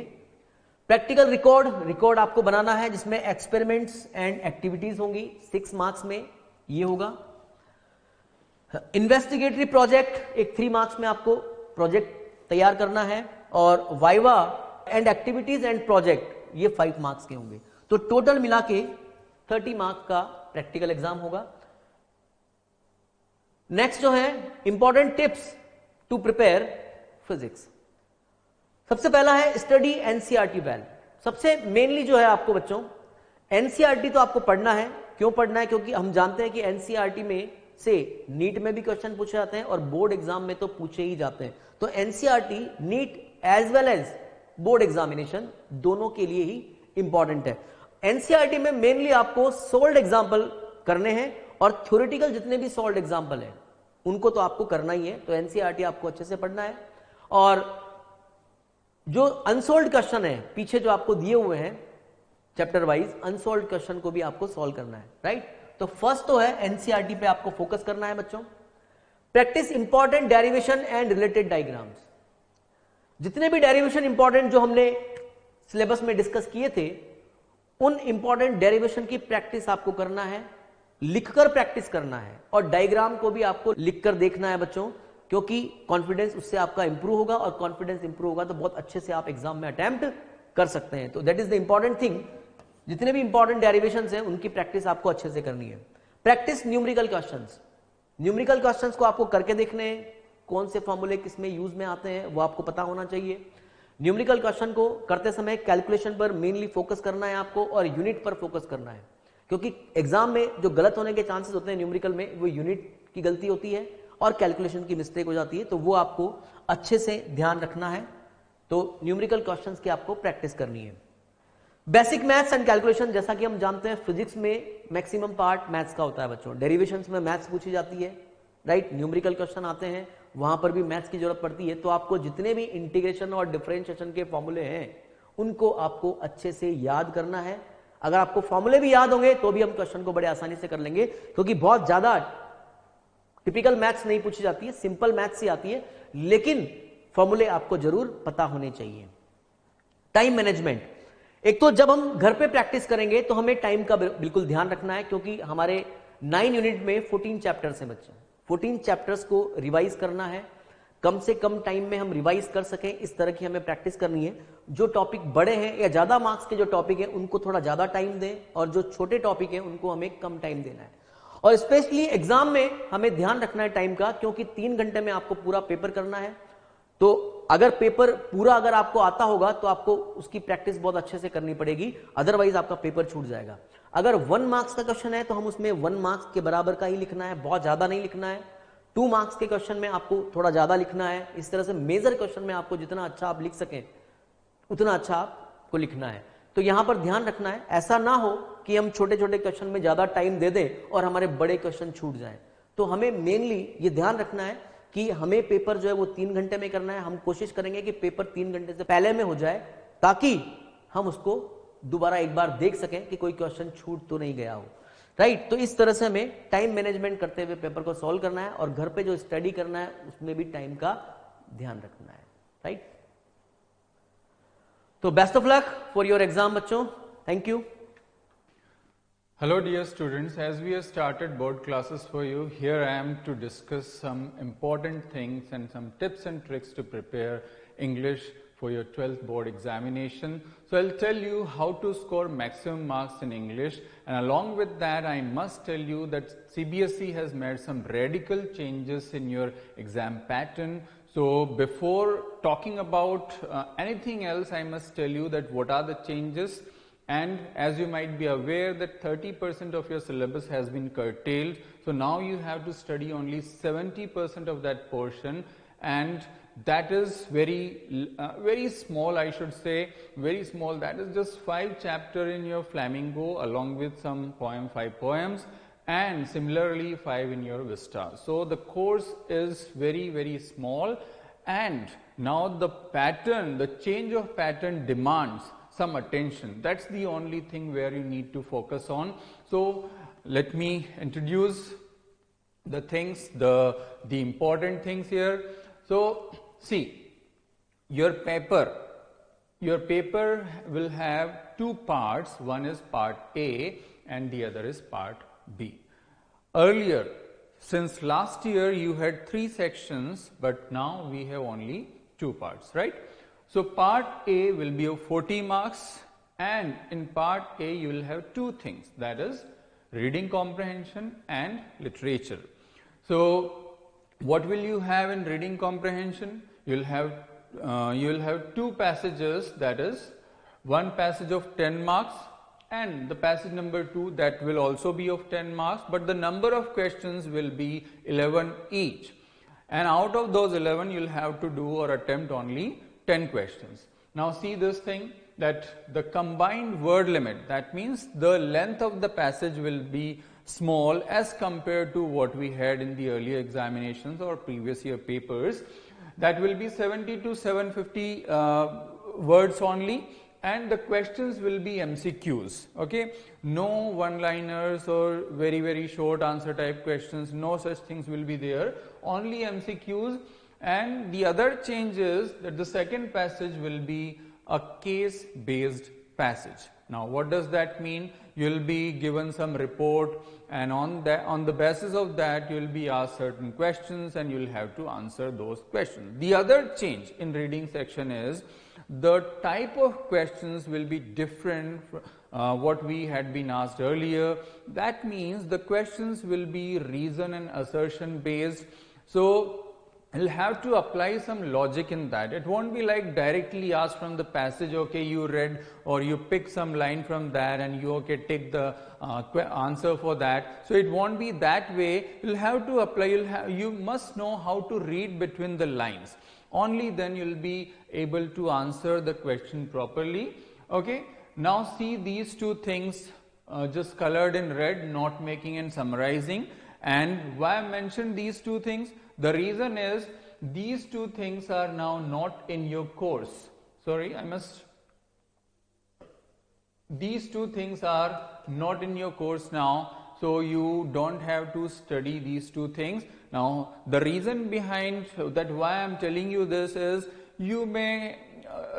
प्रैक्टिकल रिकॉर्ड आपको बनाना है जिसमें एक्सपेरिमेंट्स एंड एक्टिविटीज होंगी, 6 मार्क्स में ये होगा। इन्वेस्टिगेटरी प्रोजेक्ट एक 3 मार्क्स में आपको प्रोजेक्ट तैयार करना है और viva and activities and project ये 5 मार्क्स के होंगे। तो टोटल मिला के 30 मार्क्स का प्रैक्टिकल एग्जाम होगा। नेक्स्ट जो है important tips to prepare physics. सबसे पहला है स्टडी एनसीईआरटी वेल। सबसे मेनली जो है आपको बच्चों एनसीईआरटी तो आपको पढ़ना है। क्यों पढ़ना है? क्योंकि हम जानते हैं कि एनसीईआरटी में से नीट में भी क्वेश्चन पूछे जाते हैं और बोर्ड एग्जाम में तो पूछे ही जाते हैं। तो NCERT NEET as well as board examination दोनों के लिए ही इंपॉर्टेंट है। एनसीईआरटी में मेनली आपको सोल्ड एग्जाम्पल करने हैं और थ्योरेटिकल जितने भी सोल्ड एग्जाम्पल है उनको तो आपको करना ही है। तो एनसीईआरटी आपको अच्छे से पढ़ना है और जो अनसोल्ड क्वेश्चन है पीछे जो आपको दिए हुए हैं चैप्टर वाइज, अनसोल्ड क्वेश्चन को भी आपको सॉल्व करना है, राइट। तो फर्स्ट तो है एनसीईआरटी पे आपको फोकस करना है बच्चों। Practice important derivation and related diagrams. जितने भी डेरिवेशन इंपॉर्टेंट जो हमने सिलेबस में डिस्कस किए थे उन इंपॉर्टेंट डेरिवेशन की प्रैक्टिस आपको करना है, लिखकर प्रैक्टिस करना है और डायग्राम को भी आपको लिखकर देखना है बच्चों, क्योंकि कॉन्फिडेंस उससे आपका इंप्रूव होगा और कॉन्फिडेंस इंप्रूव होगा तो बहुत अच्छे से आप एग्जाम में अटेम्प्ट कर सकते हैं। तो that is the important thing. जितने भी इंपॉर्टेंट डेरिवेशंस हैं उनकी प्रैक्टिस आपको अच्छे से करनी है। Practice numerical questions. Numerical questions को आपको करके देखने हैं, कौन से फॉर्मूले किस में यूज में आते हैं वो आपको पता होना चाहिए। न्यूमेरिकल क्वेश्चन को करते समय कैलकुलेशन पर मेनली फोकस करना है आपको और यूनिट पर फोकस करना है, क्योंकि एग्जाम में जो गलत होने के चांसेस होते हैं न्यूमेरिकल में वो यूनिट की गलती होती है और कैलकुलेशन की मिस्टेक हो जाती है। तो वो आपको अच्छे से ध्यान रखना है। तो न्यूमेरिकल क्वेश्चंस की आपको प्रैक्टिस करनी है। बेसिक मैथ्स एंड कैलकुलेशन, जैसा कि हम जानते हैं फिजिक्स में मैक्सिमम पार्ट मैथ्स का होता है बच्चों। डेरिवेशंस में मैथ्स पूछी जाती है, राइट। न्यूमेरिकल क्वेश्चन आते हैं वहां पर भी मैथ्स की जरूरत पड़ती है। तो आपको जितने भी इंटीग्रेशन और डिफरेंशिएशन के फॉर्मूले हैं उनको आपको अच्छे से याद करना है। अगर आपको फॉर्मूले भी याद होंगे तो भी हम क्वेश्चन को बड़े आसानी से कर लेंगे, क्योंकि बहुत ज्यादा टिपिकल मैथ्स नहीं पूछी जाती है, सिंपल मैथ्स ही आती है, लेकिन फॉर्मूले आपको जरूर पता होने चाहिए। Time management. एक तो जब हम घर पे प्रैक्टिस करेंगे तो हमें टाइम का बिल्कुल ध्यान रखना है, क्योंकि हमारे 9 यूनिट में 14 चैप्टर्स हैं बच्चे। 14 चैप्टर्स को रिवाइज करना है, कम से कम टाइम में हम रिवाइज कर सकें इस तरह की हमें प्रैक्टिस करनी है। जो टॉपिक बड़े हैं या ज्यादा मार्क्स के जो टॉपिक हैं उनको थोड़ा ज्यादा टाइम दें और जो छोटे टॉपिक हैं उनको हमें कम टाइम देना है। और स्पेशली एग्जाम में हमें ध्यान रखना है टाइम का, क्योंकि 3 घंटे में आपको पूरा पेपर करना है। तो अगर पेपर पूरा अगर आपको आता होगा तो आपको उसकी प्रैक्टिस बहुत अच्छे से करनी पड़ेगी, अदरवाइज आपका पेपर छूट जाएगा। अगर 1 मार्क्स का क्वेश्चन है तो हम उसमें 1 मार्क्स के बराबर का ही लिखना है, बहुत ज्यादा नहीं लिखना है। 2 मार्क्स के क्वेश्चन में आपको थोड़ा ज्यादा लिखना है। इस तरह से मेजर क्वेश्चन में आपको जितना अच्छा आप लिख सकें उतना अच्छा आपको लिखना है। तो यहां पर ध्यान रखना है, ऐसा ना हो कि हम छोटे छोटे क्वेश्चन में ज्यादा टाइम दे दें और हमारे बड़े क्वेश्चन छूट जाएं। तो हमें मेनली ये ध्यान रखना है कि हमें पेपर जो है वो 3 घंटे में करना है। हम कोशिश करेंगे कि पेपर 3 घंटे से पहले में हो जाए, ताकि हम उसको दोबारा एक बार देख सकें कि कोई क्वेश्चन छूट तो नहीं गया हो, राइट। तो इस तरह से हमें टाइम मैनेजमेंट करते हुए पेपर को सॉल्व करना है और घर पे जो स्टडी करना है उसमें भी टाइम का ध्यान रखना है, राइट। तो best of luck for your exam बच्चों, thank you. Hello dear students, as we have started board classes for you, here I am to discuss some important things and some tips and tricks to prepare English for your 12th board examination. So I'll tell you how to score maximum marks in English, and along with that I must tell you that CBSE has made some radical changes in your exam pattern. So before talking about anything else, I must tell you that what are the changes. And as you might be aware that 30% of your syllabus has been curtailed. So now you have to study only 70% of that portion, and that is very small, I should say, very small. That is just 5 chapters in your Flamingo along with some 5 poems, and similarly 5 in your Vista. So the course is very small, and now the pattern, the change of pattern demands some attention. That's the only thing where you need to focus on. So let me introduce the things, the important things here. So see, your paper will have 2 parts. One is part A and the other is part B. Earlier, since last year you had 3 sections, but now we have only 2 parts, right? So part A will be of 40 marks, and in part A you will have 2 things, that is reading comprehension and literature. So what will you have in reading comprehension? You will have 2 passages, that is one passage of 10 marks and the passage number 2 that will also be of 10 marks, but the number of questions will be 11 each, and out of those 11 you will have to do or attempt only 10 questions. Now see this thing, that the combined word limit, that means the length of the passage will be small as compared to what we had in the earlier examinations or previous year papers. That will be 70 to 750 words only, and the questions will be MCQs, okay? No one-liners or very short answer type questions, no such things will be there, only MCQs. And the other change is that the second passage will be a case-based passage. Now what does that mean? You will be given some report, and on the basis of that you will be asked certain questions and you will have to answer those questions. The other change in reading section is the type of questions will be different from what we had been asked earlier. That means the questions will be reason and assertion based. So you'll have to apply some logic in that. It won't be like directly asked from the passage, okay, you read or you pick some line from that and you take the answer for that. So it won't be that way. You'll have to apply, you must know how to read between the lines. Only then you'll be able to answer the question properly. Okay. Now see these 2 things just colored in red, note making and summarizing. And why I mentioned these 2 things? The reason is these 2 things are now not in your course. These 2 things are not in your course now, so you don't have to study these 2 things. Now the reason behind that, why I am telling you this, is you may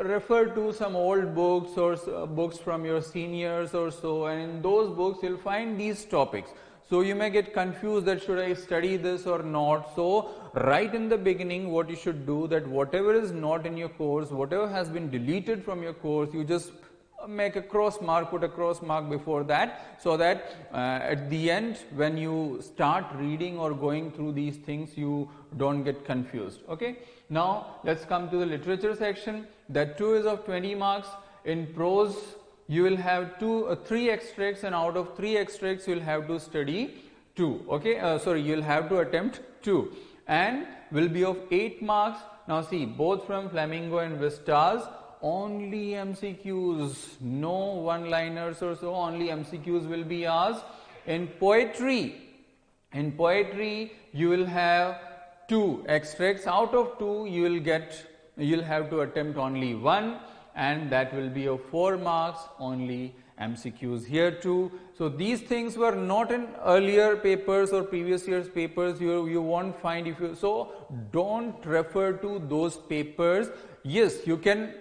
refer to some old books or books from your seniors or so, and in those books you'll find these topics. So you may get confused that should I study this or not. So right in the beginning what you should do, that whatever is not in your course, whatever has been deleted from your course, you just make a cross mark, put a cross mark before that, so that at the end when you start reading or going through these things you don't get confused. Okay. Now let's come to the literature section. That too is of 20 marks. In prose you will have 3 extracts, and out of 3 extracts you will have to study 2. Okay, you will have to attempt 2, and will be of 8 marks. Now see, both from Flamingo and Vistas, only MCQs, no one-liners or so, only MCQs will be asked. In poetry you will have 2 extracts. Out of 2 you'll have to attempt only 1, and that will be of 4 marks, only MCQs here too. So these things were not in earlier papers or previous year's papers. You won't find, so don't refer to those papers. Yes, you can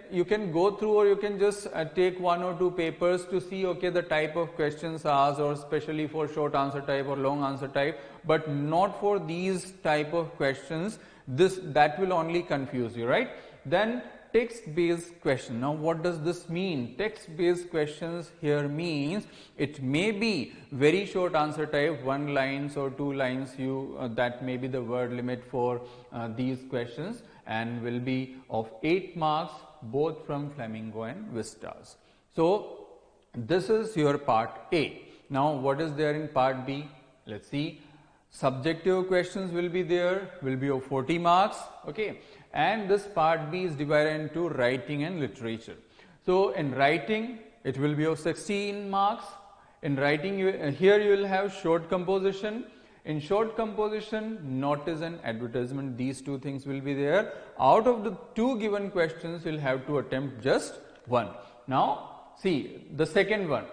go through, or you can just take 1 or 2 papers to see, okay, the type of questions asked, or especially for short answer type or long answer type, but not for these type of questions. That will only confuse you, right? Then text-based question. Now what does this mean? Text-based questions here means it may be very short answer type, 1 lines or 2 lines, that may be the word limit for these questions, and will be of 8 marks, both from Flamingo and Vistas. So this is your part A. Now what is there in part B? Let's see. Subjective questions will be there, will be of 40 marks, okay. And this part B is divided into writing and literature. So in writing, it will be of 16 marks. In writing, here you will have short composition. In short composition, notice and advertisement, these two things will be there. Out of the two given questions, you will have to attempt just one. Now, see the second one.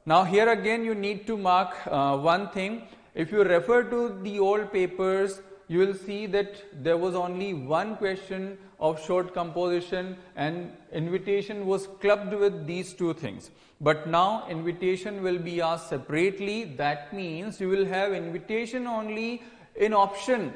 Now, here again you need to mark one thing. If you refer to the old papers, you will see that there was only one question of short composition and invitation was clubbed with these two things. But now invitation will be asked separately. That means you will have invitation only in option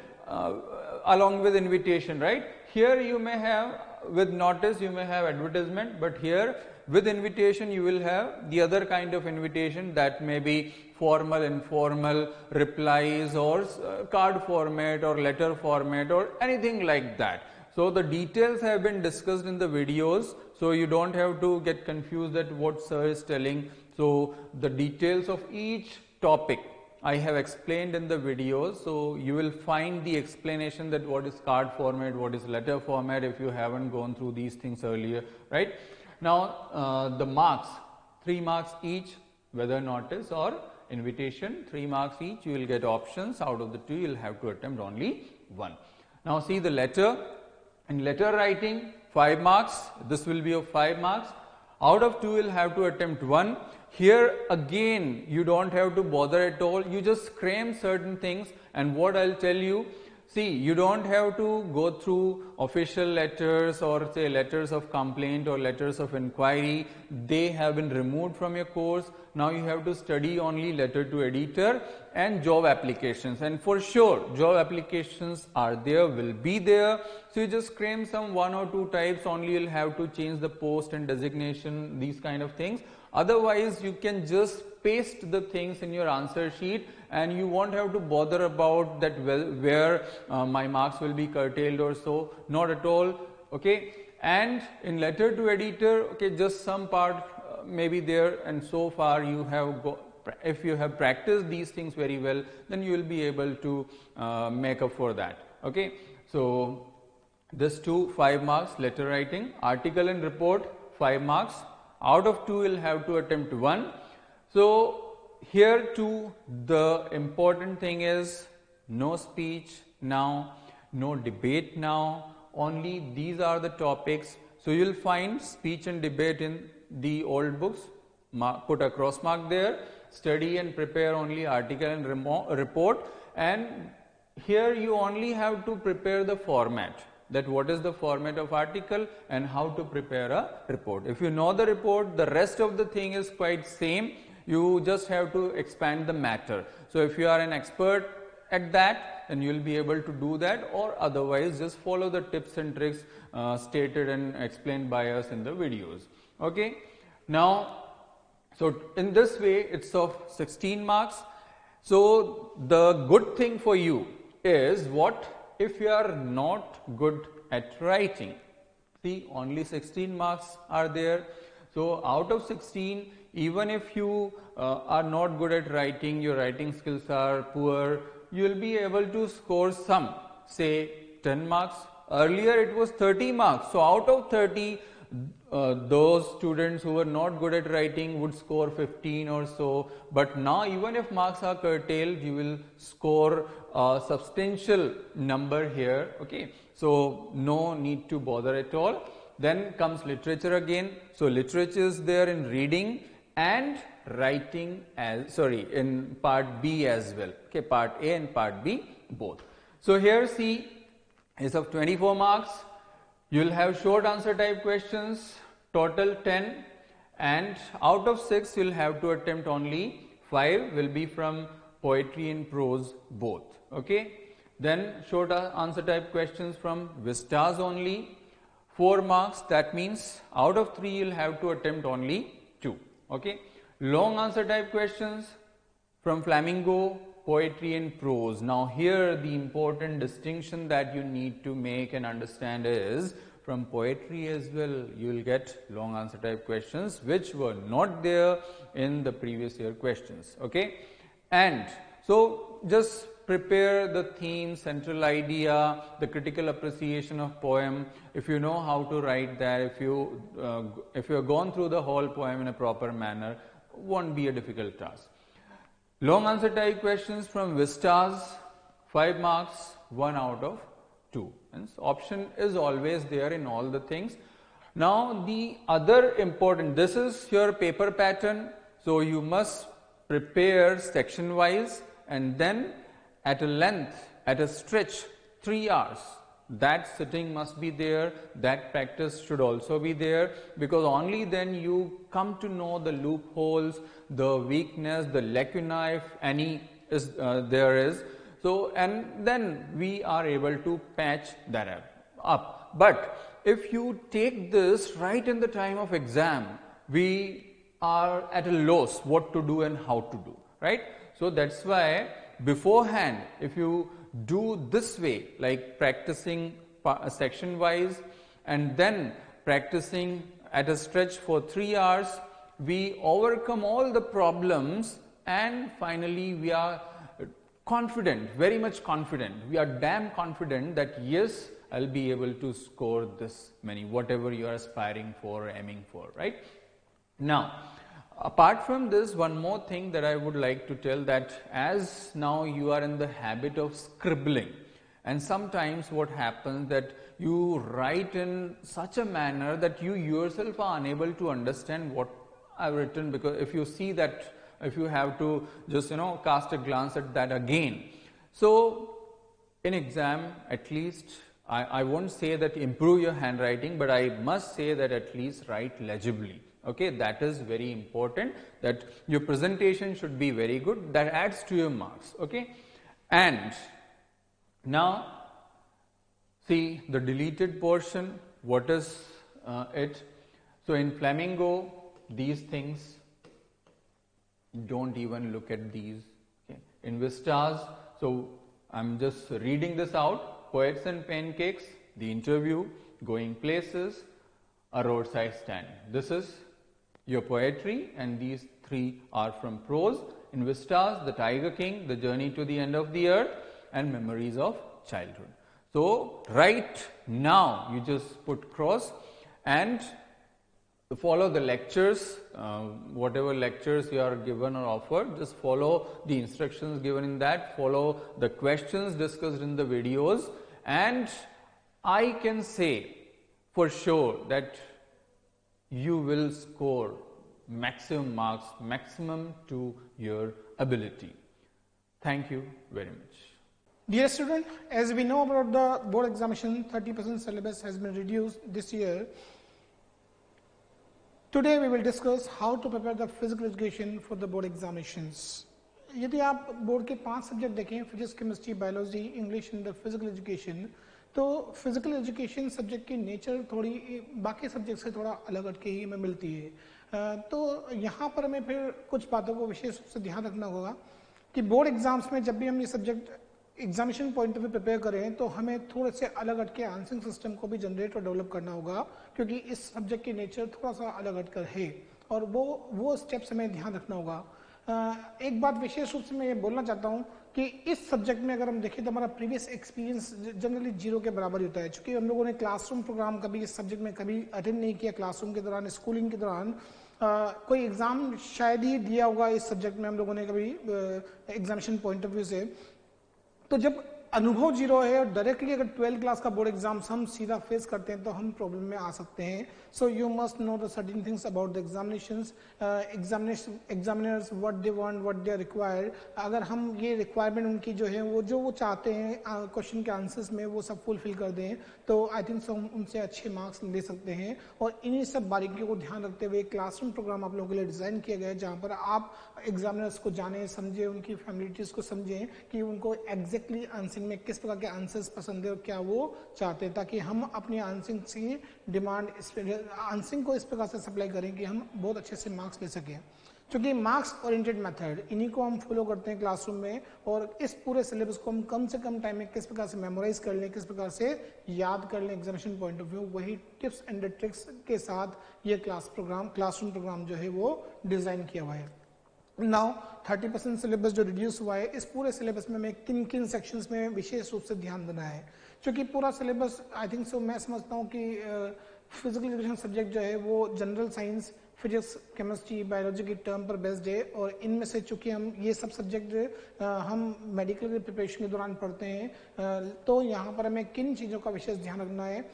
along with invitation, right? Here you may have with notice, you may have advertisement, but here with invitation you will have the other kind of invitation, that may be formal, informal, replies, or card format or letter format or anything like that. So the details have been discussed in the videos, so you don't have to get confused at what sir is telling. So the details of each topic I have explained in the videos, so you will find the explanation that what is card format, what is letter format, if you haven't gone through these things earlier, right? Now the marks, 3 marks each, whether notice or invitation, 3 marks each, you will get options. Out of the 2 you will have to attempt only 1. Now see the letter. In letter writing, 5 marks, this will be of 5 marks. Out of 2 you will have to attempt 1. Here again you don't have to bother at all, you just cram certain things, and what I'll tell you, see, you don't have to go through official letters or say letters of complaint or letters of inquiry. They have been removed from your course. Now you have to study only letter to editor and job applications. And for sure, job applications are there, will be there. So you just cram some 1 or 2 types, only you'll have to change the post and designation, these kind of things. Otherwise, you can just paste the things in your answer sheet and you won't have to bother about that where my marks will be curtailed or so, not at all, okay. And in letter to editor, okay, just some part may be there, and so far you have if you have practiced these things very well, then you will be able to make up for that, okay. So this 5 marks letter writing. Article and report, 5 marks. Out of 2 you will have to attempt 1. So here too the important thing is no speech now, no debate now, only these are the topics. So you will find speech and debate in the old books, put a cross mark there. Study and prepare only article and report, and here you only have to prepare the format, that what is the format of article and how to prepare a report. If you know the report, the rest of the thing is quite same, you just have to expand the matter. So if you are an expert at that, then you will be able to do that, or otherwise just follow the tips and tricks stated and explained by us in the videos, okay. Now, so in this way it's of 16 marks. So the good thing for you is, what if you are not good at writing? See, only 16 marks are there. So out of 16, even if you are not good at writing, your writing skills are poor, you will be able to score some, say 10 marks. Earlier it was 30 marks. So out of 30, those students who were not good at writing would score 15 or so, but now even if marks are curtailed, you will score a substantial number here, okay. So no need to bother at all. Then comes literature again. So literature is there in reading and writing in part B as well, okay, part A and part B both. So here C is of 24 marks. You will have short answer type questions, total 10, and out of 6 you will have to attempt only 5 will be from poetry and prose both, okay. Then short answer type questions from vistas only, 4 marks, that means out of 3 you will have to attempt only 2, okay. Long answer type questions from flamingo, poetry and prose. Now here the important distinction that you need to make and understand is, from poetry as well you will get long answer type questions which were not there in the previous year questions, okay. And so just prepare the theme, central idea, the critical appreciation of poem. If you know how to write that, if you have gone through the whole poem in a proper manner, won't be a difficult task. Long answer type questions from Vistas, 5 marks, 1 out of 2. And so option is always there in all the things. Now the other important, this is your paper pattern, so you must prepare section wise and then at a length, at a stretch, 3 hours. That sitting must be there, that practice should also be there, because only then you come to know the loopholes, the weakness, the lacunae, if any is there is. So, and then we are able to patch that up. But if you take this right in the time of exam, we are at a loss what to do and how to do, right? So that's why beforehand, if you do this way, like practicing section wise and then practicing at a stretch for 3 hours, we overcome all the problems and finally we are confident, very much confident. We are damn confident that yes, I'll be able to score this many, whatever you are aspiring for, aiming for, right? Now, apart from this, one more thing that I would like to tell, that as now you are in the habit of scribbling, and sometimes what happens that you write in such a manner that you yourself are unable to understand what I've written, because if you see that, if you have to just cast a glance at that again. So in exam, at least I won't say that improve your handwriting, but I must say that at least write legibly. Okay, that is very important, that your presentation should be very good. That adds to your marks. Okay, and now see the deleted portion. What is it? So in Flamingo, these things, don't even look at these. Okay. In Vistas, so I'm just reading this out. Poets and Pancakes, the interview, Going Places, a roadside stand. This is your poetry, and these 3 are from prose. In Vistas, The Tiger King, The Journey to the End of the Earth, and Memories of Childhood. So right now you just put cross and follow the lectures, whatever lectures you are given or offered, just follow the instructions given in that, follow the questions discussed in the videos, and I can say for sure that you will score maximum marks, maximum to your ability. Thank you very much. Dear student, as we know about the board examination, 30% syllabus has been reduced this year. Today we will discuss how to prepare the physical education for the board examinations. यदि आप बोर्ड के 5 सब्जेक्ट देखें, physics, chemistry, biology, English and the physical education, तो फिजिकल एजुकेशन सब्जेक्ट की नेचर थोड़ी बाकी सब्जेक्ट से थोड़ा अलग हटके ही हमें मिलती है। तो यहाँ पर हमें फिर कुछ बातों को विशेष रूप से ध्यान रखना होगा कि बोर्ड एग्जाम्स में जब भी हम ये subject examination point of view prepare करें तो हमें थोड़े से अलग हटके आंसरिंग सिस्टम को भी जनरेट और डेवलप करना होगा, क्योंकि इस सब्जेक्ट की नेचर थोड़ा सा अलग हटकर है और वो स्टेप्स हमें ध्यान रखना होगा। एक बात विशेष रूप से मैं ये बोलना चाहता हूँ कि इस सब्जेक्ट में अगर हम देखें तो हमारा प्रीवियस एक्सपीरियंस जनरली 0 के बराबर ही होता है, क्योंकि हम लोगों ने क्लासरूम प्रोग्राम कभी इस सब्जेक्ट में कभी अटेंड नहीं किया। क्लासरूम के दौरान, स्कूलिंग के दौरान कोई एग्जाम शायद ही दिया होगा इस सब्जेक्ट में हम लोगों ने कभी एग्जामिनेशन पॉइंट ऑफ व्यू से। तो जब अनुभव 0 है और डायरेक्टली अगर 12th क्लास का बोर्ड एग्जाम्स हम सीधा फेस करते हैं तो हम प्रॉब्लम में आ सकते हैं। So you must know the certain things about the examinations, examiners what they want, what they require. अगर हम ये रिक्वायरमेंट उनकी जो है वो चाहते हैं क्वेश्चन के आंसर्स में वो सब फुलफिल कर दें तो आई थिंक सो हम उनसे अच्छे मार्क्स ले सकते हैं। और इन्हीं सब बारीकियों को ध्यान रखते हुए क्लासरूम प्रोग्राम आप लोगों के लिए डिजाइन किया गया है, जहाँ पर आप एग्जामिनर्स को जाने, समझें, उनकी फैमिलिटीज को समझें कि उनको एग्जैक्टली आंसरिंग में किस प्रकार के आंसर्स पसंद है और क्या वो चाहते हैं, ताकि हम अपनी आंसरिंग की डिमांड आंसरिंग को इस प्रकार से सप्लाई करें कि हम बहुत अच्छे से मार्क्स ले सकें। क्योंकि मार्क्स ओरिएंटेड मेथड इन्हीं को हम फॉलो करते हैं क्लासरूम में, और इस पूरे सिलेबस को हम कम से कम टाइम में किस प्रकार से मेमोराइज कर लें, किस प्रकार से याद कर लें एग्जामिनेशन पॉइंट ऑफ व्यू, वही टिप्स एंड ट्रिक्स के साथ ये क्लासरूम प्रोग्राम जो है वो डिजाइन किया हुआ है। नाउ 30% सिलेबस जो रिड्यूस हुआ है, इस पूरे सिलेबस में हमें किन किन सेक्शंस में विशेष रूप से ध्यान देना है, क्योंकि पूरा सिलेबस आई थिंक सो मैं समझता हूँ कि फिजिकल एजुकेशन सब्जेक्ट जो है वो general science, physics, chemistry, biology की टर्म पर बेस्ड है, और इनमें से चूंकि हम ये सब सब्जेक्ट हम मेडिकल प्रिपरेशन के दौरान पढ़ते हैं, तो यहाँ पर हमें किन चीज़ों का विशेष ध्यान रखना है.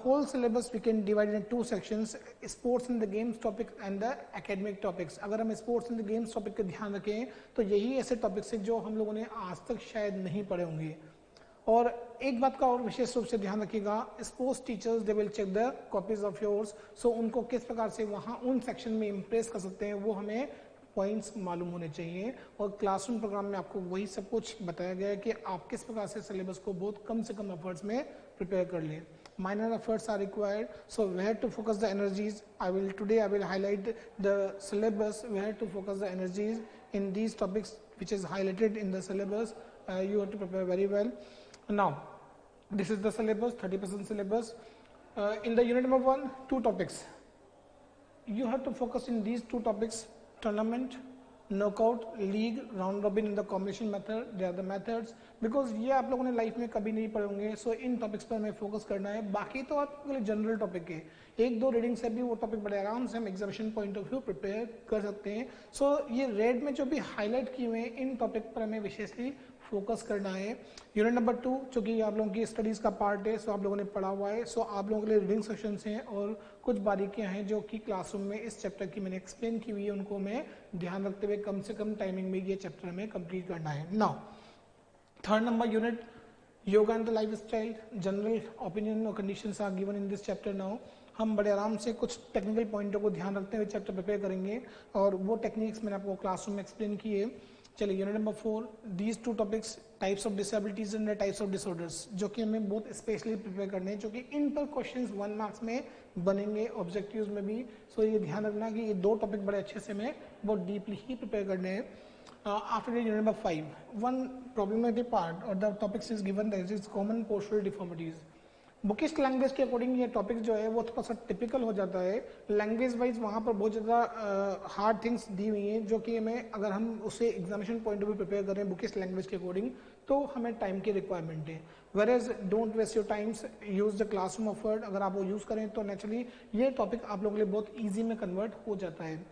Whole syllabus we can divide in two sections: sports and the games topic and the academic topics. अगर हम sports and the games topic का ध्यान रखें तो यही ऐसे टॉपिक्स हैं जो हम लोगों ने आज तक शायद नहीं पढ़े होंगे. और एक बात का और विशेष रूप से ध्यान रखिएगा, sports teachers they will check the copies of yours, so उनको किस प्रकार से वहाँ उन सेक्शन में इम्प्रेस कर सकते हैं वो हमें पॉइंट्स मालूम होने चाहिए. और क्लासरूम प्रोग्राम में आपको वही सब कुछ बताया गया है कि आप किस प्रकार से सिलेबस को बहुत कम से कम एफर्ट्स में प्रिपेयर कर लें. Minor efforts are required, so where to focus the energies? I will highlight the syllabus, where to focus the energies in these topics which is highlighted in the syllabus. You have to prepare very well. Now, this is the syllabus, 30% syllabus. In the unit number 1, 2 topics. You have to focus in these 2 topics: tournament, knockout, league, round robin in the combination method. They are the methods, because ये आप लोगों ने लाइफ में कभी नहीं पढ़े होंगे, सो इन टॉपिक्स पर हमें फोकस करना है. बाकी तो आपके लिए जनरल टॉपिक है, 1-2 रीडिंग से भी वो टॉपिक बड़े आराम से हम examination point of view prepare कर सकते हैं. सो ये रेड में जो भी हाईलाइट किए हुए हैं इन टॉपिक पर हमें विशेषली फोकस करना है. यूनिट नंबर 2 चूंकि आप लोगों की स्टडीज का पार्ट है, सो आप लोगों ने पढ़ा हुआ है, सो आप लोगों के लिए रीडिंग सेक्शंस हैं और कुछ बारीकियां हैं जो कि क्लासरूम में इस चैप्टर की मैंने एक्सप्लेन की हुई है, उनको मैं ध्यान रखते हुए कम से कम टाइमिंग में ये चैप्टर हमें कंप्लीट करना है. Now 3rd number unit, yoga and the lifestyle. General opinion और conditions are given in this chapter. Now हम बड़े आराम से कुछ टेक्निकल पॉइंटों को ध्यान रखते हुए चैप्टर प्रिपेयर करेंगे और वो टेक्निक्स मैंने आपको क्लासरूम में एक्सप्लेन किए. चलिए unit number 4, these 2 topics, types of disabilities and types of disorders, जो कि हमें बहुत स्पेशली प्रिपेयर करने हैं, जो कि इन पर क्वेश्चंस 1 मार्क्स में बनेंगे, ऑब्जेक्टिव्स में भी. सो ये ध्यान रखना कि ये 2 टॉपिक बड़े अच्छे से हमें बहुत डीपली ही प्रिपेयर करने हैं. After unit number 5, one problematic part or the topics is given, that is common postural deformities. Bookish language के अकॉर्डिंग ये टॉपिक जो है वो थोड़ा सा टिपिकल हो जाता है. लैंग्वेज वाइज वहाँ पर बहुत ज़्यादा हार्ड थिंग्स दी हुई हैं, जो कि हमें अगर हम उसे examination point of view prepare करें बुकिश लैंग्वेज के अकॉर्डिंग तो हमें टाइम की रिक्वायरमेंट है. Whereas don't waste your times, use the classroom of word. अगर आप वो यूज़ करें तो नेचुरली ये टॉपिक आप लोगों के लिए बहुत ईजी में कन्वर्ट हो जाता है.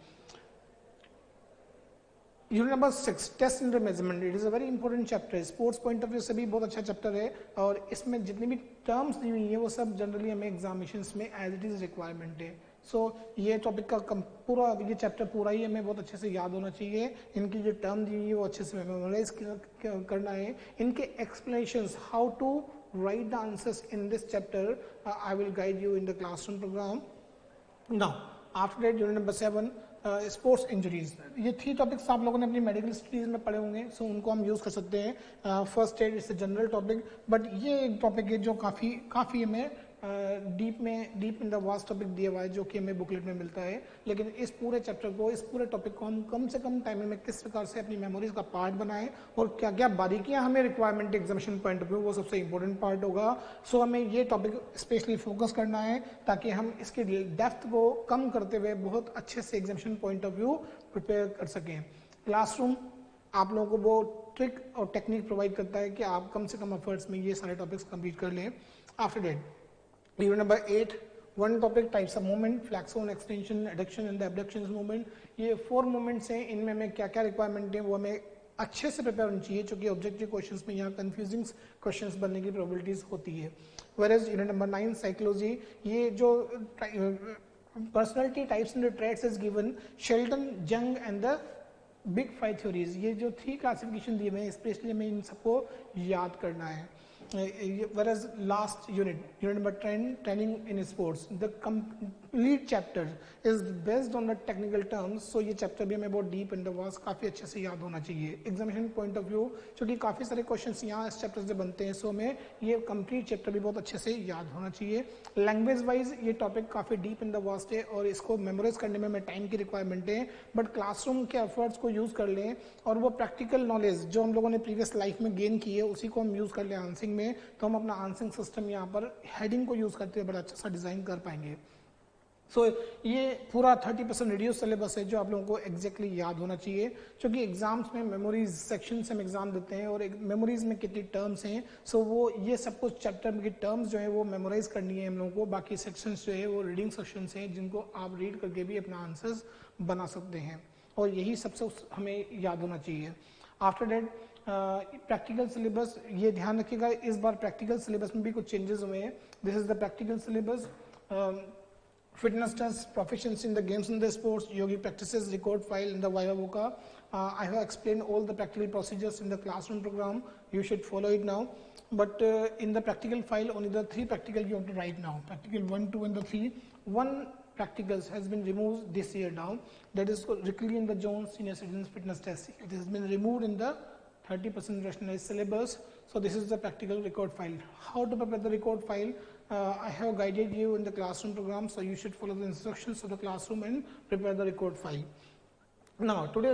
Unit number 6, test and measurement. It is a very important chapter. Sports point of view से भी बहुत अच्छा चैप्टर है और इसमें जितनी भी टर्म्स दी हुई है वो सब जनरली हमें एग्जामिनेशंस में एज इट इज रिक्वायरमेंट है. सो ये टॉपिक का पूरा ये चैप्टर पूरा ही हमें बहुत अच्छे से याद होना चाहिए. इनकी जो टर्म दी हुई है वो अच्छे से मेमोराइज करना है. इनके explanations, how to write the answers in this chapter, I will guide you in the classroom programme. Now after that unit number 7, sports injuries. ये 3 टॉपिक्स आप लोगों ने अपनी मेडिकल स्टडीज में पढ़े होंगे, सो उनको हम यूज कर सकते हैं. First aid it's a general topic, but ये एक टॉपिक है जो काफी हमें deep in the vast topic दिया हुआ है, जो कि हमें बुकलेट में मिलता है. लेकिन इस पूरे चैप्टर को, इस पूरे टॉपिक को हम कम से कम टाइम में किस प्रकार से अपनी मेमोरीज का पार्ट बनाएं और क्या क्या बारीकियां हमें requirement examination point of view, वो सबसे इंपॉर्टेंट पार्ट होगा. सो हमें ये टॉपिक स्पेशली फोकस करना है ताकि हम इसकी डेप्थ को कम करते हुए बहुत अच्छे से examination point of view prepare कर सकें. क्लासरूम आप लोगों को वो ट्रिक और टेक्निक प्रोवाइड करता है कि आप कम से कम एफर्ट्स में ये सारे टॉपिक्स कंप्लीट कर लें. After that unit number 8, one topic, types of movement, flexion, extension, adduction and the abduction movement. ये 4 मूवमेंट्स हैं, इनमें हमें क्या क्या रिक्वायरमेंट है वो हमें अच्छे से प्रिपेयर होनी चाहिए, क्योंकि ऑब्जेक्टिव क्वेश्चंस में यहाँ कंफ्यूजिंग क्वेश्चंस बनने की प्रोबेबिलिटीज होती है. वेयरएज यूनिट नंबर 9, साइकोलॉजी, ये जो personality types and traits is given, Shelton, जंग एंड द बिग 5 थ्योरीज. ये जो 3 क्लासिफिकेशन दिए हुए हैं, स्पेशली हमें इन सबको याद करना है. Whereas last unit number 10, training in sports, the complete chapter is based on the technical terms. So ये chapter भी हमें बहुत deep and vast काफी अच्छे से याद होना चाहिए. Examination point of view, क्योंकि काफी सारे questions यहाँ इस chapter से बनते हैं, so हमें ये complete chapter भी बहुत अच्छे से याद होना चाहिए. Language wise ये topic काफी deep and vast है और इसको memorize करने में हमें time की requirement है, but classroom के efforts को use कर लें और वो practical knowledge जो हम लोगों ने previous life में gain की है उसी को हम use कर लें आंसरिंग में, तो हम अपना आंसरिंग सिस्टम यहाँ पर हेडिंग को यूज करते हुए बड़ा अच्छा सा डिजाइन कर पाएंगे. सो ये पूरा 30% रिड्यूस सिलेबस है जो आप लोगों को एग्जैक्टली याद होना चाहिए, क्योंकि एग्जाम्स में मेमोरीज सेक्शन से हम एग्जाम देते हैं और मेमोरीज में कितनी टर्म्स हैं, सो वो ये सब कुछ चैप्टर में की टर्म्स जो है वो मेमोराइज करनी है हम लोगों को। बाकी सेक्शंस जो है वो रीडिंग सेक्शंस हैं जिनको आप रीड करके भी अपना आंसर्स बना सकते हैं, और यही सबसे हमें याद होना चाहिए। आफ्टर डेट प्रैक्टिकल सिलेबस, ये ध्यान रखिएगा इस बार प्रैक्टिकल सिलेबस में भी कुछ चेंजेस हुए हैं। This is the practical syllabus, fitness tests, proficiency in the games and the sports, yogi practices, record file in the Viva Voca. I have explained all the practical procedures in the classroom program. You should follow it now. But in the practical file, only the 3 practical you have to write now. Practical 1, 2 and the 3. 1 practicals has been removed this year now. That is Rickley and the Jones Senior Citizens Fitness Test. It has been removed in the 30% rationalized syllabus. So this is the practical record file. How to prepare the record file? I have guided you in the classroom program, so you should follow the instructions of the classroom and prepare the record file. Now today,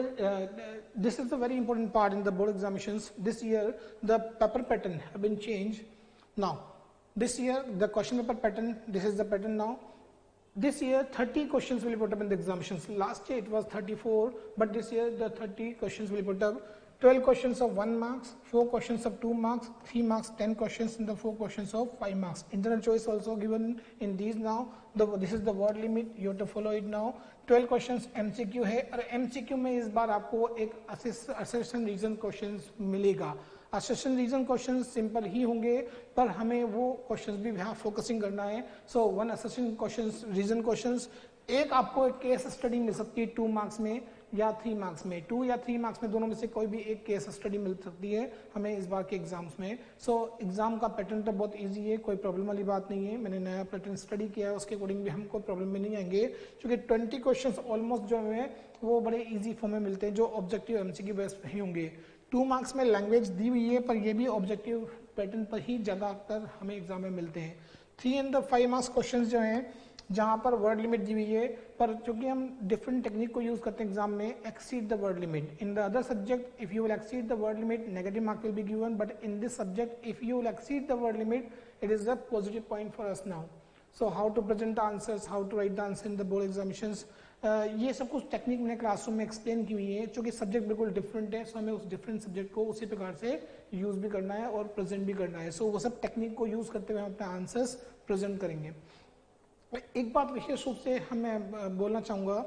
this is a very important part in the board examinations. This year the paper pattern have been changed. Now this year the question paper pattern, this is the pattern now. This year 30 questions will be put up in the examinations. Last year it was 34, but this year the 30 questions will be put up. 12 questions of 1 marks, 4 questions of 2 marks, 3 marks, 10 questions and the 4 questions of 5 marks. Internal choice also given in these now. This is the word limit, you have to follow it now. 12 questions MCQ है, और MCQ में इस बार आपको एक assertion reason questions मिलेगा। assertion reason questions सिंपल ही होंगे, पर हमें वो questions भी यहाँ फोकसिंग करना है। So 1 assertion questions, reason questions, एक आपको एक केस स्टडी मिल सकती है 2 मार्क्स में या 3 मार्क्स में, 2 या 3 मार्क्स में दोनों में से कोई भी एक केस स्टडी मिल सकती है हमें इस बार के एग्जाम्स में। सो एग्जाम का पैटर्न तो बहुत इजी है, कोई प्रॉब्लम वाली बात नहीं है। मैंने नया पैटर्न स्टडी किया है, उसके अकॉर्डिंग भी हम कोई प्रॉब्लम में नहीं आएंगे, क्योंकि 20 क्वेश्चंस ऑलमोस्ट जो है वो बड़े इजी फॉर्म में मिलते हैं जो ऑब्जेक्टिव एमसीक्यू बेस्ड ही होंगे। 2 मार्क्स में लैंग्वेज दी हुई है, पर ये भी ऑब्जेक्टिव पैटर्न पर ही ज़्यादातर हमें एग्जाम में मिलते हैं। 3 and 5 मार्क्स क्वेश्चन जो हैं जहाँ पर वर्ड लिमिट दी हुई है, पर चूंकि हम डिफरेंट टेक्निक को यूज करते हैं एग्जाम में, exceed the word limit. In the other subject if you will exceed the word limit negative mark will be given, but in this subject if you will exceed the word limit it is a positive point for us now. So how to present the answers, how to write the answer in the board examinations, ये सब कुछ टेक्निक मैंने क्लासरूम में एक्सप्लेन की हुई है। चूंकि सब्जेक्ट बिल्कुल डिफरेंट है, सो हमें उस डिफरेंट सब्जेक्ट को उसी प्रकार से यूज भी करना है और प्रेजेंट भी करना है। सो वो सब टेक्निक को यूज करते हुए हम अपने आंसर्स प्रेजेंट करेंगे। एक बात विशेष रूप से हमें बोलना चाहूंगा,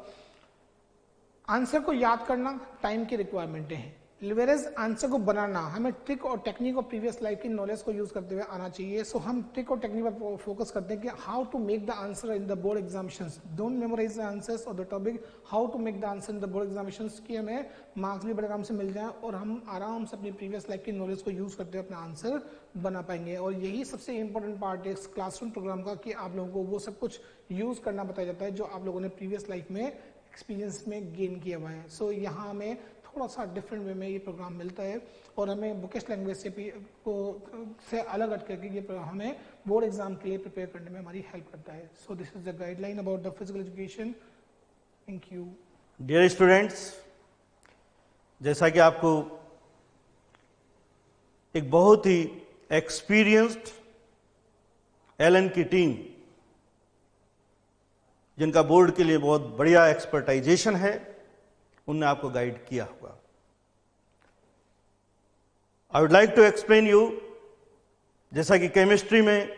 आंसर को याद करना टाइम की रिक्वायरमेंट है, वेरेज आंसर को बनाना हमें ट्रिक और टेक्निक और प्रीवियस लाइफ की नॉलेज को यूज करते हुए आना चाहिए। सो हम ट्रिक और टेक्निक पर फोकस करते हैं कि how to make the answer in the board examinations. Don't memorise the answers or the topic, how to make the answer in the board examinations, कि हमें मार्क्स भी बड़े आराम से मिल जाए और हम आराम से अपनी प्रीवियस लाइफ की नॉलेज को यूज करते हुए अपना आंसर बना पाएंगे। और यही सबसे इंपॉर्टेंट पार्ट है इस क्लासरूम प्रोग्राम का, कि आप लोगों को वो सब कुछ यूज करना बताया जाता है जो आप लोगों ने प्रीवियस लाइफ में एक्सपीरियंस में गेन किया हुआ है। सो यहाँ हमें थोड़ा सा डिफरेंट वे में ये प्रोग्राम मिलता है और हमें बुकिश लैंग्वेज से अलग हट करके ये हमें बोर्ड एग्जाम के लिए प्रिपेयर करने में हमारी हेल्प करता है। So this is the guideline about the physical education. Thank you. Dear students, जैसा कि आपको एक बहुत ही एक्सपीरियंस्ड एलन की टीम, जिनका बोर्ड के लिए बहुत बढ़िया एक्सपर्टाइजेशन है, उनने आपको गाइड किया होगा। I would like to explain you, जैसा कि केमिस्ट्री में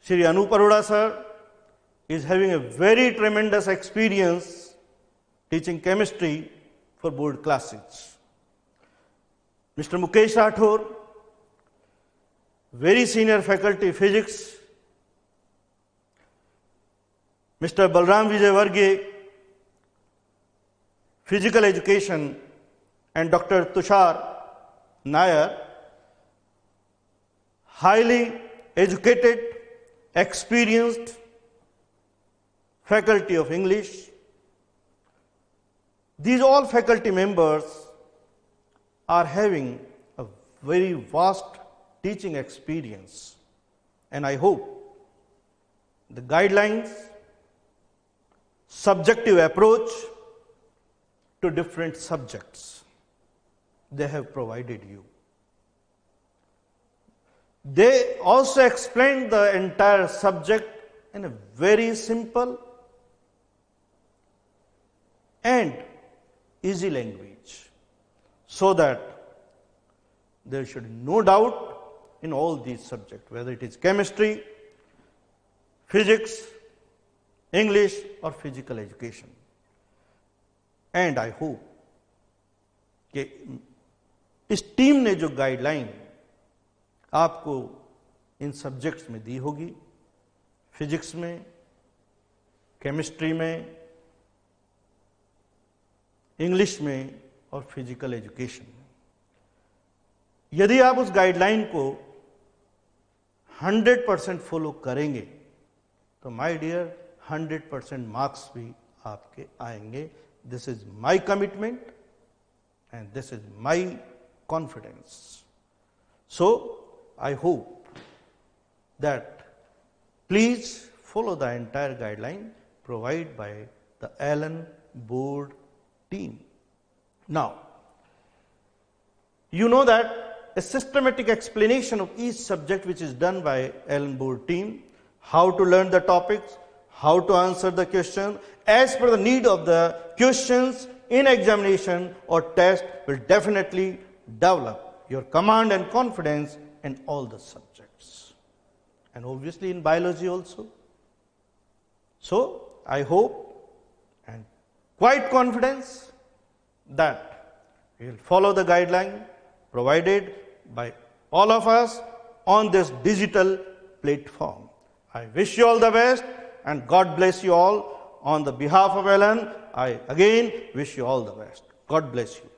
Shri Anoop Arora sir is having a very tremendous experience teaching chemistry for board classes. Mister Mukesh Rathore, very senior faculty physics, mister Balram Vijayvargiya, physical education, and Dr. Tushar Nair, highly educated, experienced faculty of English. These all faculty members are having a very vast teaching experience, and I hope the guidelines, subjective approach to different subjects they have provided you. They also explained the entire subject in a very simple and easy language, so that there should be no doubt in all these subjects, whether it is chemistry, physics, English or physical education. And I hope कि इस टीम ने जो गाइडलाइन आपको इन सब्जेक्ट्स में दी होगी, फिजिक्स में, केमिस्ट्री में, इंग्लिश में और फिजिकल एजुकेशन में, यदि आप उस गाइडलाइन को 100% फॉलो करेंगे तो माय डियर 100% मार्क्स भी आपके आएंगे. This is my commitment and this is my confidence. So I hope that please follow the entire guideline provided by the Allen board team. Now, you know that a systematic explanation of each subject which is done by Allen board team, how to learn the topics, how to answer the question as per the need of the questions in examination or test will definitely develop your command and confidence in all the subjects, and obviously in biology also. So I hope and quite confidence that we will follow the guideline provided by all of us on this digital platform. I wish you all the best and God bless you all. On the behalf of Allen, I again wish you all the best. God bless you.